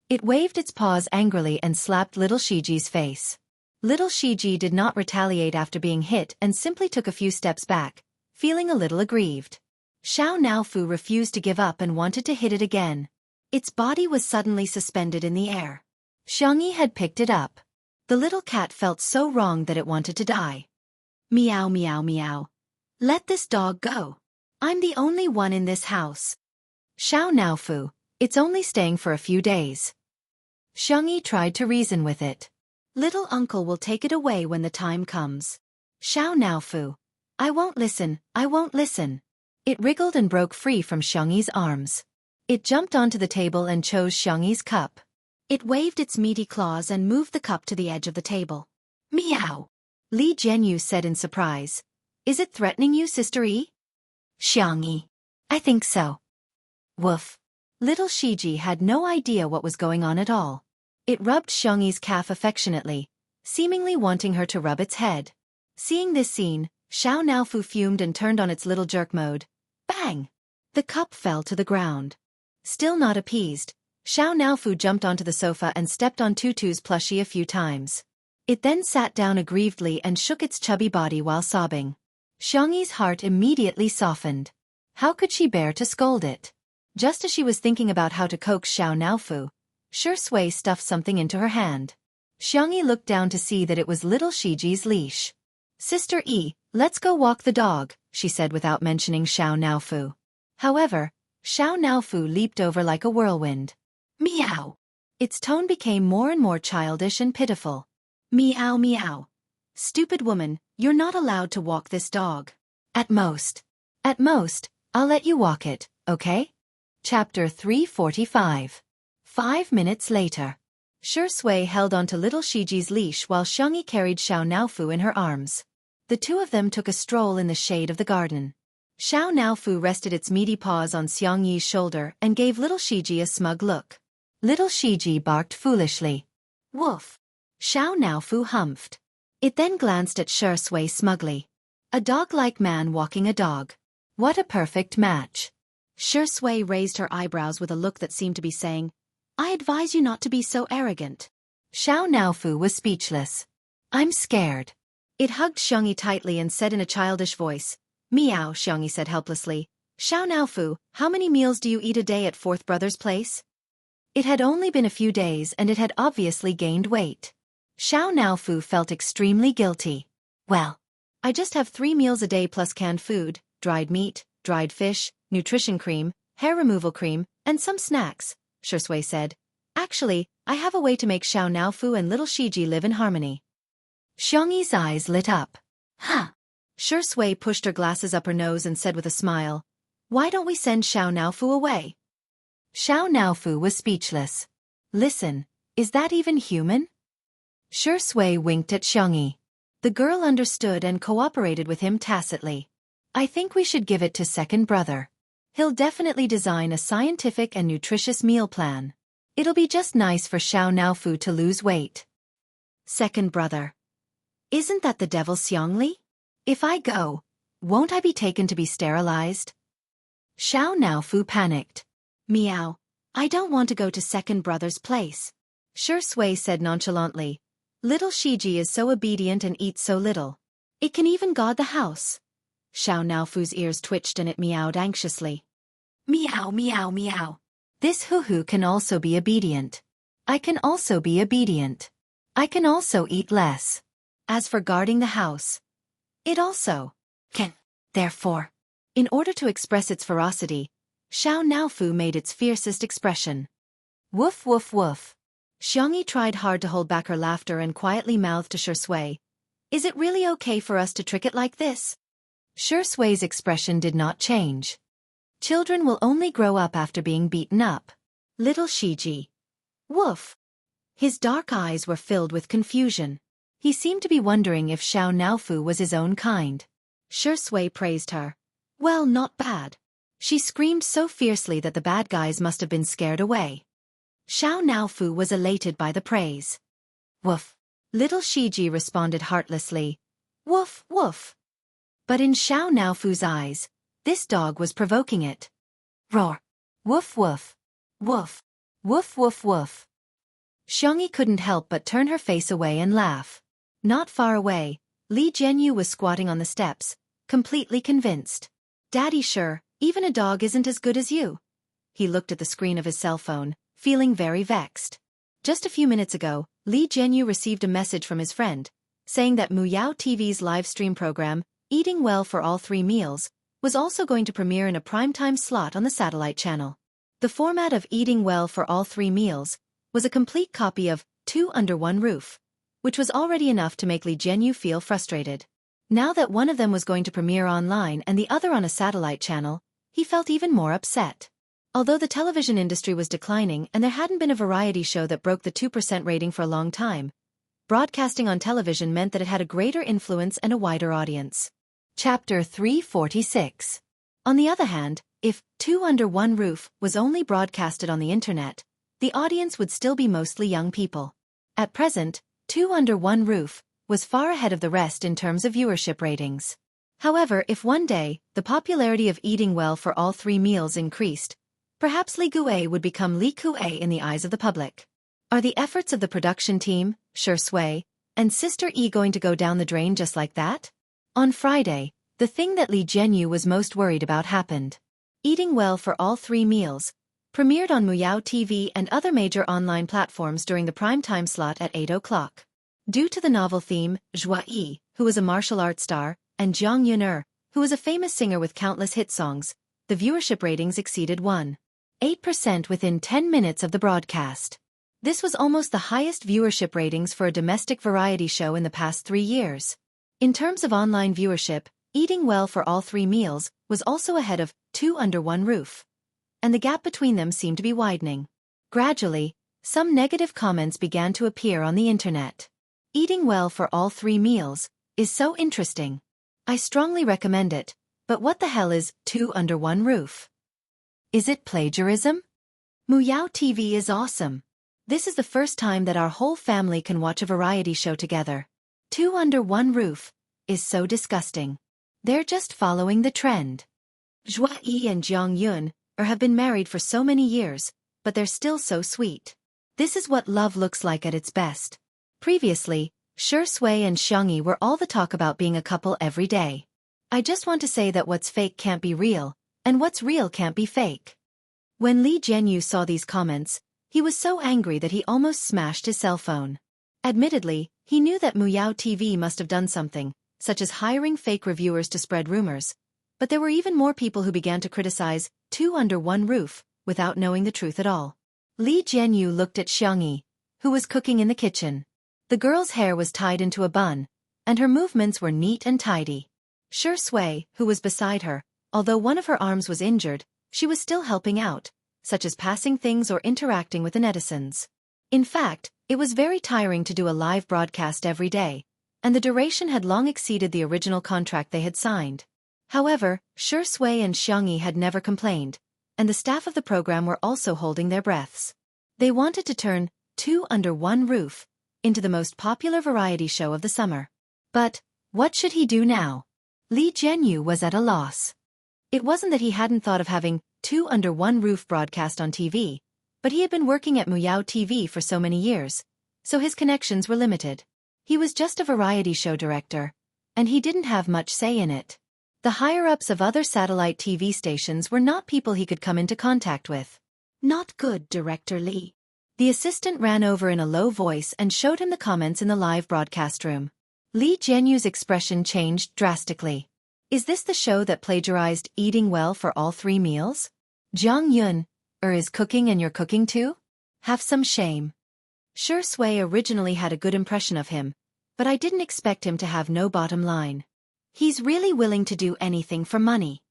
Speaker 1: It waved its paws angrily and slapped little Shiji's face. Little Shiji did not retaliate after being hit and simply took a few steps back, feeling a little aggrieved. Xiao Naofu refused to give up and wanted to hit it again. Its body was suddenly suspended in the air. Xiangyi had picked it up. The little cat felt so wrong that it wanted to die. Meow meow meow. Let this dog go. I'm the only one in this house. Xiao Naofu, it's only staying for a few days. Xiangyi tried to reason with it. Little uncle will take it away when the time comes. Xiao Naofu. I won't listen, I won't listen. It wriggled and broke free from Xiangyi's arms. It jumped onto the table and chose Xiangyi's cup. It waved its meaty claws and moved the cup to the edge of the table. Meow! Li Jianghu said in surprise. Is it threatening you, Sister E? Xiangyi. I think so. Woof. Little Shiji had no idea what was going on at all. It rubbed Xiangyi's calf affectionately, seemingly wanting her to rub its head. Seeing this scene, Xiao Naofu fumed and turned on its little jerk mode. Bang! The cup fell to the ground. Still not appeased, Xiao Naofu jumped onto the sofa and stepped on Tutu's plushie a few times. It then sat down aggrievedly and shook its chubby body while sobbing. Xiangyi's heart immediately softened. How could she bear to scold it? Just as she was thinking about how to coax Xiao Naofu, Shui stuffed something into her hand. Xiangyi looked down to see that it was little Shiji's leash. Sister E, let's go walk the dog, she said without mentioning Xiao Naofu. However, Xiao Naofu leaped over like a whirlwind. Meow! Its tone became more and more childish and pitiful. Meow meow. Stupid woman, you're not allowed to walk this dog. At most, I'll let you walk it, okay? Chapter 345. 5 minutes later. Shui held onto little Shiji's leash while Xiangyi carried Xiao Naofu in her arms. The two of them took a stroll in the shade of the garden. Xiao Naofu rested its meaty paws on Xiangyi's shoulder and gave little Shiji a smug look. Little Shiji barked foolishly. Woof. Xiao Naofu humphed. It then glanced at Shui smugly. A dog-like man walking a dog. What a perfect match. Shui raised her eyebrows with a look that seemed to be saying, I advise you not to be so arrogant. Xiao Naofu was speechless. I'm scared. It hugged Xiangyi tightly and said in a childish voice, Meow, Xiangyi said helplessly. Xiao Naofu, how many meals do you eat a day at Fourth Brother's place? It had only been a few days and it had obviously gained weight. Xiao Naofu felt extremely guilty. Well, I just have 3 meals a day plus canned food, dried meat, dried fish, nutrition cream, hair removal cream, and some snacks, Shui said. Actually, I have a way to make Xiao Naofu and little Shiji live in harmony. Xiangyi's eyes lit up. Huh. Shui pushed her glasses up her nose and said with a smile, Why don't we send Xiao Naofu away? Xiao Naofu was speechless. Listen, is that even human? Shui winked at Xiangyi. The girl understood and cooperated with him tacitly. I think we should give it to second brother. He'll definitely design a scientific and nutritious meal plan. It'll be just nice for Xiao Naofu to lose weight. Second brother. Isn't that the devil Xiangli? If I go, won't I be taken to be sterilized? Xiao Naofu panicked. Meow. I don't want to go to second brother's place. Shui said nonchalantly. Little Shiji is so obedient and eats so little. It can even guard the house. Xiao Naofu's ears twitched and it meowed anxiously. Meow meow meow. This hoo-hoo can also be obedient. I can also be obedient. I can also eat less. As for guarding the house, it also can. Therefore, in order to express its ferocity, Xiao Naofu made its fiercest expression. Woof woof woof. Xiangyi tried hard to hold back her laughter and quietly mouthed to Shui. Is it really okay for us to trick it like this? Shi Sui's expression did not change. Children will only grow up after being beaten up. Little Shiji. Woof. His dark eyes were filled with confusion. He seemed to be wondering if Xiao Naofu was his own kind. Shi Sui praised her. Well, not bad. She screamed so fiercely that the bad guys must have been scared away. Xiao Naofu was elated by the praise. Woof. Little Shiji responded heartlessly. Woof, woof. But in Xiao Naofu's eyes, this dog was provoking it. Roar. Woof, woof. Woof. Woof, woof, woof. Xianxia couldn't help but turn her face away and laugh. Not far away, Li Jianyu was squatting on the steps, completely convinced. Daddy, sure, even a dog isn't as good as you. He looked at the screen of his cell phone, feeling very vexed. Just a few minutes ago, Li Jianyu received a message from his friend, saying that Muyao TV's live stream program, Eating Well for All 3 Meals, was also going to premiere in a primetime slot on the satellite channel. The format of Eating Well for All 3 Meals was a complete copy of Two Under One Roof, which was already enough to make Li Jianyu feel frustrated. Now that one of them was going to premiere online and the other on a satellite channel, he felt even more upset. Although the television industry was declining and there hadn't been a variety show that broke the 2% rating for a long time, broadcasting on television meant that it had a greater influence and a wider audience. Chapter 346. On the other hand, if Two Under One Roof was only broadcasted on the internet, the audience would still be mostly young people. At present, Two Under One Roof was far ahead of the rest in terms of viewership ratings. However, if one day, the popularity of Eating Well for All 3 Meals increased, perhaps Li Gue would become Li Kue in the eyes of the public. Are the efforts of the production team, Shi Sui, and Sister Yi going to go down the drain just like that? On Friday, the thing that Li Jianyu was most worried about happened. Eating Well for All 3 Meals premiered on Muyao TV and other major online platforms during the primetime slot at 8 o'clock. Due to the novel theme, Zhua Yi, who was a martial arts star, and Jiang Yun'er, who was a famous singer with countless hit songs, the viewership ratings exceeded 1.8% within 10 minutes of the broadcast. This was almost the highest viewership ratings for a domestic variety show in the past 3 years. In terms of online viewership, Eating Well for All 3 Meals was also ahead of Two Under One Roof, and the gap between them seemed to be widening. Gradually, some negative comments began to appear on the internet. Eating Well for All 3 Meals is so interesting. I strongly recommend it, but what the hell is Two Under One Roof? Is it plagiarism? Muyao TV is awesome. This is the first time that our whole family can watch a variety show together. Two Under One Roof is so disgusting. They're just following the trend. Zhua Yi and Jiang Yun have been married for so many years, but they're still so sweet. This is what love looks like at its best. Previously, Shi Sui and Xianxia were all the talk about being a couple every day. I just want to say that what's fake can't be real, and what's real can't be fake. When Li Jianyu saw these comments, he was so angry that he almost smashed his cell phone. Admittedly, he knew that Muyao TV must have done something, such as hiring fake reviewers to spread rumors, but there were even more people who began to criticize Two Under One Roof without knowing the truth at all. Li Jianyu looked at Xianxia, who was cooking in the kitchen. The girl's hair was tied into a bun, and her movements were neat and tidy. Shi Sui, who was beside her, although one of her arms was injured, she was still helping out, such as passing things or interacting with the netizens. In fact, it was very tiring to do a live broadcast every day, and the duration had long exceeded the original contract they had signed. However, Shi Sui and Xianxia had never complained, and the staff of the program were also holding their breaths. They wanted to turn Two Under One Roof into the most popular variety show of the summer. But, what should he do now? Li Jianyu was at a loss. It wasn't that he hadn't thought of having Two Under One Roof broadcast on TV, but he had been working at Muyao TV for so many years, so his connections were limited. He was just a variety show director, and he didn't have much say in it. The higher-ups of other satellite TV stations were not people he could come into contact with. Not good, Director Li. The assistant ran over in a low voice and showed him the comments in the live broadcast room. Li Jianyu's expression changed drastically. Is this the show that plagiarized Eating Well for All 3 Meals? Jiang Yun, is cooking and you're cooking too? Have some shame. Shi Sui originally had a good impression of him, but I didn't expect him to have no bottom line. He's really willing to do anything for money.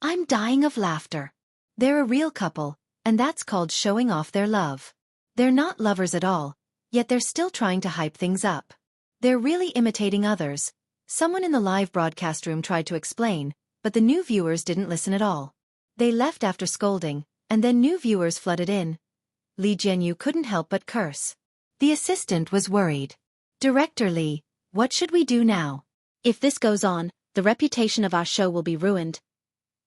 Speaker 1: I'm dying of laughter. They're a real couple, and that's called showing off their love. They're not lovers at all, yet they're still trying to hype things up. They're really imitating others. Someone in the live broadcast room tried to explain, but the new viewers didn't listen at all. They left after scolding, and then new viewers flooded in. Li Jianyu couldn't help but curse. The assistant was worried. Director Li, what should we do now?
Speaker 2: If this goes on, the reputation of our show will be ruined.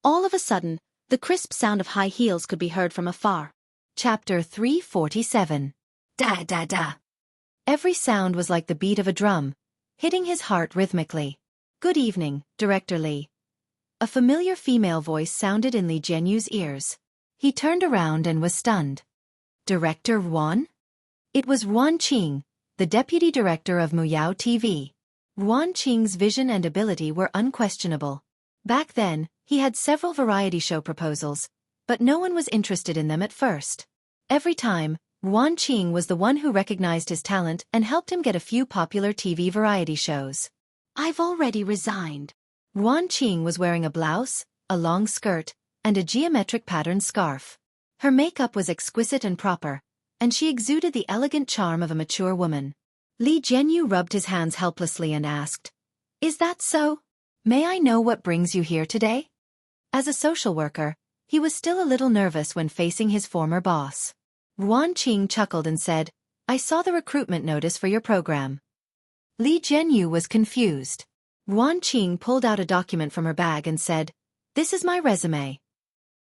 Speaker 2: All of a sudden, the crisp sound of high heels could be heard from afar.
Speaker 1: Chapter 347. Da da da. Every sound was like the beat of a drum, hitting his heart rhythmically. Good evening, Director Li. A familiar female voice sounded in Li Jianyu's ears. He turned around and was stunned. Director Yuan? It was Yuan Qing, the deputy director of Muyao TV. Yuan Qing's vision and ability were unquestionable. Back then, he had several variety show proposals, but no one was interested in them at first. Every time, Yuan Qing was the one who recognized his talent and helped him get a few popular TV variety shows.
Speaker 2: I've already resigned.
Speaker 1: Yuan Qing was wearing a blouse, a long skirt, and a geometric patterned scarf. Her makeup was exquisite and proper, and she exuded the elegant charm of a mature woman. Li Jianyu rubbed his hands helplessly and asked, "Is that so? May I know what brings you here today?" As a social worker, he was still a little nervous when facing his former boss. Yuan Qing chuckled and said, "I saw the recruitment notice for your program." Li Jianyu was confused. Yuan Qing pulled out a document from her bag and said, "This is my resume."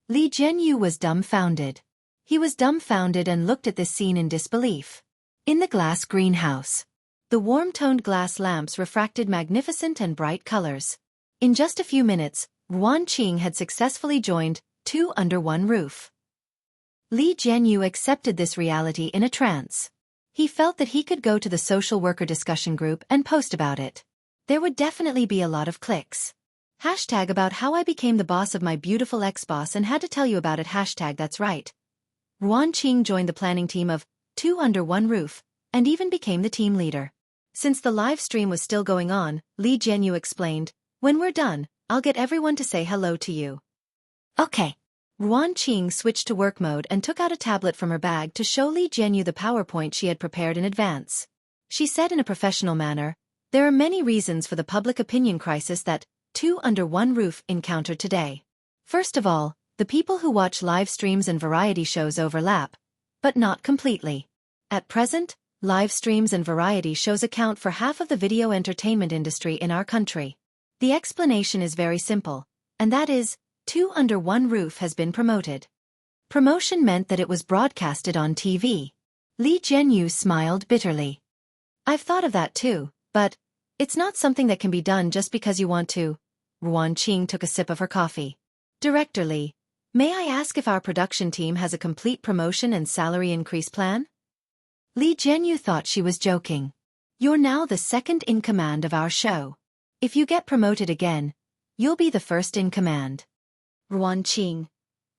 Speaker 1: Li Jianyu was dumbfounded. He was dumbfounded and looked at this scene in disbelief. In the glass greenhouse, the warm-toned glass lamps refracted magnificent and bright colors. In just a few minutes, Yuan Qing had successfully joined two under one roof. Li Jianyu accepted this reality in a trance. He felt that he could go to the social worker discussion group and post about it. There would definitely be a lot of clicks. Hashtag about how I became the boss of my beautiful ex-boss and had to tell you about it. Hashtag that's right. Yuan Qing joined the planning team of Two Under One Roof, and even became the team leader. Since the live stream was still going on, Li Jianyu explained, "When we're done, I'll get everyone to say hello to you." Okay. Yuan Qing switched to work mode and took out a tablet from her bag to show Li Jianyu the PowerPoint she had prepared in advance. She said in a professional manner, "There are many reasons for the public opinion crisis that Two Under One Roof encountered today. First of all, the people who watch live streams and variety shows overlap, but not completely. At present, live streams and variety shows account for half of the video entertainment industry in our country. The explanation is very simple, and that is, Two Under One Roof has been promoted." Promotion meant that it was broadcasted on TV. Li Jianyu smiled bitterly. "I've thought of that too, but it's not something that can be done just because you want to." Yuan Qing took a sip of her coffee. "Director Li, may I ask if our production team has a complete promotion and salary increase plan?" Li Jianyu thought she was joking. "You're now the second in command of our show. If you get promoted again, you'll be the first in command."
Speaker 2: Yuan Qing,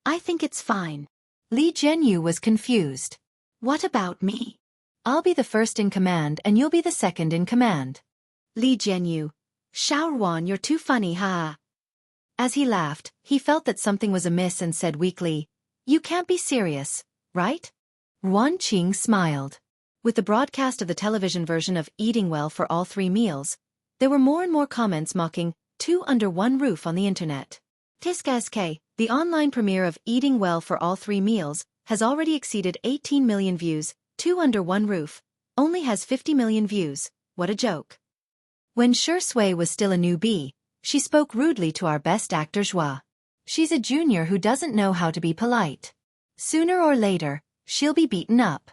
Speaker 2: I think it's fine.
Speaker 1: Li Jianyu was confused.
Speaker 2: What about me?
Speaker 1: "I'll be the first in command and you'll be the second in command."
Speaker 2: Li Jianyu, Xiaoruan, you're too funny, ha.
Speaker 1: As he laughed, he felt that something was amiss and said weakly, "You can't be serious, right?" Yuan Qing smiled. With the broadcast of the television version of Eating Well for All Three Meals, there were more and more comments mocking Two Under One Roof on the internet. Tiskask, the online premiere of Eating Well for All Three Meals, has already exceeded 18 million views. Two Under One Roof only has 50 million views. What a joke. When Shui was still a newbie, she spoke rudely to our best actor Zhua. She's a junior who doesn't know how to be polite. Sooner or later, she'll be beaten up.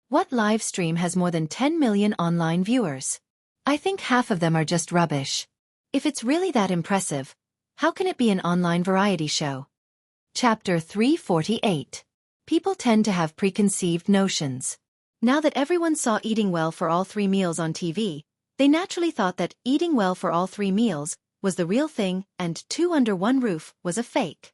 Speaker 1: What live stream has more than 10 million online viewers? I think half of them are just rubbish. If it's really that impressive, how can it be an online variety show? Chapter 348. People tend to have preconceived notions. Now that everyone saw Eating Well for All Three Meals on TV, they naturally thought that Eating Well for All Three Meals was the real thing and Two Under One Roof was a fake.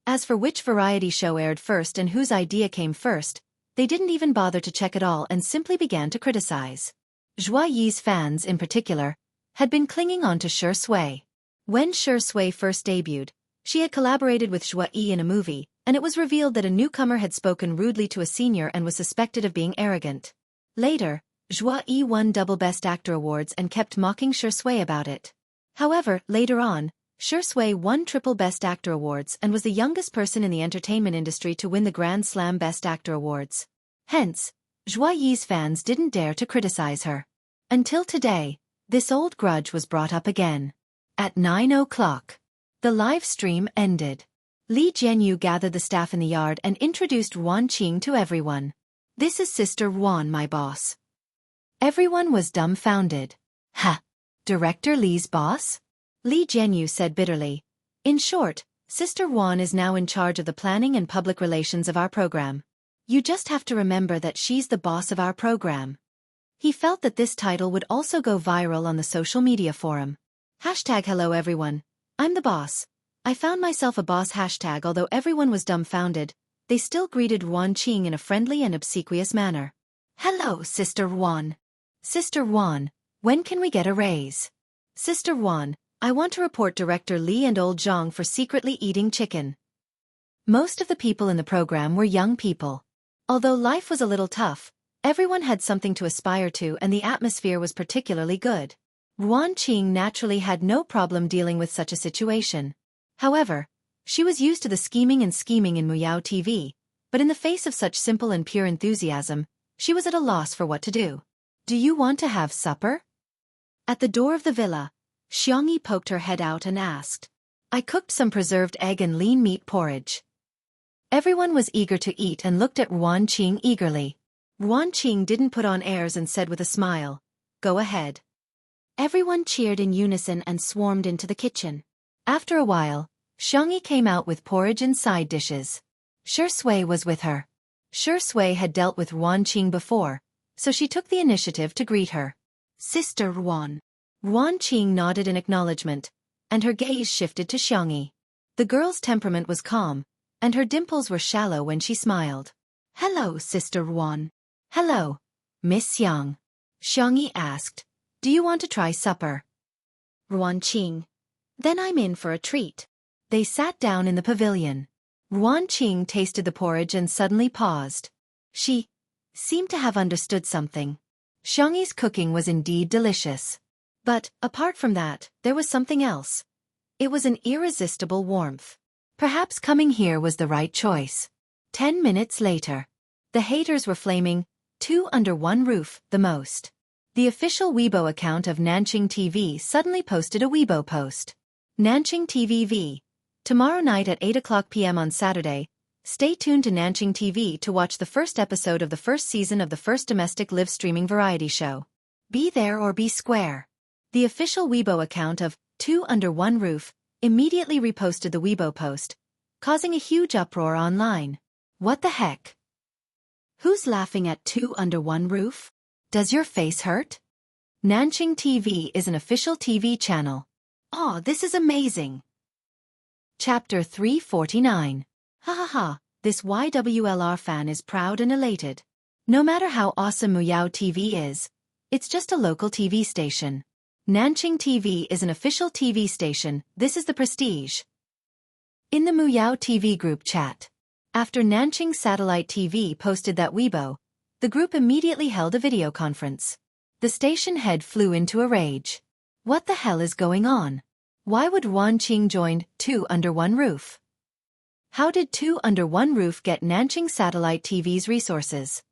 Speaker 1: As for which variety show aired first and whose idea came first, they didn't even bother to check at all and simply began to criticize. Zhua Yi's fans in particular had been clinging on to Shi Sui. When Shi Sui first debuted, she had collaborated with Zhua Yi in a movie, and it was revealed that a newcomer had spoken rudely to a senior and was suspected of being arrogant. Later, Zhua Yi won double Best Actor awards and kept mocking Shi Sui about it. However, later on, Shi Sui won triple Best Actor awards and was the youngest person in the entertainment industry to win the Grand Slam Best Actor awards. Hence, Zhua Yi's fans didn't dare to criticize her. Until today, this old grudge was brought up again. At 9 o'clock, the live stream ended. Li Jianyu gathered the staff in the yard and introduced Wan Qing to everyone. "This is Sister Wan, my boss." Everyone was dumbfounded. "Ha! Director Li's boss?" Li Jianyu said bitterly. "In short, Sister Wan is now in charge of the planning and public relations of our program. You just have to remember that she's the boss of our program." He felt that this title would also go viral on the social media forum. #Hello everyone. I'm the boss. I found myself a boss #. Although everyone was dumbfounded, they still greeted Wan Qing in a friendly and obsequious manner. "Hello, Sister Wan. Sister Wan, when can we get a raise?" "Sister Wan, I want to report Director Li and old Zhang for secretly eating chicken." Most of the people in the program were young people. Although life was a little tough, everyone had something to aspire to and the atmosphere was particularly good. Wan Qing naturally had no problem dealing with such a situation. However, she was used to the scheming in Muyao TV, but in the face of such simple and pure enthusiasm, she was at a loss for what to do. "Do you want to have supper?" At the door of the villa, Xianxia poked her head out and asked. "I cooked some preserved egg and lean meat porridge." Everyone was eager to eat and looked at Wan Qing eagerly. Wan Qing didn't put on airs and said with a smile, "Go ahead." Everyone cheered in unison and swarmed into the kitchen. After a while, Xianxia came out with porridge and side dishes. Shi Sui was with her. Shi Sui had dealt with Wan Qing before, so she took the initiative to greet her. "Sister Wan." Wan Qing nodded in acknowledgement, and her gaze shifted to Xianxia. The girl's temperament was calm, and her dimples were shallow when she smiled. "Hello, Sister Wan." "Hello, Miss Xiang." Xianxia asked, "Do you want to try supper?" Wan Qing. "Then I'm in for a treat." They sat down in the pavilion. Wan Qing tasted the porridge and suddenly paused. She seemed to have understood something. Xiangxi's cooking was indeed delicious. But, apart from that, there was something else. It was an irresistible warmth. Perhaps coming here was the right choice. 10 minutes later, the haters were flaming, two under one roof, the most. The official Weibo account of Nanqing TV suddenly posted a Weibo post. Nanqing TV. Tomorrow night at 8 p.m. on Saturday, stay tuned to Nanqing TV to watch the first episode of the first season of the first domestic live streaming variety show. Be there or be square. The official Weibo account of Two Under One Roof immediately reposted the Weibo post, causing a huge uproar online. What the heck? Who's laughing at Two Under One Roof? Does your face hurt? Nanqing TV is an official TV channel. Aw, this is amazing. Chapter 349. Ha ha ha, this YWLR fan is proud and elated. No matter how awesome Muyao TV is, it's just a local TV station. Nanqing TV is an official TV station, this is the prestige. In the Muyao TV group chat. After Nanqing Satellite TV posted that Weibo, the group immediately held a video conference. The station head flew into a rage. What the hell is going on? Why would Wan Qing join Two Under One Roof? How did Two Under One Roof get Nanqing Satellite TV's resources?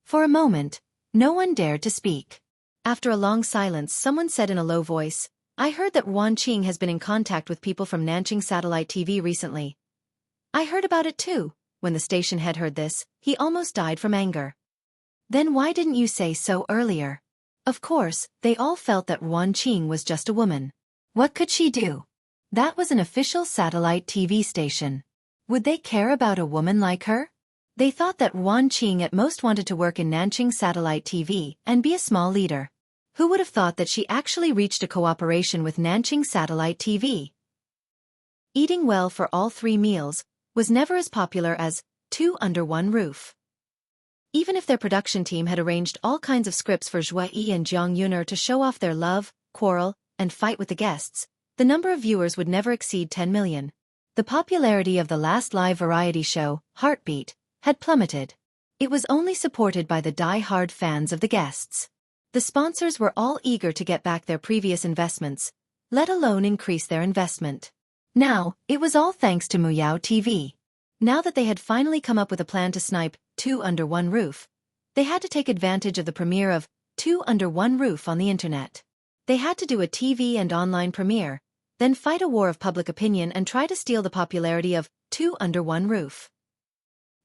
Speaker 1: For a moment, no one dared to speak. After a long silence, someone said in a low voice, "I heard that Wan Qing has been in contact with people from Nanqing Satellite TV recently." "I heard about it too." When the station head heard this, he almost died from anger. "Then why didn't you say so earlier?" Of course, they all felt that Wan Qing was just a woman. What could she do? That was an official satellite TV station. Would they care about a woman like her? They thought that Wan Qing at most wanted to work in Nanqing Satellite TV and be a small leader. Who would have thought that she actually reached a cooperation with Nanqing Satellite TV? Eating well for all 3 meals was never as popular as Two Under One Roof. Even if their production team had arranged all kinds of scripts for Zhuai and Jianghu to show off their love, quarrel, and fight with the guests, the number of viewers would never exceed 10 million. The popularity of the last live variety show, Heartbeat, had plummeted. It was only supported by the die-hard fans of the guests. The sponsors were all eager to get back their previous investments, let alone increase their investment. Now, it was all thanks to Muyao TV. Now that they had finally come up with a plan to snipe Two Under One Roof, they had to take advantage of the premiere of Two Under One Roof on the internet. They had to do a TV and online premiere, then fight a war of public opinion and try to steal the popularity of Two Under One Roof.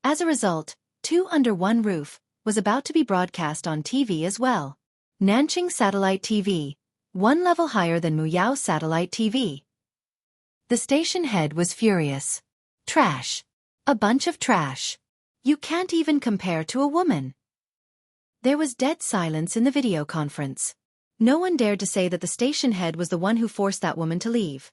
Speaker 1: As a result, Two Under One Roof was about to be broadcast on TV as well. Nanqing Satellite TV, one level higher than Muyao Satellite TV. The station head was furious. Trash. A bunch of trash. You can't even compare to a woman. There was dead silence in the video conference. No one dared to say that the station head was the one who forced that woman to leave.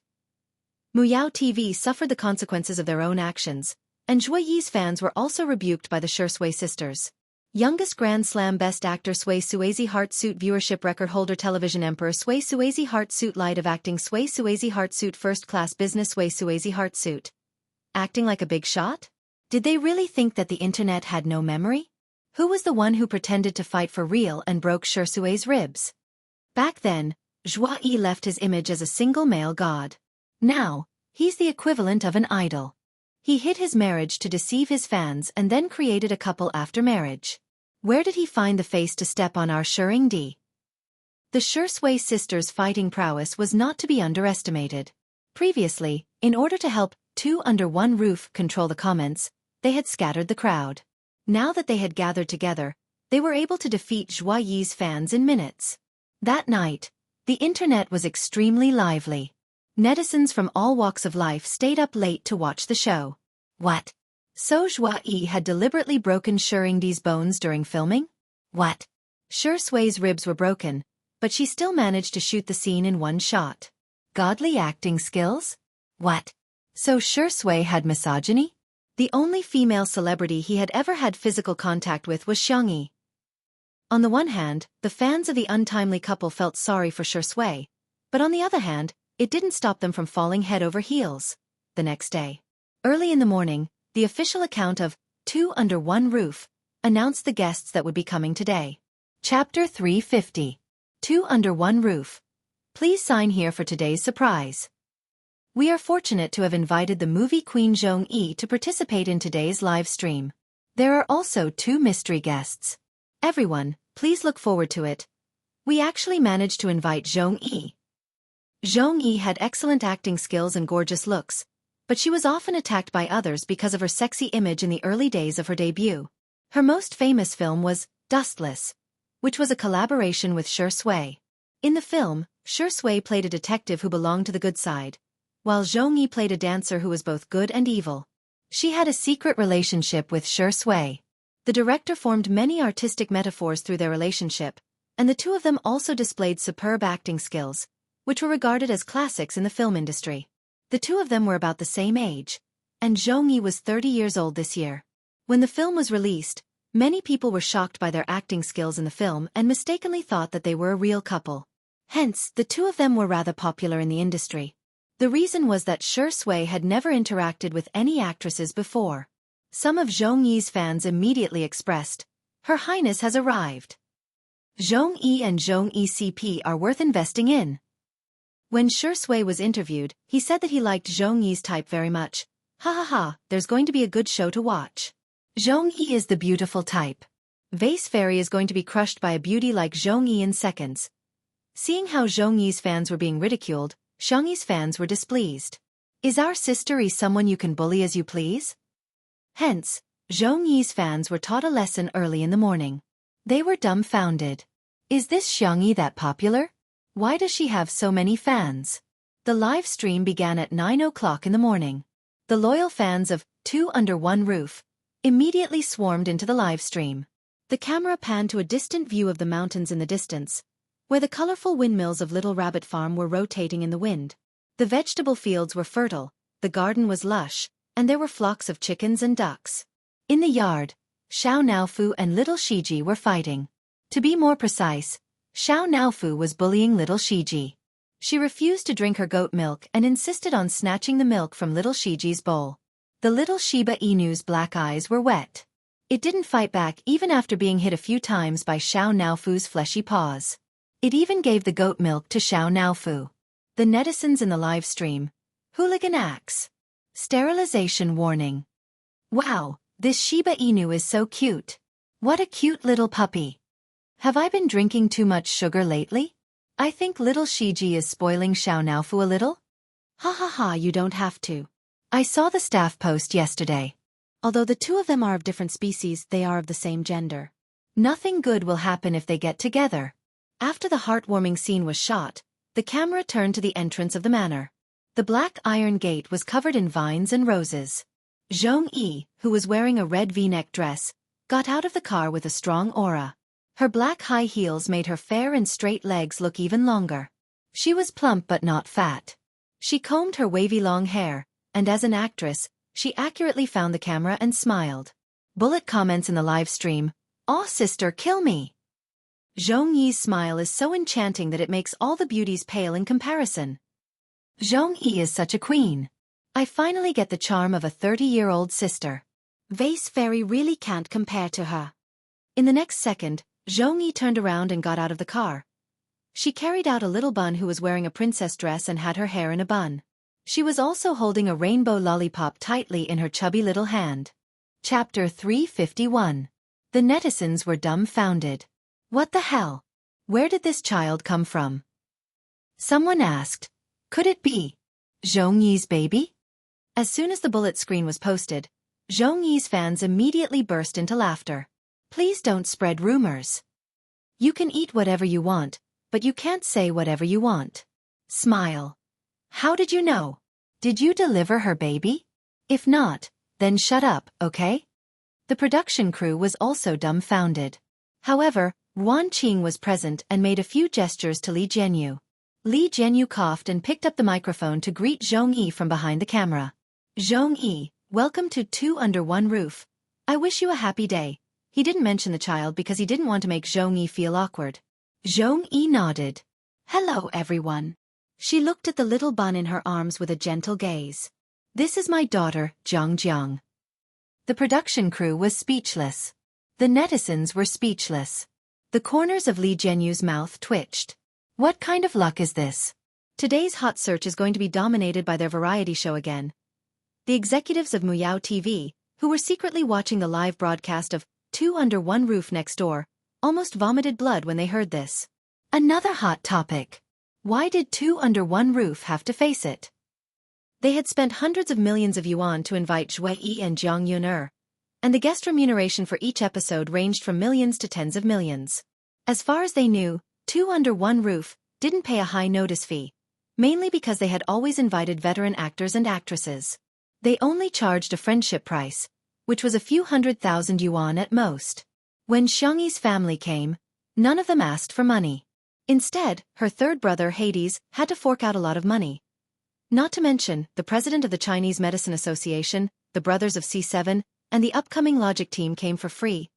Speaker 1: Muyao TV suffered the consequences of their own actions, and Zhuai fans were also rebuked by the Shui sisters. Youngest Grand Slam Best Actor Sui Suazi Heart Suit Viewership Record Holder Television Emperor Sui Suazi Heart Suit Light of Acting Sui Suazi Heart Suit First Class Business Sui Suazi Heart Suit. Acting like a big shot? Did they really think that the internet had no memory? Who was the one who pretended to fight for real and broke Shui's ribs? Back then, Zhuai left his image as a single male god. Now, he's the equivalent of an idol. He hid his marriage to deceive his fans and then created a couple after marriage. Where did he find the face to step on our Shuringdi? The Shui sisters' fighting prowess was not to be underestimated. Previously, in order to help Two Under One Roof control the comments, they had scattered the crowd. Now that they had gathered together, they were able to defeat Zhuai's fans in minutes. That night, the internet was extremely lively. Netizens from all walks of life stayed up late to watch the show. What? So Zhuai had deliberately broken Shuringdi's bones during filming? What? Sui's ribs were broken, but she still managed to shoot the scene in one shot. Godly acting skills? What? So Shui had misogyny? The only female celebrity he had ever had physical contact with was Xianxia. On the one hand, the fans of the untimely couple felt sorry for Shui, but on the other hand, it didn't stop them from falling head over heels. The next day, early in the morning, the official account of Two Under One Roof announced the guests that would be coming today. Chapter 350. Two Under One Roof. Please sign here for today's surprise. We are fortunate to have invited the movie queen Zhong-yi to participate in today's live stream. There are also two mystery guests. Everyone, please look forward to it. We actually managed to invite Zhong-yi. Zhong-yi had excellent acting skills and gorgeous looks, but she was often attacked by others because of her sexy image in the early days of her debut. Her most famous film was Dustless, which was a collaboration with Shui. In the film, Shui played a detective who belonged to the good side, while Zhong-yi played a dancer who was both good and evil. She had a secret relationship with Shui. The director formed many artistic metaphors through their relationship, and the two of them also displayed superb acting skills, which were regarded as classics in the film industry. The two of them were about the same age, and Zhong-yi was 30 years old this year. When the film was released, many people were shocked by their acting skills in the film and mistakenly thought that they were a real couple. Hence, the two of them were rather popular in the industry. The reason was that Shui had never interacted with any actresses before. Some of Zhong-yi's fans immediately expressed, "Her Highness has arrived. Zhong-yi and Zhong-yi CP are worth investing in." When Shui was interviewed, he said that he liked Zhong-yi's type very much. Ha ha ha, there's going to be a good show to watch. Zhong-yi is the beautiful type. Vase Fairy is going to be crushed by a beauty like Zhong-yi in seconds. Seeing how Zhong-yi's fans were being ridiculed, Xianxia's fans were displeased. Is our sister someone you can bully as you please? Hence, Zhong-yi's fans were taught a lesson early in the morning. They were dumbfounded. Is this Xianxia that popular? Why does she have so many fans? The live stream began at 9 o'clock in the morning. The loyal fans of Two Under One Roof immediately swarmed into the live stream. The camera panned to a distant view of the mountains in the distance, where the colorful windmills of Little Rabbit Farm were rotating in the wind. The vegetable fields were fertile, the garden was lush, and there were flocks of chickens and ducks. In the yard, Xiao Naofu and little Shiji were fighting. To be more precise, Xiao Naofu was bullying little Shiji. She refused to drink her goat milk and insisted on snatching the milk from little Shiji's bowl. The little Shiba Inu's black eyes were wet. It didn't fight back even after being hit a few times by Xiao Naofu's fleshy paws. It even gave the goat milk to Xiao Naofu. The netizens in the live stream. Hooligan acts. Sterilization warning. Wow, this Shiba Inu is so cute. What a cute little puppy. Have I been drinking too much sugar lately? I think little Shiji is spoiling Xiao Naofu a little.
Speaker 2: Ha ha ha, you don't have to.
Speaker 1: I saw the staff post yesterday.
Speaker 2: Although the two of them are of different species, they are of the same gender.
Speaker 1: Nothing good will happen if they get together. After the heartwarming scene was shot, the camera turned to the entrance of the manor. The black iron gate was covered in vines and roses. Zhongyi, who was wearing a red V-neck dress, got out of the car with a strong aura. Her black high heels made her fair and straight legs look even longer. She was plump but not fat. She combed her wavy long hair, and as an actress, she accurately found the camera and smiled. Bullet comments in the live stream, "Aw sister, kill me." Zhongyi's smile is so enchanting that it makes all the beauties pale in comparison. Zhongyi is such a queen. I finally get the charm of a 30-year-old sister.
Speaker 2: Vase Fairy really can't compare to her.
Speaker 1: In the next second, Zhongyi turned around and got out of the car. She carried out a little bun who was wearing a princess dress and had her hair in a bun. She was also holding a rainbow lollipop tightly in her chubby little hand. Chapter 351. The netizens were dumbfounded. What the hell? Where did this child come from? Someone asked. Could it be Zhongyi's baby? As soon as the bullet screen was posted, Zhongyi's fans immediately burst into laughter. Please don't spread rumors. You can eat whatever you want, but you can't say whatever you want. Smile. How did you know? Did you deliver her baby? If not, then shut up, okay? The production crew was also dumbfounded. However, Wan Qing was present and made a few gestures to Li Jianyu. Li Jianyu coughed and picked up the microphone to greet Zhongyi from behind the camera. Zhongyi, welcome to Two Under One Roof. I wish you a happy day. He didn't mention the child because he didn't want to make Zhongyi feel awkward. Zhongyi nodded. Hello everyone. She looked at the little bun in her arms with a gentle gaze. This is my daughter, Jiang. The production crew was speechless. The netizens were speechless. The corners of Li Jianyu's mouth twitched. What kind of luck is this? Today's hot search is going to be dominated by their variety show again. The executives of Muyao TV, who were secretly watching the live broadcast of Two Under One Roof next door, almost vomited blood when they heard this. Another hot topic. Why did Two Under One Roof have to face it? They had spent hundreds of millions of yuan to invite Zhui Yi and Jiang Yuner, and the guest remuneration for each episode ranged from millions to tens of millions. As far as they knew, Two Under One Roof didn't pay a high notice fee, mainly because they had always invited veteran actors and actresses. They only charged a friendship price, which was a few 100,000 yuan at most. When Xiangxi's family came, none of them asked for money. Instead, her third brother Hades had to fork out a lot of money. Not to mention, the president of the Chinese Medicine Association, the brothers of C7, and the upcoming Logic team came for free.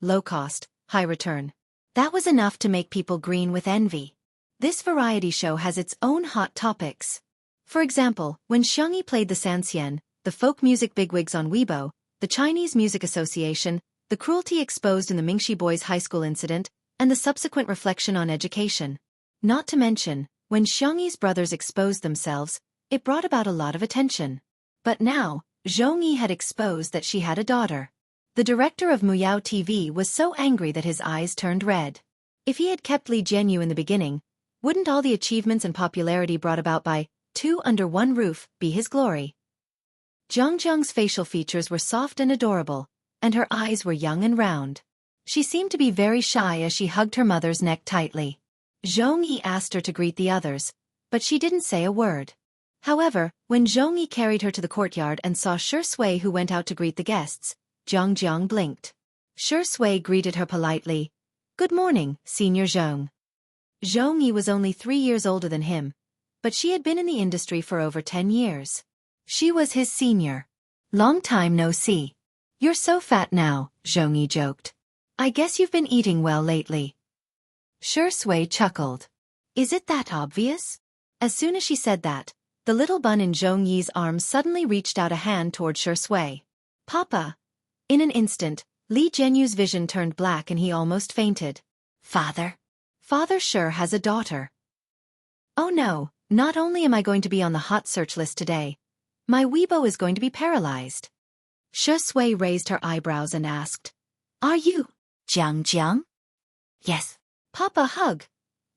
Speaker 1: Low cost, high return. That was enough to make people green with envy. This variety show has its own hot topics. For example, when Xiangxi played the Sanxian, the folk music bigwigs on Weibo, the Chinese Music Association, the cruelty exposed in the Mingxi Boys High School incident, and the subsequent reflection on education. Not to mention, when Xiangxi's brothers exposed themselves, it brought about a lot of attention. But now, Zhongyi had exposed that she had a daughter. The director of Muyao TV was so angry that his eyes turned red. If he had kept Li Jianyu in the beginning, wouldn't all the achievements and popularity brought about by Two Under One Roof be his glory? Jiang's facial features were soft and adorable, and her eyes were young and round. She seemed to be very shy as she hugged her mother's neck tightly. Zhongyi asked her to greet the others, but she didn't say a word. However, when Zhongyi carried her to the courtyard and saw Shi Sui who went out to greet the guests, Jiang blinked. Shi Sui greeted her politely. Good morning, Senior Zhong. Zhongyi was only 3 years older than him, but she had been in the industry for over 10 years. She was his senior. Long time no see. You're so fat now, Jianghu joked. I guess you've been eating well lately. Shui chuckled.
Speaker 2: Is it that obvious? As soon as she said that, the little bun in Zhongyi's arms suddenly reached out a hand toward Shui. Papa! In an instant, Li Jianyu's vision turned black and he almost fainted.
Speaker 1: Father?
Speaker 2: Father sure has a daughter. Oh no, not only am I going to be on the hot search list today, my Weibo is going to be paralyzed. Shui raised her eyebrows and asked, Are you
Speaker 1: Jiang?
Speaker 2: Yes. Papa, hug.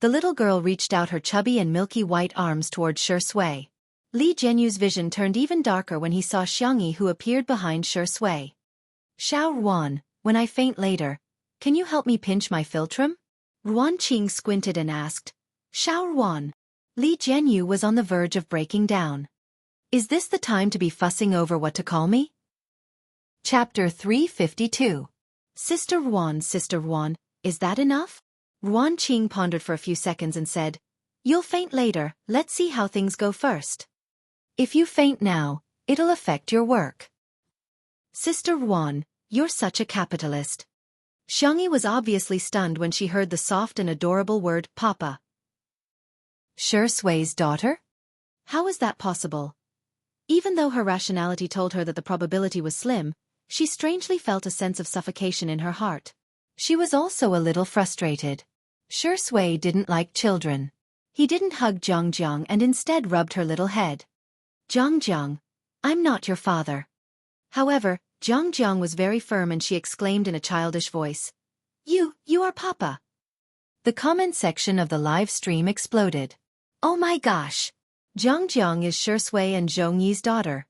Speaker 2: The little girl reached out her chubby and milky white arms toward Shui. Li Jianyu's vision turned even darker when he saw Xianxia who appeared behind Shui. Xiao Ruan, when I faint later, can you help me pinch my philtrum? Ruan Qing squinted and asked. Xiao Ruan. Li Jianyu was on the verge of breaking down. Is this the time to be fussing over what to call me?
Speaker 1: Chapter 352.
Speaker 2: Sister Ruan, is that enough? Ruan Qing pondered for a few seconds and said, You'll faint later, let's see how things go first.
Speaker 1: If you faint now, it'll affect your work.
Speaker 2: Sister Ruan, you're such a capitalist. Xianxia was obviously stunned when she heard the soft and adorable word, Papa.
Speaker 1: Shui's daughter?
Speaker 2: How is that possible? Even though her rationality told her that the probability was slim, she strangely felt a sense of suffocation in her heart.
Speaker 1: She was also a little frustrated. Shui didn't like children.
Speaker 2: He didn't hug Jiang and instead rubbed her little head. Jiang, I'm not your father. However, Jiang was very firm and she exclaimed in a childish voice, You are Papa.
Speaker 1: The comment section of the live stream exploded.
Speaker 2: Oh my gosh! Jiang is Shui and Zhongyi's daughter.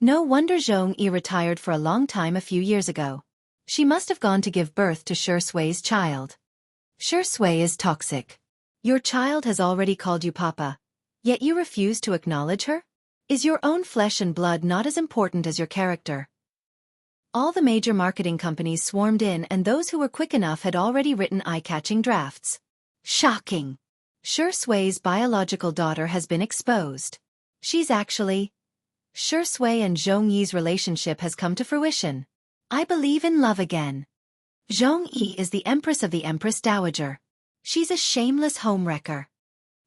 Speaker 1: No wonder Zhongyi retired for a long time a few years ago. She must have gone to give birth to Shui's child. Shui is toxic.
Speaker 2: Your child has already called you Papa, yet you refuse to acknowledge her? Is your own flesh and blood not as important as your character? All the major marketing companies swarmed in and those who were quick enough had already written eye-catching drafts. Shocking! Shui's biological daughter has been exposed. She's actually... Shui and Zhongyi's relationship has come to fruition. I believe in love again. Zhongyi is the empress of the Empress Dowager. She's a shameless homewrecker.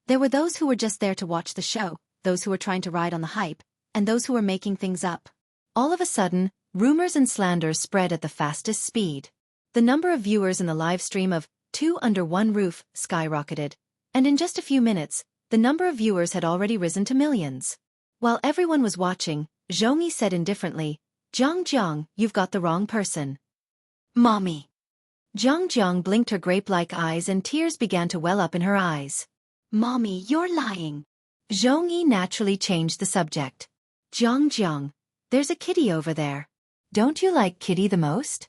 Speaker 2: There were those who were just there to watch the show, those who were trying to ride on the hype, and those who were making things up. All of a sudden, rumors and slanders spread at the fastest speed. The number of viewers in the live stream of Two Under One Roof skyrocketed, and in just a few minutes, the number of viewers had already risen to millions. While everyone was watching, Zhongyi said indifferently, Jiang, you've got the wrong person. Mommy. Jiang blinked her grape-like eyes and tears began to well up in her eyes. Mommy, you're lying. Zhongyi naturally changed the subject. Jiang, there's a kitty over there.
Speaker 1: Don't you like kitty the most?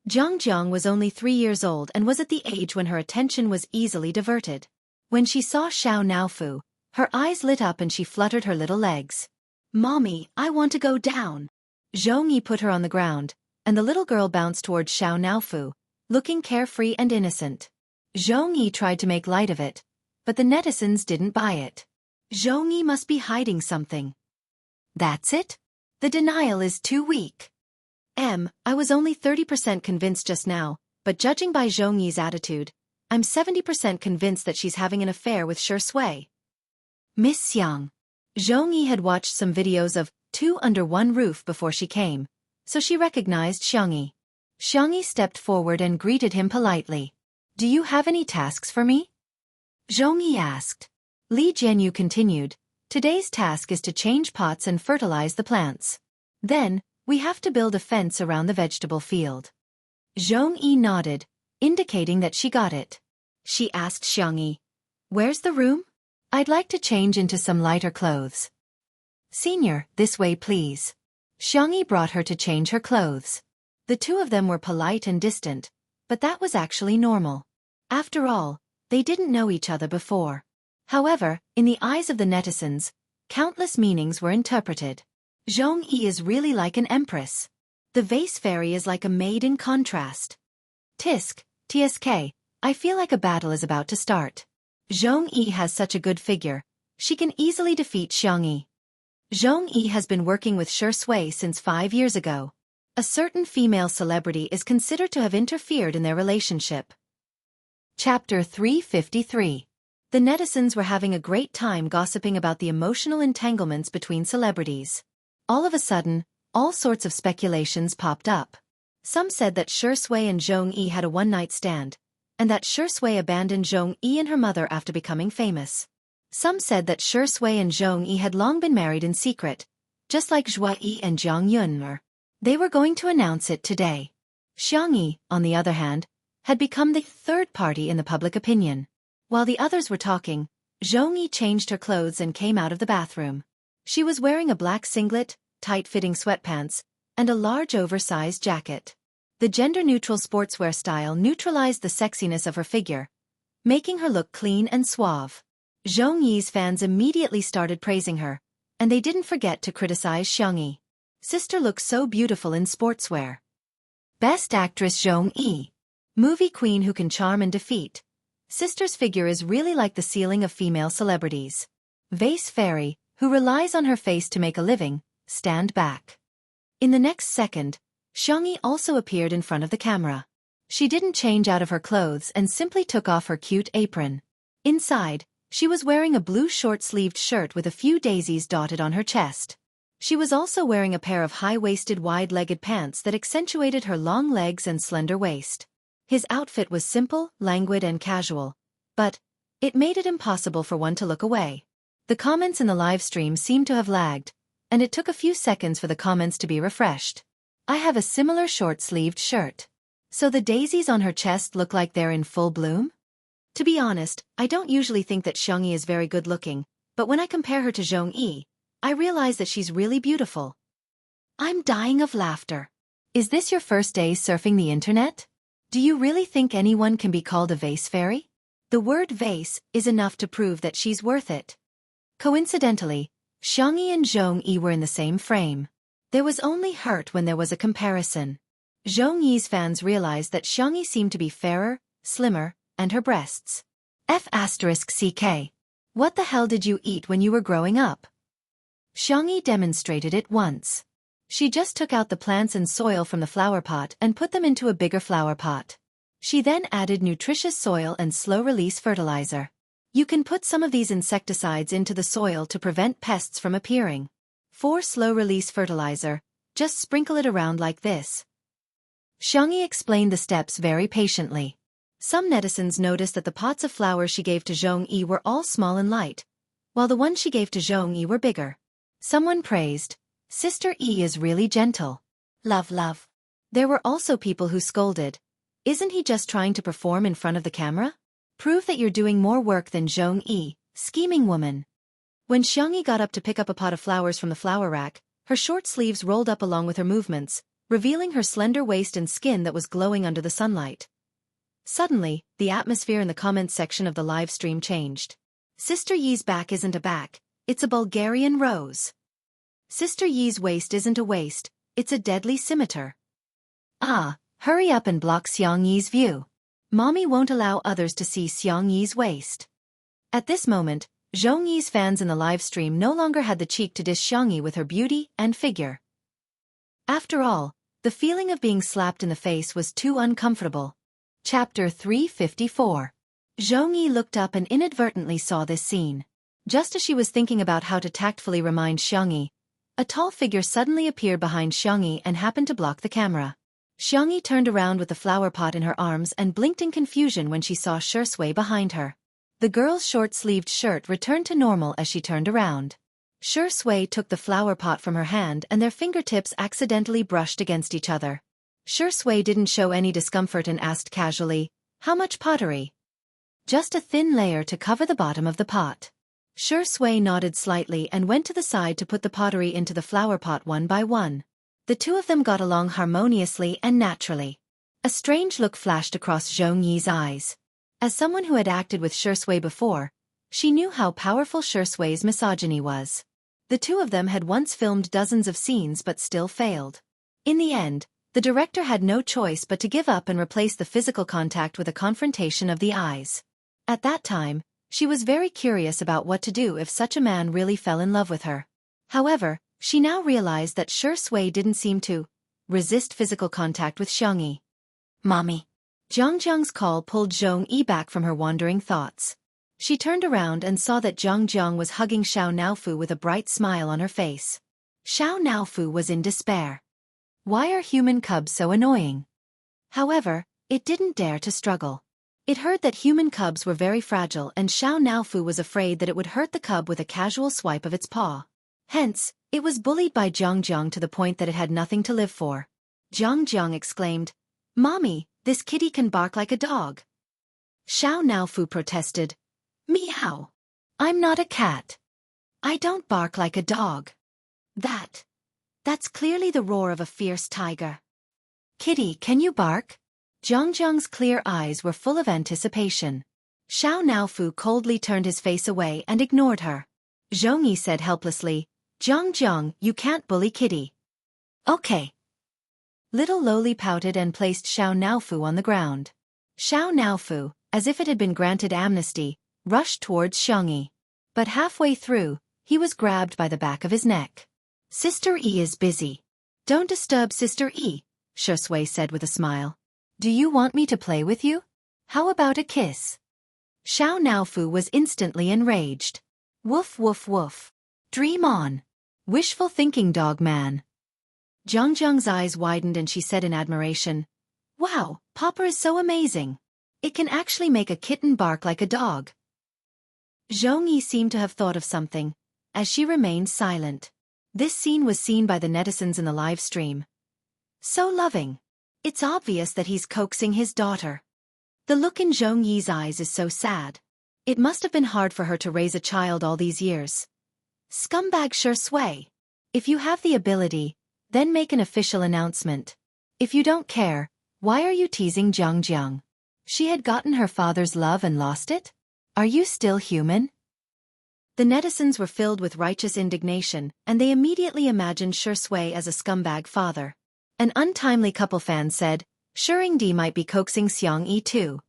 Speaker 2: Jiang was only 3 years old and was at the age when her attention was easily diverted. When she saw Xiao Naofu, her eyes lit up and she fluttered her little legs. Mommy, I want to go down. Zhongyi put her on the ground, and the little girl bounced towards Xiao Naofu, looking carefree and innocent. Zhongyi tried to make light of it, but the netizens didn't buy it. Zhongyi must be hiding something.
Speaker 1: That's it?
Speaker 2: The denial is too weak. I was only 30% convinced just now, but judging by Zhongyi's attitude, I'm 70% convinced that she's having an affair with Shui. Miss Xiang. Zhongyi had watched some videos of Two Under One Roof before she came, so she recognized Xianxia. Xianxia stepped forward and greeted him politely. Do you have any tasks for me? Zhongyi asked. Li Jianyu continued, Today's task is to change pots and fertilize the plants. Then, we have to build a fence around the vegetable field. Zhongyi nodded, indicating that she got it. She asked Xianxia, Where's the room? I'd like to change into some lighter clothes. Senior, this way please. Xianxia brought her to change her clothes. The two of them were polite and distant, but that was actually normal. After all, they didn't know each other before. However, in the eyes of the netizens, countless meanings were interpreted. Zhongyi is really like an empress. The vase fairy is like a maid in contrast. TSK, I feel like a battle is about to start. Zhongyi has such a good figure, she can easily defeat Xianxia. Zhongyi has been working with Shui since 5 years ago. A certain female celebrity is considered to have interfered in their relationship.
Speaker 1: Chapter 353.
Speaker 2: The netizens were having a great time gossiping about the emotional entanglements between celebrities. All of a sudden, all sorts of speculations popped up. Some said that Shui and Zhong-yi had a one-night stand, and that Shui abandoned Zhong-yi and her mother after becoming famous. Some said that Shui and Zhong-yi had long been married in secret, just like Zhuai and Jianghu were. They were going to announce it today. Xianxia, on the other hand, had become the third party in the public opinion. While the others were talking, Zhong-yi changed her clothes and came out of the bathroom. She was wearing a black singlet, tight-fitting sweatpants, and a large oversized jacket. The gender-neutral sportswear style neutralized the sexiness of her figure, making her look clean and suave. Zhong-yi's fans immediately started praising her, and they didn't forget to criticize Xianxia. Sister looks so beautiful in sportswear.
Speaker 1: Best Actress Zhong-yi.
Speaker 2: Movie queen who can charm and defeat. Sister's figure is really like the ceiling of female celebrities. Vase fairy, who relies on her face to make a living, stand back. In the next second, Xianxia also appeared in front of the camera. She didn't change out of her clothes and simply took off her cute apron. Inside, she was wearing a blue short-sleeved shirt with a few daisies dotted on her chest. She was also wearing a pair of high-waisted wide-legged pants that accentuated her long legs and slender waist. His outfit was simple, languid and casual, but it made it impossible for one to look away. The comments in the live stream seemed to have lagged, and it took a few seconds for the comments to be refreshed. I have a similar short-sleeved shirt. So the daisies on her chest look like they're in full bloom? To be honest, I don't usually think that Xianxia is very good-looking, but when I compare her to Zhong-yi, I realize that she's really beautiful. I'm dying of laughter.
Speaker 1: Is this your first day surfing the internet?
Speaker 2: Do you really think anyone can be called a vase fairy? The word vase is enough to prove that she's worth it. Coincidentally, Xianxia and Zhong-yi were in the same frame. There was only hurt when there was a comparison. Zhong-yi's fans realized that Xianxia seemed to be fairer, slimmer, and her breasts.
Speaker 1: F***ck.
Speaker 2: What the hell did you eat when you were growing up? Xianxia demonstrated it once. She just took out the plants and soil from the flower pot and put them into a bigger flower pot. She then added nutritious soil and slow-release fertilizer. You can put some of these insecticides into the soil to prevent pests from appearing. For slow-release fertilizer, just sprinkle it around like this. Xianxia explained the steps very patiently. Some netizens noticed that the pots of flowers she gave to Zhong-yi were all small and light, while the ones she gave to Zhong-yi were bigger. Someone praised, "Sister E is really gentle. Love, love." There were also people who scolded, "Isn't he just trying to perform in front of the camera? Prove that you're doing more work than Zhong-yi, scheming woman." When Xianxia got up to pick up a pot of flowers from the flower rack, her short sleeves rolled up along with her movements, revealing her slender waist and skin that was glowing under the sunlight. Suddenly, the atmosphere in the comments section of the live stream changed. Sister Yi's back isn't a back, it's a Bulgarian rose. Sister Yi's waist isn't a waist, it's a deadly scimitar.
Speaker 1: Ah, hurry up and block Xianxi's view.
Speaker 2: Mommy won't allow others to see Xianxi's waist. At this moment, Zhong-yi's fans in the live stream no longer had the cheek to diss Xianxia with her beauty and figure. After all, the feeling of being slapped in the face was too uncomfortable.
Speaker 1: Chapter 354.
Speaker 2: Zhong-yi looked up and inadvertently saw this scene. Just as she was thinking about how to tactfully remind Xianxia, a tall figure suddenly appeared behind Xianxia and happened to block the camera. Xianxia turned around with the flower pot in her arms and blinked in confusion when she saw Shui behind her. The girl's short-sleeved shirt returned to normal as she turned around. Shui took the flower pot from her hand and their fingertips accidentally brushed against each other. Shui didn't show any discomfort and asked casually, "How much pottery?" "Just a thin layer to cover the bottom of the pot." Shui nodded slightly and went to the side to put the pottery into the flower pot one by one. The two of them got along harmoniously and naturally. A strange look flashed across Zhong-yi's eyes. As someone who had acted with Shui before, she knew how powerful Shui's misogyny was. The two of them had once filmed dozens of scenes but still failed. In the end, the director had no choice but to give up and replace the physical contact with a confrontation of the eyes. At that time, she was very curious about what to do if such a man really fell in love with her. However, she now realized that Shui didn't seem to resist physical contact with Xianxia. Mommy. Jiang's call pulled Zhongyi back from her wandering thoughts. She turned around and saw that Jiang was hugging Xiao Naofu with a bright smile on her face. Xiao Naofu was in despair. Why are human cubs so annoying? However, it didn't dare to struggle. It heard that human cubs were very fragile and Xiao Naofu was afraid that it would hurt the cub with a casual swipe of its paw. Hence, it was bullied by Jiang to the point that it had nothing to live for. Jiang exclaimed, "Mommy, this kitty can bark like a dog." Xiao Naofu protested, "Meow. I'm not a cat. I don't bark like a dog. That's clearly the roar of a fierce tiger." "Kitty, can you bark?" Jiang's clear eyes were full of anticipation. Xiao Naofu coldly turned his face away and ignored her. Zhongyi said helplessly, "Jiang, you can't bully Kitty." "Okay." Little Loli pouted and placed Xiao Naofu on the ground. Xiao Naofu, as if it had been granted amnesty, rushed towards Xianxia. But halfway through, he was grabbed by the back of his neck. "Sister E is busy. Don't disturb Sister E," Shui said with a smile. "Do you want me to play with you? How about a kiss?" Xiao Naofu was instantly enraged. "Woof woof woof. Dream on. Wishful thinking, dog man." Jiang's eyes widened and she said in admiration, "Wow, Papa is so amazing. It can actually make a kitten bark like a dog." Zhongyi seemed to have thought of something, as she remained silent. This scene was seen by the netizens in the live stream. "So loving. It's obvious that he's coaxing his daughter. The look in Zhongyi's eyes is so sad. It must have been hard for her to raise a child all these years. Scumbag Shui. If you have the ability, then make an official announcement. If you don't care, why are you teasing Jiang? She had gotten her father's love and lost it? Are you still human?" The netizens were filled with righteous indignation, and they immediately imagined Shui as a scumbag father. An untimely couple fan said, "Shuringdi might be coaxing Xianxia too."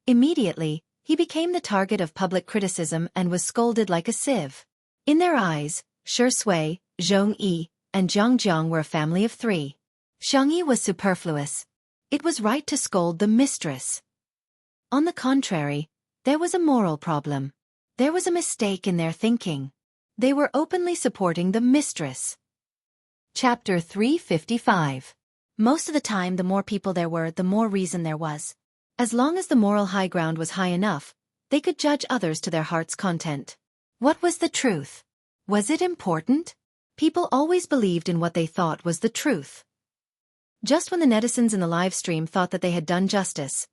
Speaker 2: Immediately, he became the target of public criticism and was scolded like a sieve. In their eyes, Shui, Zhongyi, and Jiang were a family of three. Xianxia was superfluous. It was right to scold the mistress. On the contrary, there was a moral problem. There was a mistake in their thinking. They were openly supporting the mistress. Chapter 355. Most of the time, the more people there were, the more reason there was. As long as the moral high ground was high enough, they could judge others to their heart's content. What was the truth? Was it important? People always believed in what they thought was the truth. Just when the netizens in the live stream thought that they had done justice,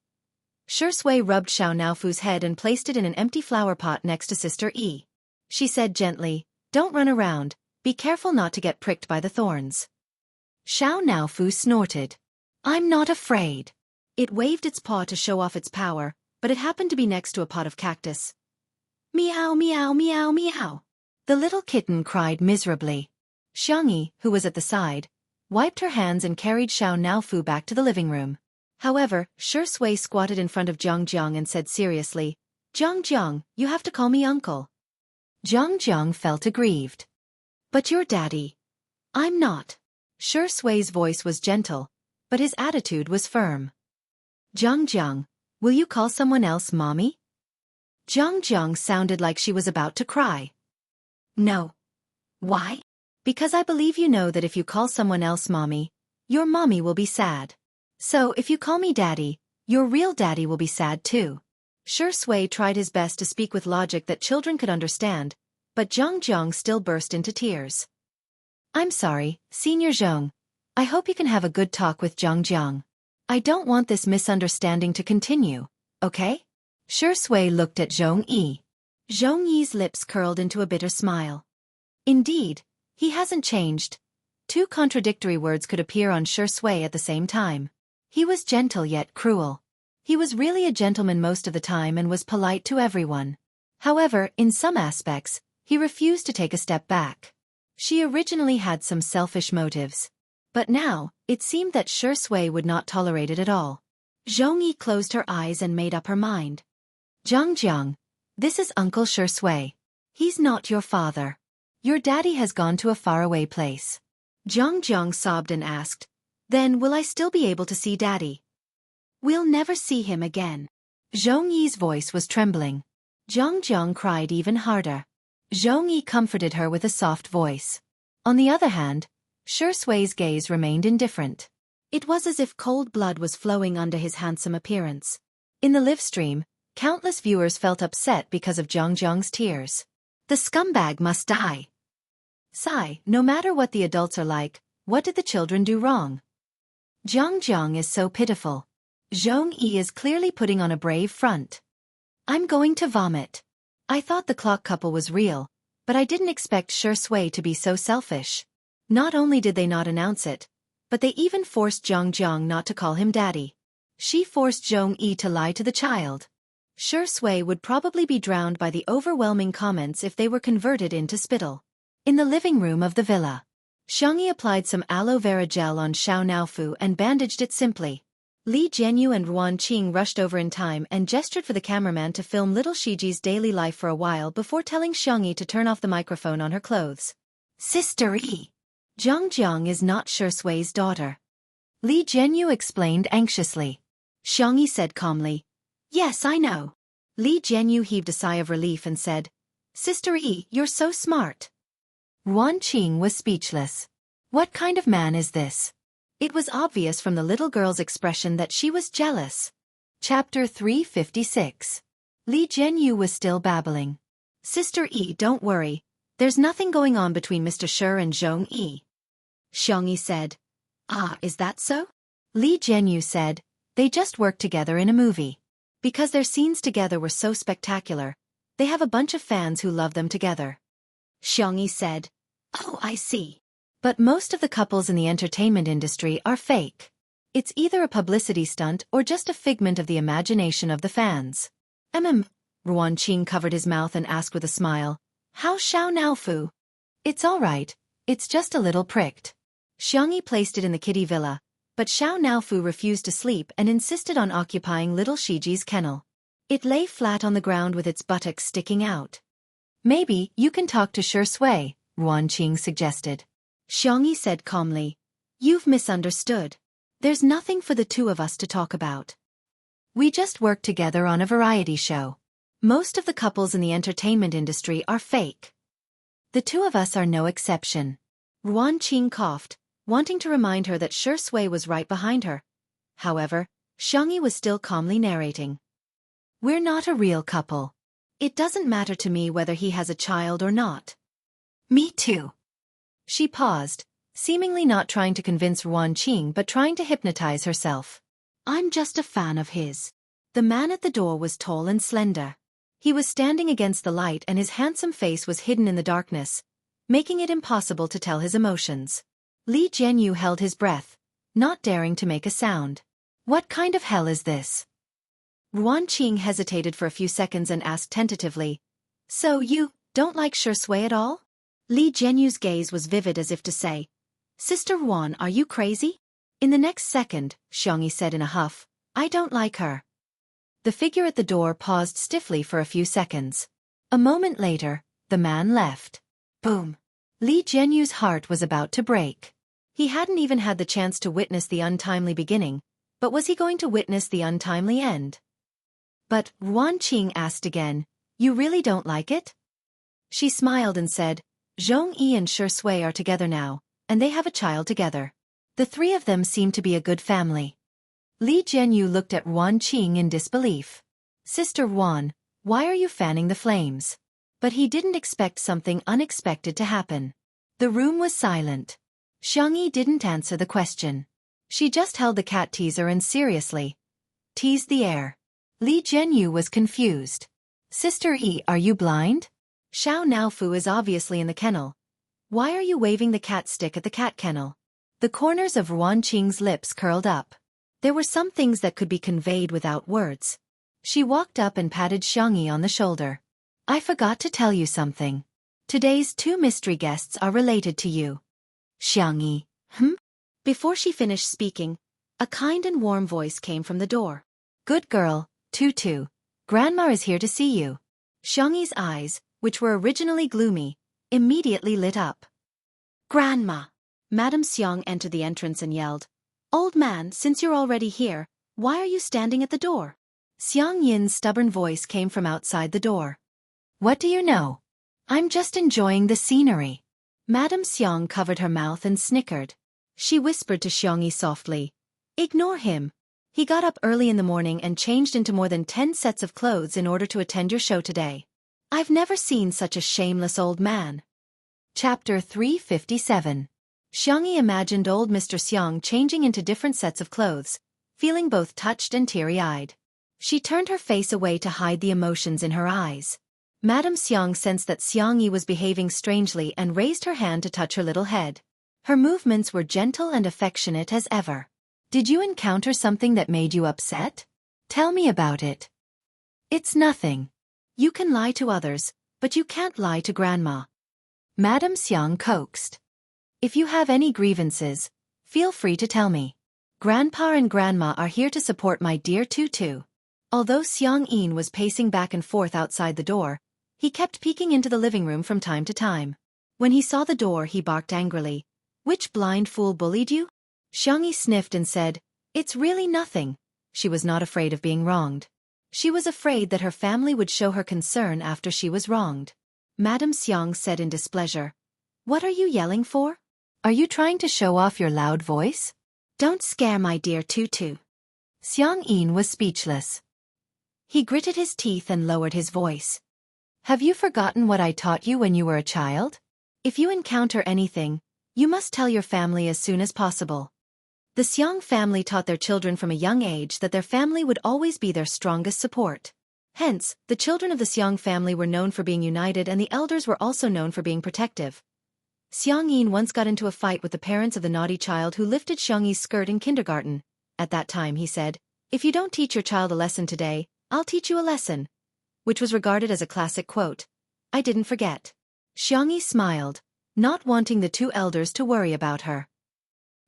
Speaker 2: Shui rubbed Xiao Naofu's head and placed it in an empty flower pot next to Sister E. She said gently, "Don't run around, be careful not to get pricked by the thorns." Xiao Naofu snorted. "I'm not afraid." It waved its paw to show off its power, but it happened to be next to a pot of cactus. "Meow meow meow meow." The little kitten cried miserably. Xianxia, who was at the side, wiped her hands and carried Xiao Naofu back to the living room. However, Shui squatted in front of Jiang and said seriously, "Jiang, you have to call me uncle." Jiang felt aggrieved. "But you're daddy." "I'm not." Shui's voice was gentle, but his attitude was firm. "Jiang, will you call someone else mommy?" Jiang sounded like she was about to cry. "No." "Why?" "Because I believe you know that if you call someone else mommy, your mommy will be sad. So if you call me daddy, your real daddy will be sad too." Shui tried his best to speak with logic that children could understand, but Jiang still burst into tears. "I'm sorry, Senior Zhong. I hope you can have a good talk with Jiang. I don't want this misunderstanding to continue, okay?" Shui looked at Zhongyi. Zhongyi's lips curled into a bitter smile. Indeed, he hasn't changed. Two contradictory words could appear on Shui at the same time. He was gentle yet cruel. He was really a gentleman most of the time and was polite to everyone. However, in some aspects, he refused to take a step back. She originally had some selfish motives. But now, it seemed that Shui would not tolerate it at all. Zhongyi closed her eyes and made up her mind. "Jiang, this is Uncle Shui. He's not your father. Your daddy has gone to a faraway place." Jiang sobbed and asked, Then will I still be able to see Daddy? We'll never see him again.
Speaker 1: Zhongyi's voice was trembling.
Speaker 2: Jiang cried even harder.
Speaker 1: Zhongyi comforted her with a soft voice. On the other hand, Shui's gaze remained indifferent.
Speaker 2: It was as if cold blood was flowing under his handsome appearance.
Speaker 1: In the live stream, countless viewers felt upset because of Jiang's tears.
Speaker 2: The scumbag must die.
Speaker 1: Sigh, no matter what the adults are like, what did the children do wrong? Jiang is so pitiful. Zhongyi is clearly putting on a brave front.
Speaker 2: I'm going to vomit.
Speaker 1: I thought the clock couple was real, but I didn't expect Shui to be so selfish. Not only did they not announce it, but they even forced Jiang not to call him daddy. She forced Zhongyi to lie to the child. Shui would probably be drowned by the overwhelming comments if they were converted into spittle. In the living room of the villa, Xianxia applied some aloe vera gel on Xiao and bandaged it simply. Li Jianyu and Ruan Qing rushed over in time and gestured for the cameraman to film little Shiji's daily life for a while before telling Xianxia to turn off the microphone on her clothes.
Speaker 2: Sister Yi.
Speaker 1: Jiang is not Shui's daughter. Li Jianyu explained anxiously.
Speaker 2: Xianxia said calmly. Yes, I know.
Speaker 1: Li Jianyu heaved a sigh of relief and said, Sister Yi, you're so smart. Ruan Qing was speechless. What kind of man is this? It was obvious from the little girl's expression that she was jealous. Chapter 356. Li Jianyu was still babbling. Sister Yi, don't worry. There's nothing going on between Mr. Shi and Zhongyi.
Speaker 2: Xianxia said. Ah, is that so?
Speaker 1: Li Jianyu said, they just worked together in a movie. Because their scenes together were so spectacular, they have a bunch of fans who love them together.
Speaker 2: Xianxia said. Oh, I see.
Speaker 1: But most of the couples in the entertainment industry are fake. It's either a publicity stunt or just a figment of the imagination of the fans. Ruan Qing covered his mouth and asked with a smile, how's Xiao? It's all right, it's just a little pricked. Xianxia placed it in the kitty villa, but Xiao refused to sleep and insisted on occupying little Shiji's kennel. It lay flat on the ground with its buttocks sticking out. Maybe you can talk to Shui, Ruan Qing suggested.
Speaker 2: Xianxia said calmly. You've misunderstood. There's nothing for the two of us to talk about.
Speaker 1: We just worked together on a variety show. Most of the couples in the entertainment industry are fake. The two of us are no exception. Ruan Qing coughed, wanting to remind her that Shui was right behind her. However, Xianxia was still calmly narrating. We're not a real couple. It doesn't matter to me whether he has a child or not.
Speaker 2: Me too.
Speaker 1: She paused, seemingly not trying to convince Ruan Qing but trying to hypnotize herself.
Speaker 2: I'm just a fan of his.
Speaker 1: The man at the door was tall and slender. He was standing against the light and his handsome face was hidden in the darkness, making it impossible to tell his emotions. Li Jianyu held his breath, not daring to make a sound. What kind of hell is this? Ruan Qing hesitated for a few seconds and asked tentatively, so you don't like Shui at all? Li Jianyu's gaze was vivid as if to say, Sister Ruan, are you crazy? In the next second, Xianxia said in a huff, I don't like her. The figure at the door paused stiffly for a few seconds. A moment later, the man left. Boom. Li Jianyu's heart was about to break. He hadn't even had the chance to witness the untimely beginning, but was he going to witness the untimely end? But, Ruan Qing asked again, you really don't like it? She smiled and said, Zhongyi and Shui are together now, and they have a child together. The three of them seem to be a good family. Li Jianyu looked at Ruan Qing in disbelief. Sister Ruan, why are you fanning the flames? But he didn't expect something unexpected to happen. The room was silent. Xianxia didn't answer the question. She just held the cat teaser and seriously teased the air. Li Jianyu was confused. Sister Yi, are you blind? Xiao is obviously in the kennel. Why are you waving the cat stick at the cat kennel? The corners of Ruan Qing's lips curled up. There were some things that could be conveyed without words. She walked up and patted Xianxia on the shoulder. I forgot to tell you something. Today's two mystery guests are related to you. Xianxia. Before she finished speaking, a kind and warm voice came from the door. Good girl, Tutu. Grandma is here to see you. Xiangxia's eyes, which were originally gloomy, immediately lit up.
Speaker 2: Grandma.
Speaker 1: Madame Xiang entered the entrance and yelled,
Speaker 2: Old man, since you're already here, why are you standing at the door? Xiang Yin's stubborn voice came from outside the door.
Speaker 1: What do you know? I'm just enjoying the scenery.
Speaker 2: Madame Xiang covered her mouth and snickered. She whispered to Xiangyi softly, "Ignore him. He got up early in the morning and changed into more than 10 sets of clothes in order to attend your show today. I've never seen such a shameless old man."
Speaker 1: Chapter 357.
Speaker 2: Xiangyi imagined old Mr. Xiang changing into different sets of clothes, feeling both touched and teary-eyed. She turned her face away to hide the emotions in her eyes. Madame Xiang sensed that Xiangyi was behaving strangely and raised her hand to touch her little head. Her movements were gentle and affectionate as ever.
Speaker 1: Did you encounter something that made you upset? Tell me about it.
Speaker 2: It's nothing. You can lie to others, but you can't lie to Grandma.
Speaker 1: Madame Xiang coaxed. If you have any grievances, feel free to tell me. Grandpa and Grandma are here to support my dear Tutu.
Speaker 2: Although Xiang Yin was pacing back and forth outside the door, he kept peeking into the living room from time to time. When he saw the door, he barked angrily. "Which blind fool bullied you?" Xiangyi sniffed and said, "It's really nothing." She was not afraid of being wronged. She was afraid that her family would show her concern after she was wronged. Madame Xiang said in displeasure, "What are you yelling for?
Speaker 1: Are you trying to show off your loud voice?
Speaker 2: Don't scare my dear Tutu."
Speaker 1: Xiang Yin was speechless.
Speaker 2: He gritted his teeth and lowered his voice.
Speaker 1: Have you forgotten what I taught you when you were a child?
Speaker 2: If you encounter anything, you must tell your family as soon as possible. The Xiang family taught their children from a young age that their family would always be their strongest support. Hence, the children of the Xiang family were known for being united and the elders were also known for being protective. Xiang Yin once got into a fight with the parents of the naughty child who lifted Xiangyi's skirt in kindergarten. At that time he said, "If you don't teach your child a lesson today, I'll teach you a lesson," which was regarded as a classic quote. I didn't forget. Xiangyi smiled, not wanting the two elders to worry about her.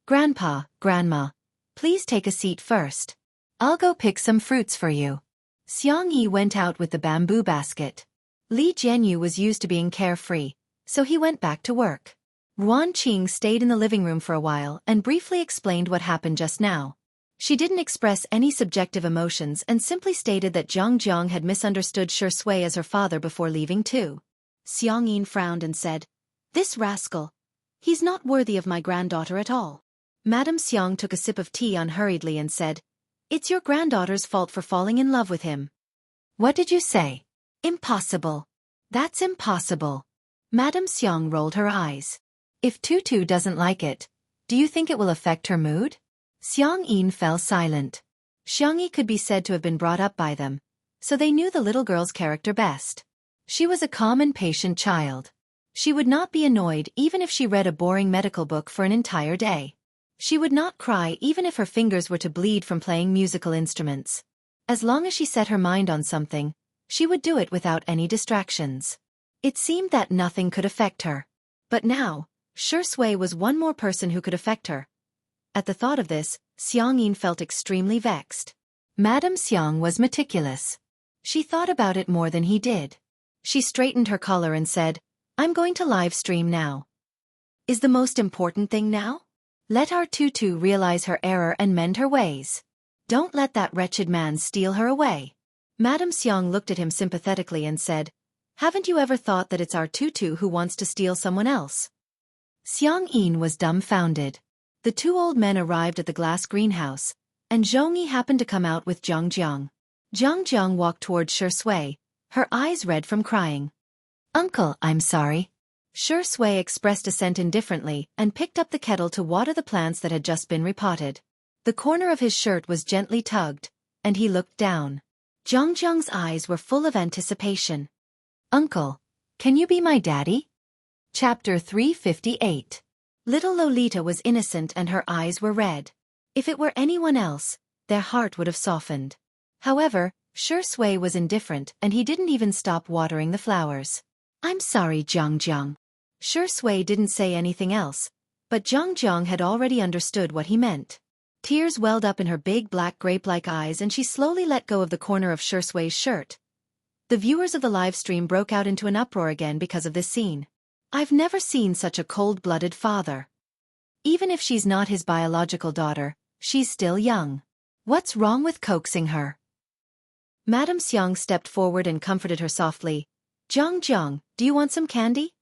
Speaker 1: Grandpa, Grandma, please take a seat first. I'll go pick some fruits for you. Xiangyi went out with the bamboo basket.
Speaker 2: Li Jianyu was used to being carefree, so he went back to work. Ruan Qing stayed in the living room for a while and briefly explained what happened just now. She didn't express any subjective emotions and simply stated that Jiang had misunderstood Shi Sui as her father before leaving too. Xiang Yin frowned and said, "This rascal. He's not worthy of my granddaughter at all." Madame Xiang took a sip of tea unhurriedly and said, "It's your granddaughter's fault for falling in love with him."
Speaker 1: What did you say?
Speaker 2: Impossible. That's impossible. Madame Xiang rolled her eyes.
Speaker 1: If Tutu doesn't like it, do you think it will affect her mood?
Speaker 2: Xiang Yin fell silent. Xiangyi could be said to have been brought up by them, so they knew the little girl's character best. She was a calm and patient child. She would not be annoyed even if she read a boring medical book for an entire day. She would not cry even if her fingers were to bleed from playing musical instruments. As long as she set her mind on something, she would do it without any distractions. It seemed that nothing could affect her. But now, Shi Sui was one more person who could affect her. At the thought of this, Xiang Yin felt extremely vexed.
Speaker 1: Madame Xiang was meticulous.
Speaker 2: She thought about it more than he did. She straightened her collar and said, "I'm going to live stream now. Is the most important thing now? Let our Tutu realize her error and mend her ways. Don't let that wretched man steal her away." Madame Xiang looked at him sympathetically and said, "Haven't you ever thought that it's our Tutu who wants to steal someone else?" Xiang Yin was dumbfounded. The two old men arrived at the glass greenhouse, and Zhongyi happened to come out with Jiang. Jiang walked toward Shi Sui, her eyes red from crying.
Speaker 1: "Uncle, I'm sorry."
Speaker 2: Shi Sui expressed assent indifferently and picked up the kettle to water the plants that had just been repotted. The corner of his shirt was gently tugged, and he looked down. Jiang's eyes were full of anticipation.
Speaker 1: "Uncle, can you be my daddy?" Chapter 358.
Speaker 2: Little Lolita was innocent and her eyes were red. If it were anyone else, their heart would have softened. However, Shi Sui was indifferent and he didn't even stop watering the flowers. "I'm sorry, Jiang." Shi Sui didn't say anything else, but Jiang had already understood what he meant. Tears welled up in her big black grape-like eyes and she slowly let go of the corner of Shi Sui's shirt. The viewers of the live stream broke out into an uproar again because of this scene. "I've never seen such a cold-blooded father. Even if she's not his biological daughter, She's still young. What's wrong with coaxing her? Madame Xiang stepped forward and comforted her softly. Jiang, do you want some candy?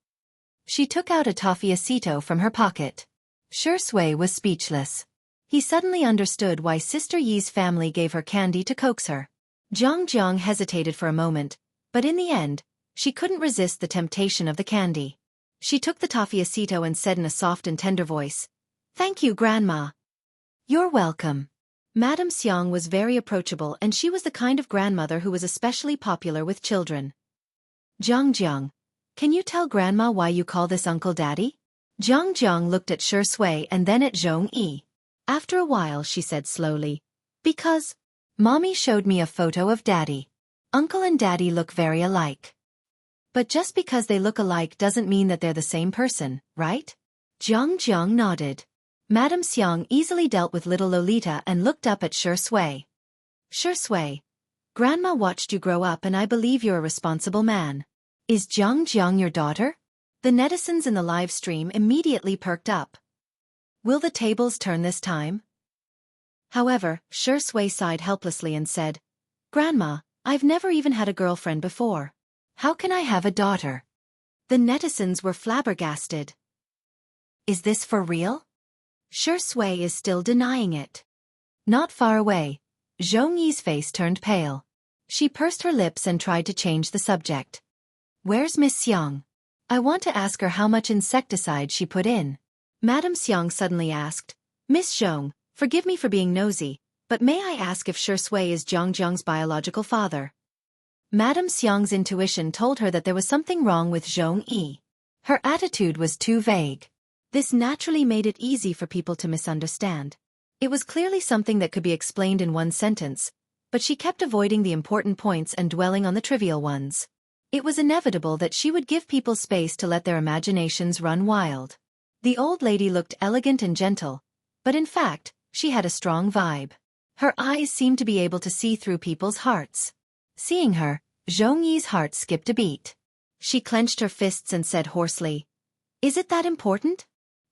Speaker 2: She took out a toffee-acito from her pocket. Shui was speechless. He suddenly understood why Sister Yi's family gave her candy to coax her. Jiang hesitated for a moment, but in the end, she couldn't resist the temptation of the candy. She took the toffee-acito and said in a soft and tender voice, "Thank you, Grandma." "You're welcome." Madame Xiang was very approachable and she was the kind of grandmother who was especially popular with children. Jiang, can you tell Grandma why you call this Uncle Daddy? Jiang looked at Shui and then at Zhongyi. After a while she said slowly, "Because Mommy showed me a photo of Daddy. Uncle and Daddy look very alike." But just because they look alike doesn't mean that they're the same person, right? Jiang nodded. Madame Xiang easily dealt with little Lolita and looked up at Shui. "Shui, Grandma watched you grow up and I believe you're a responsible man. Is Jiang your daughter?" The netizens in the live stream immediately perked up. Will the tables turn this time? However, Shui sighed helplessly and said, "Grandma, I've never even had a girlfriend before. How can I have a daughter?" The netizens were flabbergasted. Is this for real? Shui is still denying it. Not far away, Zhongyi's face turned pale. She pursed her lips and tried to change the subject. "Where's Miss Xiang? I want to ask her how much insecticide she put in." Madame Xiang suddenly asked, "Miss Zhong, forgive me for being nosy, but may I ask if Shui is Jiang's biological father?" Madame Xiang's intuition told her that there was something wrong with Zhongyi. Her attitude was too vague. This naturally made it easy for people to misunderstand. It was clearly something that could be explained in one sentence, but she kept avoiding the important points and dwelling on the trivial ones. It was inevitable that she would give people space to let their imaginations run wild. The old lady looked elegant and gentle, but in fact, she had a strong vibe. Her eyes seemed to be able to see through people's hearts. Seeing her, Zhongyi's heart skipped a beat. She clenched her fists and said hoarsely, "Is it that important?"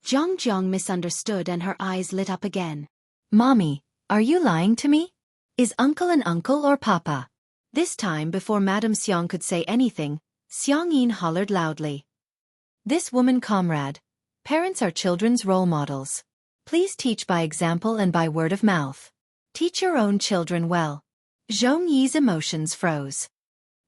Speaker 2: Jiang misunderstood and her eyes lit up again. "Mommy, are you lying to me? Is Uncle an uncle or Papa?" This time before Madame Xiang could say anything, Xiangyin hollered loudly. "This woman comrade, parents are children's role models. Please teach by example and by word of mouth. Teach your own children well." Zhongyi's emotions froze.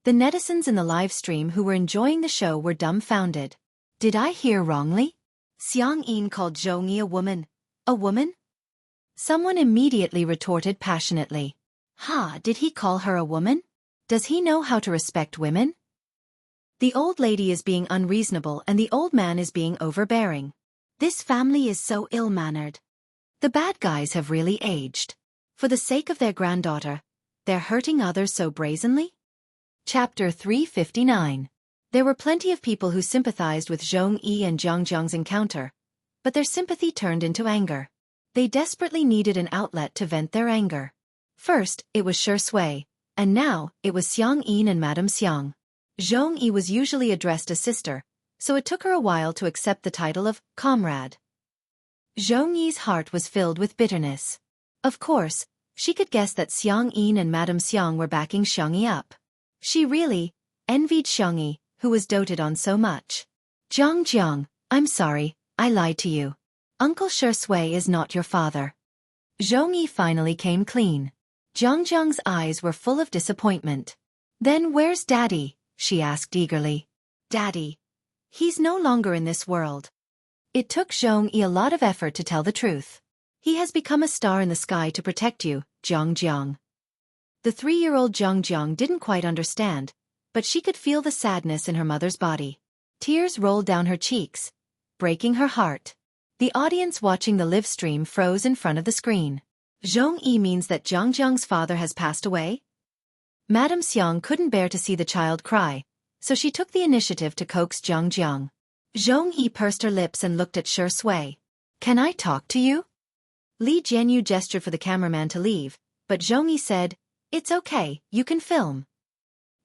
Speaker 2: The netizens in the live stream who were enjoying the show were dumbfounded. Did I hear wrongly? Xiangyin called Zhongyi a woman. A woman? Someone immediately retorted passionately. Did he call her a woman? Does he know how to respect women? The old lady is being unreasonable and the old man is being overbearing. This family is so ill-mannered. The bad guys have really aged. For the sake of their granddaughter, they're hurting others so brazenly? Chapter 359. There were plenty of people who sympathized with Zhongyi and Jiang's encounter, but their sympathy turned into anger. They desperately needed an outlet to vent their anger. First, it was Shui, and now, it was Xiangyin and Madame Xiang. Zhongyi was usually addressed as sister, so it took her a while to accept the title of comrade. Zhongyi's heart was filled with bitterness. Of course, she could guess that Xiangyin and Madame Xiang were backing Xiangyi up. She really envied Xiangyi, who was doted on so much. Jiang, I'm sorry, I lied to you. Uncle Shui is not your father. Zhongyi finally came clean. Jiang's eyes were full of disappointment. Then where's Daddy? She asked eagerly. Daddy. He's no longer in this world. It took Zhongyi a lot of effort to tell the truth. He has become a star in the sky to protect you, Jiang. The 3-year-old Jiang didn't quite understand, but she could feel the sadness in her mother's body. Tears rolled down her cheeks, breaking her heart. The audience watching the live stream froze in front of the screen. Zhongyi means that Jiang's father has passed away? Madame Xiang couldn't bear to see the child cry, so she took the initiative to coax Jiang. Zhongyi pursed her lips and looked at Shui. Can I talk to you? Li Jianyu gestured for the cameraman to leave, but Zhongyi said, It's okay, you can film.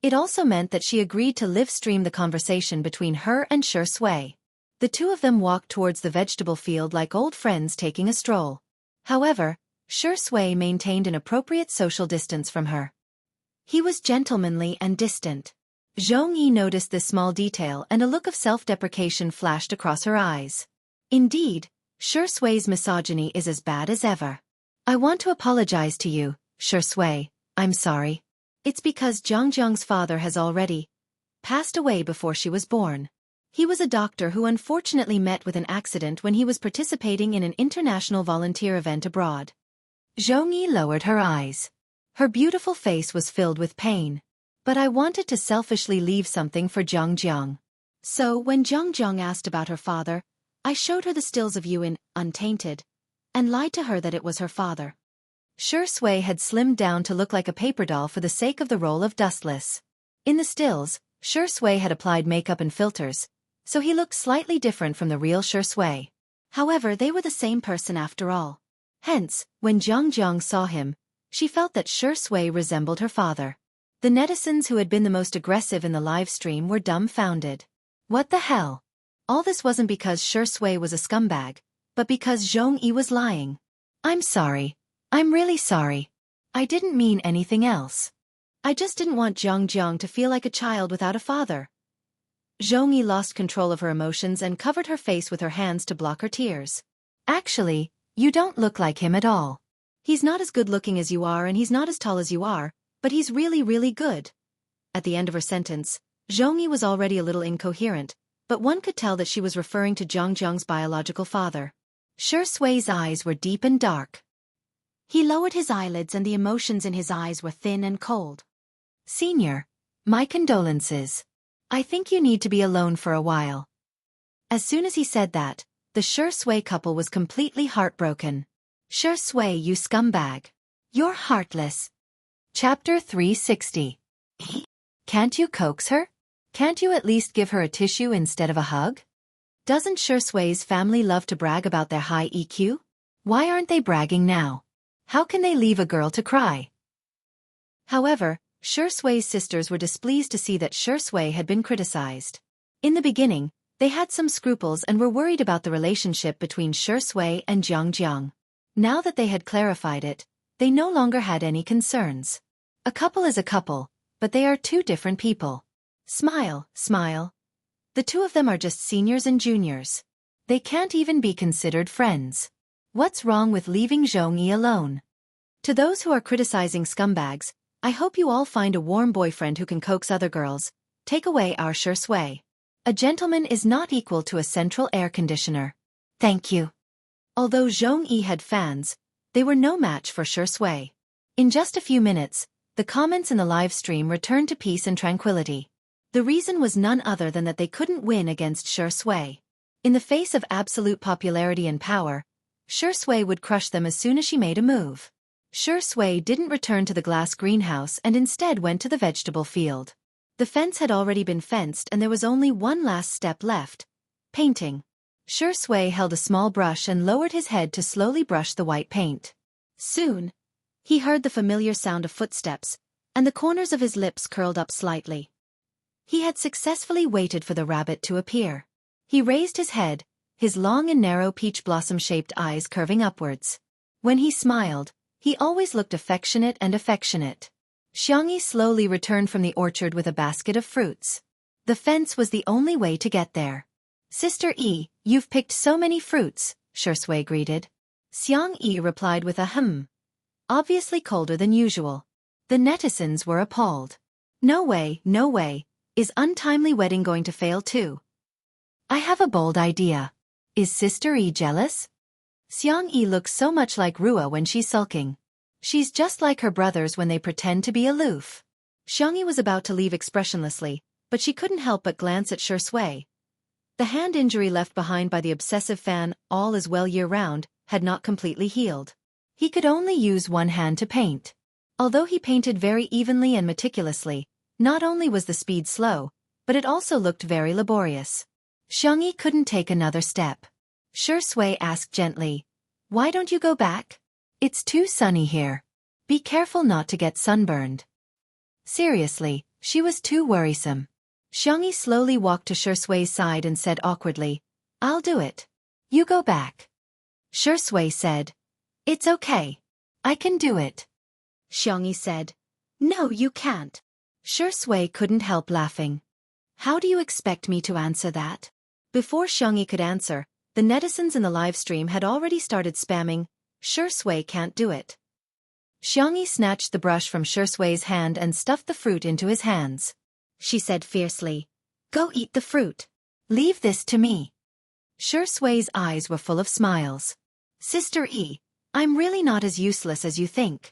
Speaker 2: It also meant that she agreed to live stream the conversation between her and Shui. The two of them walked towards the vegetable field like old friends taking a stroll. However, Shui maintained an appropriate social distance from her. He was gentlemanly and distant. Zhongyi noticed this small detail and a look of self-deprecation flashed across her eyes. Indeed, Shui's misogyny is as bad as ever. I want to apologize to you, Shui. I'm sorry. It's because Jiang's father has already passed away before she was born. He was a doctor who unfortunately met with an accident when he was participating in an international volunteer event abroad. Zhongyi lowered her eyes. Her beautiful face was filled with pain. But I wanted to selfishly leave something for Jiang. So when Jiang asked about her father, I showed her the stills of you in Untainted, and lied to her that it was her father. Shui had slimmed down to look like a paper doll for the sake of the role of Dustless. In the stills, Shui had applied makeup and filters, so he looked slightly different from the real Shui. However, they were the same person after all. Hence, when Jiang saw him, she felt that Shui resembled her father. The netizens who had been the most aggressive in the live stream were dumbfounded. What the hell? All this wasn't because Shui was a scumbag, but because Zhongyi was lying. I'm sorry. I'm really sorry. I didn't mean anything else. I just didn't want Jiang to feel like a child without a father. Zhongyi lost control of her emotions and covered her face with her hands to block her tears. Actually, you don't look like him at all. He's not as good-looking as you are and he's not as tall as you are, but he's really, really good. At the end of her sentence, Zhongyi was already a little incoherent, but one could tell that she was referring to Jiang's biological father. Shui's eyes were deep and dark. He lowered his eyelids and the emotions in his eyes were thin and cold. Senior, my condolences. I think you need to be alone for a while. As soon as he said that, the Shui couple was completely heartbroken. Shui, you scumbag. You're heartless. Chapter 360. Can't you coax her? Can't you at least give her a tissue instead of a hug? Doesn't Shui's family love to brag about their high EQ? Why aren't they bragging now? How can they leave a girl to cry? However, Shui's sisters were displeased to see that Shui had been criticized. In the beginning, they had some scruples and were worried about the relationship between Shui and Jiang. Now that they had clarified it, they no longer had any concerns. A couple is a couple, but they are two different people. Smile, smile. The two of them are just seniors and juniors. They can't even be considered friends. What's wrong with leaving Zhongyi alone? To those who are criticizing scumbags, I hope you all find a warm boyfriend who can coax other girls. Take away our Shui. A gentleman is not equal to a central air conditioner. Thank you. Although Zhongyi had fans, they were no match for Shui. In just a few minutes, the comments in the live stream returned to peace and tranquility. The reason was none other than that they couldn't win against Shui. In the face of absolute popularity and power, Shui would crush them as soon as she made a move. Shui didn't return to the glass greenhouse and instead went to the vegetable field. The fence had already been fenced and there was only one last step left: painting. Shui held a small brush and lowered his head to slowly brush the white paint. Soon, he heard the familiar sound of footsteps, and the corners of his lips curled up slightly. He had successfully waited for the rabbit to appear. He raised his head, his long and narrow peach blossom-shaped eyes curving upwards. When he smiled, he always looked affectionate and affectionate. Xianxia slowly returned from the orchard with a basket of fruits. The fence was the only way to get there. Sister E, you've picked so many fruits, Shui greeted. Xianxia replied with a obviously colder than usual. The netizens were appalled. No way, no way. Is untimely wedding going to fail too? I have a bold idea. Is Sister E jealous? Xianxia looks so much like Rua when she's sulking. She's just like her brothers when they pretend to be aloof. Xianxia was about to leave expressionlessly, but she couldn't help but glance at Shui. The hand injury left behind by the obsessive fan, all is well year-round, had not completely healed. He could only use one hand to paint. Although he painted very evenly and meticulously, not only was the speed slow, but it also looked very laborious. Xianxia couldn't take another step. Shui asked gently, "Why don't you go back? It's too sunny here. Be careful not to get sunburned." Seriously, she was too worrisome. Xianxia slowly walked to Shui's side and said awkwardly, "I'll do it. You go back." Shui said, "It's okay.
Speaker 1: I can do it.
Speaker 2: Xianxia said. No, you can't. Shui couldn't help laughing. How do you expect me to answer that? Before Xianxia could answer, the netizens in the live stream had already started spamming, Shui can't do it. Xianxia snatched the brush from Shui's hand and stuffed the fruit into his hands. She said fiercely, Go eat the fruit.
Speaker 1: Leave this to me.
Speaker 2: Shui's eyes were full of smiles. Sister E, I'm really not as useless as you think.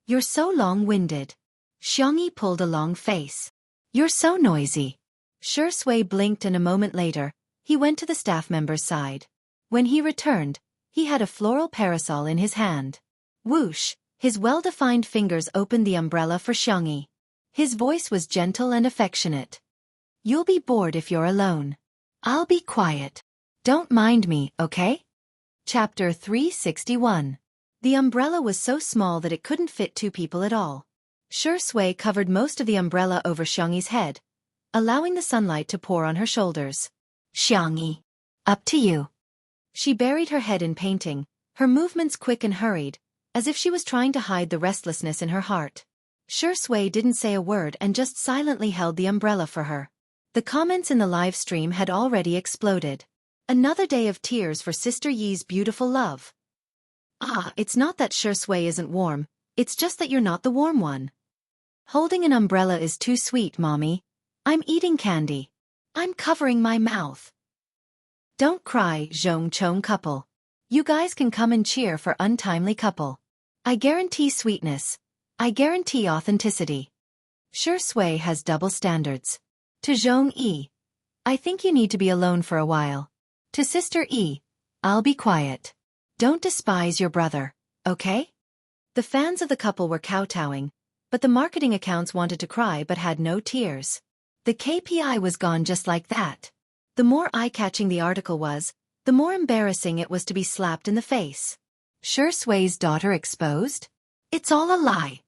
Speaker 2: You're so long-winded. Xianxia pulled a long face.
Speaker 1: You're so noisy.
Speaker 2: Shui blinked and a moment later, he went to the staff member's side. When he returned, he had a floral parasol in his hand. Whoosh, his well-defined fingers opened the umbrella for Xianxia. His voice was gentle and affectionate. You'll be bored if you're alone.
Speaker 1: I'll be quiet. Don't mind me, okay?
Speaker 2: Chapter 361. The umbrella was so small that it couldn't fit two people at all. Shui covered most of the umbrella over Xianxia's head, allowing the sunlight to pour on her shoulders.
Speaker 1: Xianxia, up to you.
Speaker 2: She buried her head in painting, her movements quick and hurried, as if she was trying to hide the restlessness in her heart. Shui didn't say a word and just silently held the umbrella for her. The comments in the live stream had already exploded. Another day of tears for Sister Yi's beautiful love. Ah, it's not that Shui isn't warm, it's just that you're not the warm one. Holding an umbrella is too sweet, Mommy. I'm eating candy. I'm covering my mouth. Don't cry, Zhongchong couple. You guys can come and cheer for untimely couple. I guarantee sweetness. I guarantee authenticity. Shui has double standards. To Zhong E, I think you need to be alone for a while. To Sister E, I'll be quiet. Don't despise your brother, okay? The fans of the couple were kowtowing, but the marketing accounts wanted to cry but had no tears. The KPI was gone just like that. The more eye-catching the article was, the more embarrassing it was to be slapped in the face.
Speaker 1: Shui's daughter exposed?
Speaker 2: It's all a lie.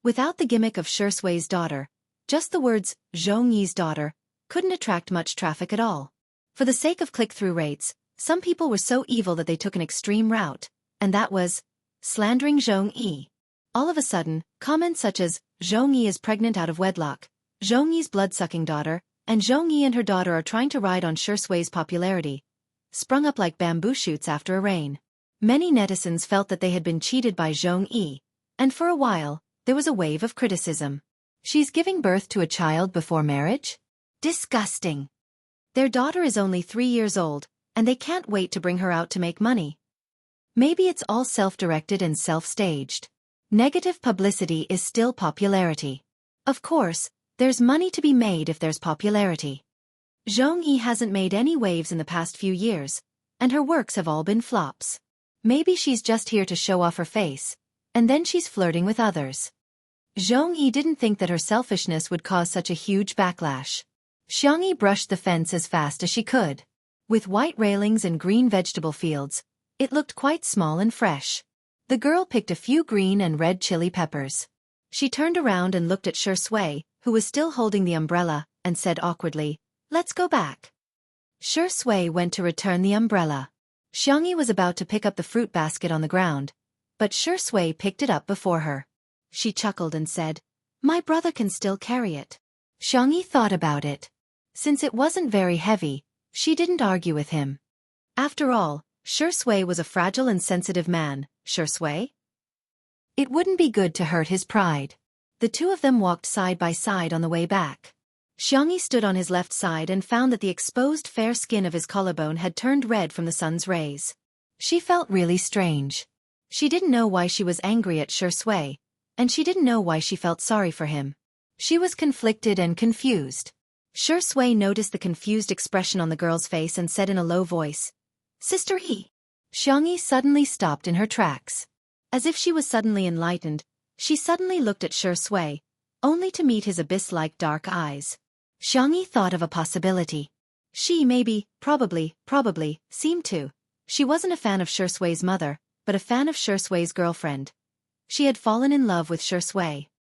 Speaker 2: Without the gimmick of Shui's daughter, just the words, Zhongyi's daughter, couldn't attract much traffic at all. For the sake of click-through rates, some people were so evil that they took an extreme route, and that was slandering Zhongyi. All of a sudden, comments such as, Zhongyi is pregnant out of wedlock, Zhongyi's blood-sucking daughter, and Zhongyi and her daughter are trying to ride on Shui's popularity, sprung up like bamboo shoots after a rain. Many netizens felt that they had been cheated by Zhongyi, and for a while, there was a wave of criticism.
Speaker 1: She's giving birth to a child before marriage?
Speaker 2: Disgusting. Their daughter is only 3 years old, and they can't wait to bring her out to make money. Maybe it's all self-directed and self-staged. Negative publicity is still popularity. Of course, there's money to be made if there's popularity. Zhongyi hasn't made any waves in the past few years, and her works have all been flops. Maybe she's just here to show off her face, and then she's flirting with others. Zhongyi didn't think that her selfishness would cause such a huge backlash. Xianxia brushed the fence as fast as she could. With white railings and green vegetable fields, it looked quite small and fresh. The girl picked a few green and red chili peppers. She turned around and looked at Shui, who was still holding the umbrella, and said awkwardly, Let's go back. Shui went to return the umbrella. Xianxia was about to pick up the fruit basket on the ground, but Shui picked it up before her. She chuckled and said, My brother can still carry it. Xianxia thought about it. Since it wasn't very heavy, she didn't argue with him. After all, Shui was a fragile and sensitive man, Shui? It wouldn't be good to hurt his pride. The two of them walked side by side on the way back. Xianxia stood on his left side and found that the exposed fair skin of his collarbone had turned red from the sun's rays. She felt really strange. She didn't know why she was angry at Shui, and she didn't know why she felt sorry for him. She was conflicted and confused. Shui noticed the confused expression on the girl's face and said in a low voice, Sister E. Xianxia suddenly stopped in her tracks. As if she was suddenly enlightened, she suddenly looked at Shui, only to meet his abyss-like dark eyes. Xianxia thought of a possibility. She maybe, probably, seemed to. She wasn't a fan of Shui's mother, but a fan of Shui's girlfriend. She had fallen in love with Shui.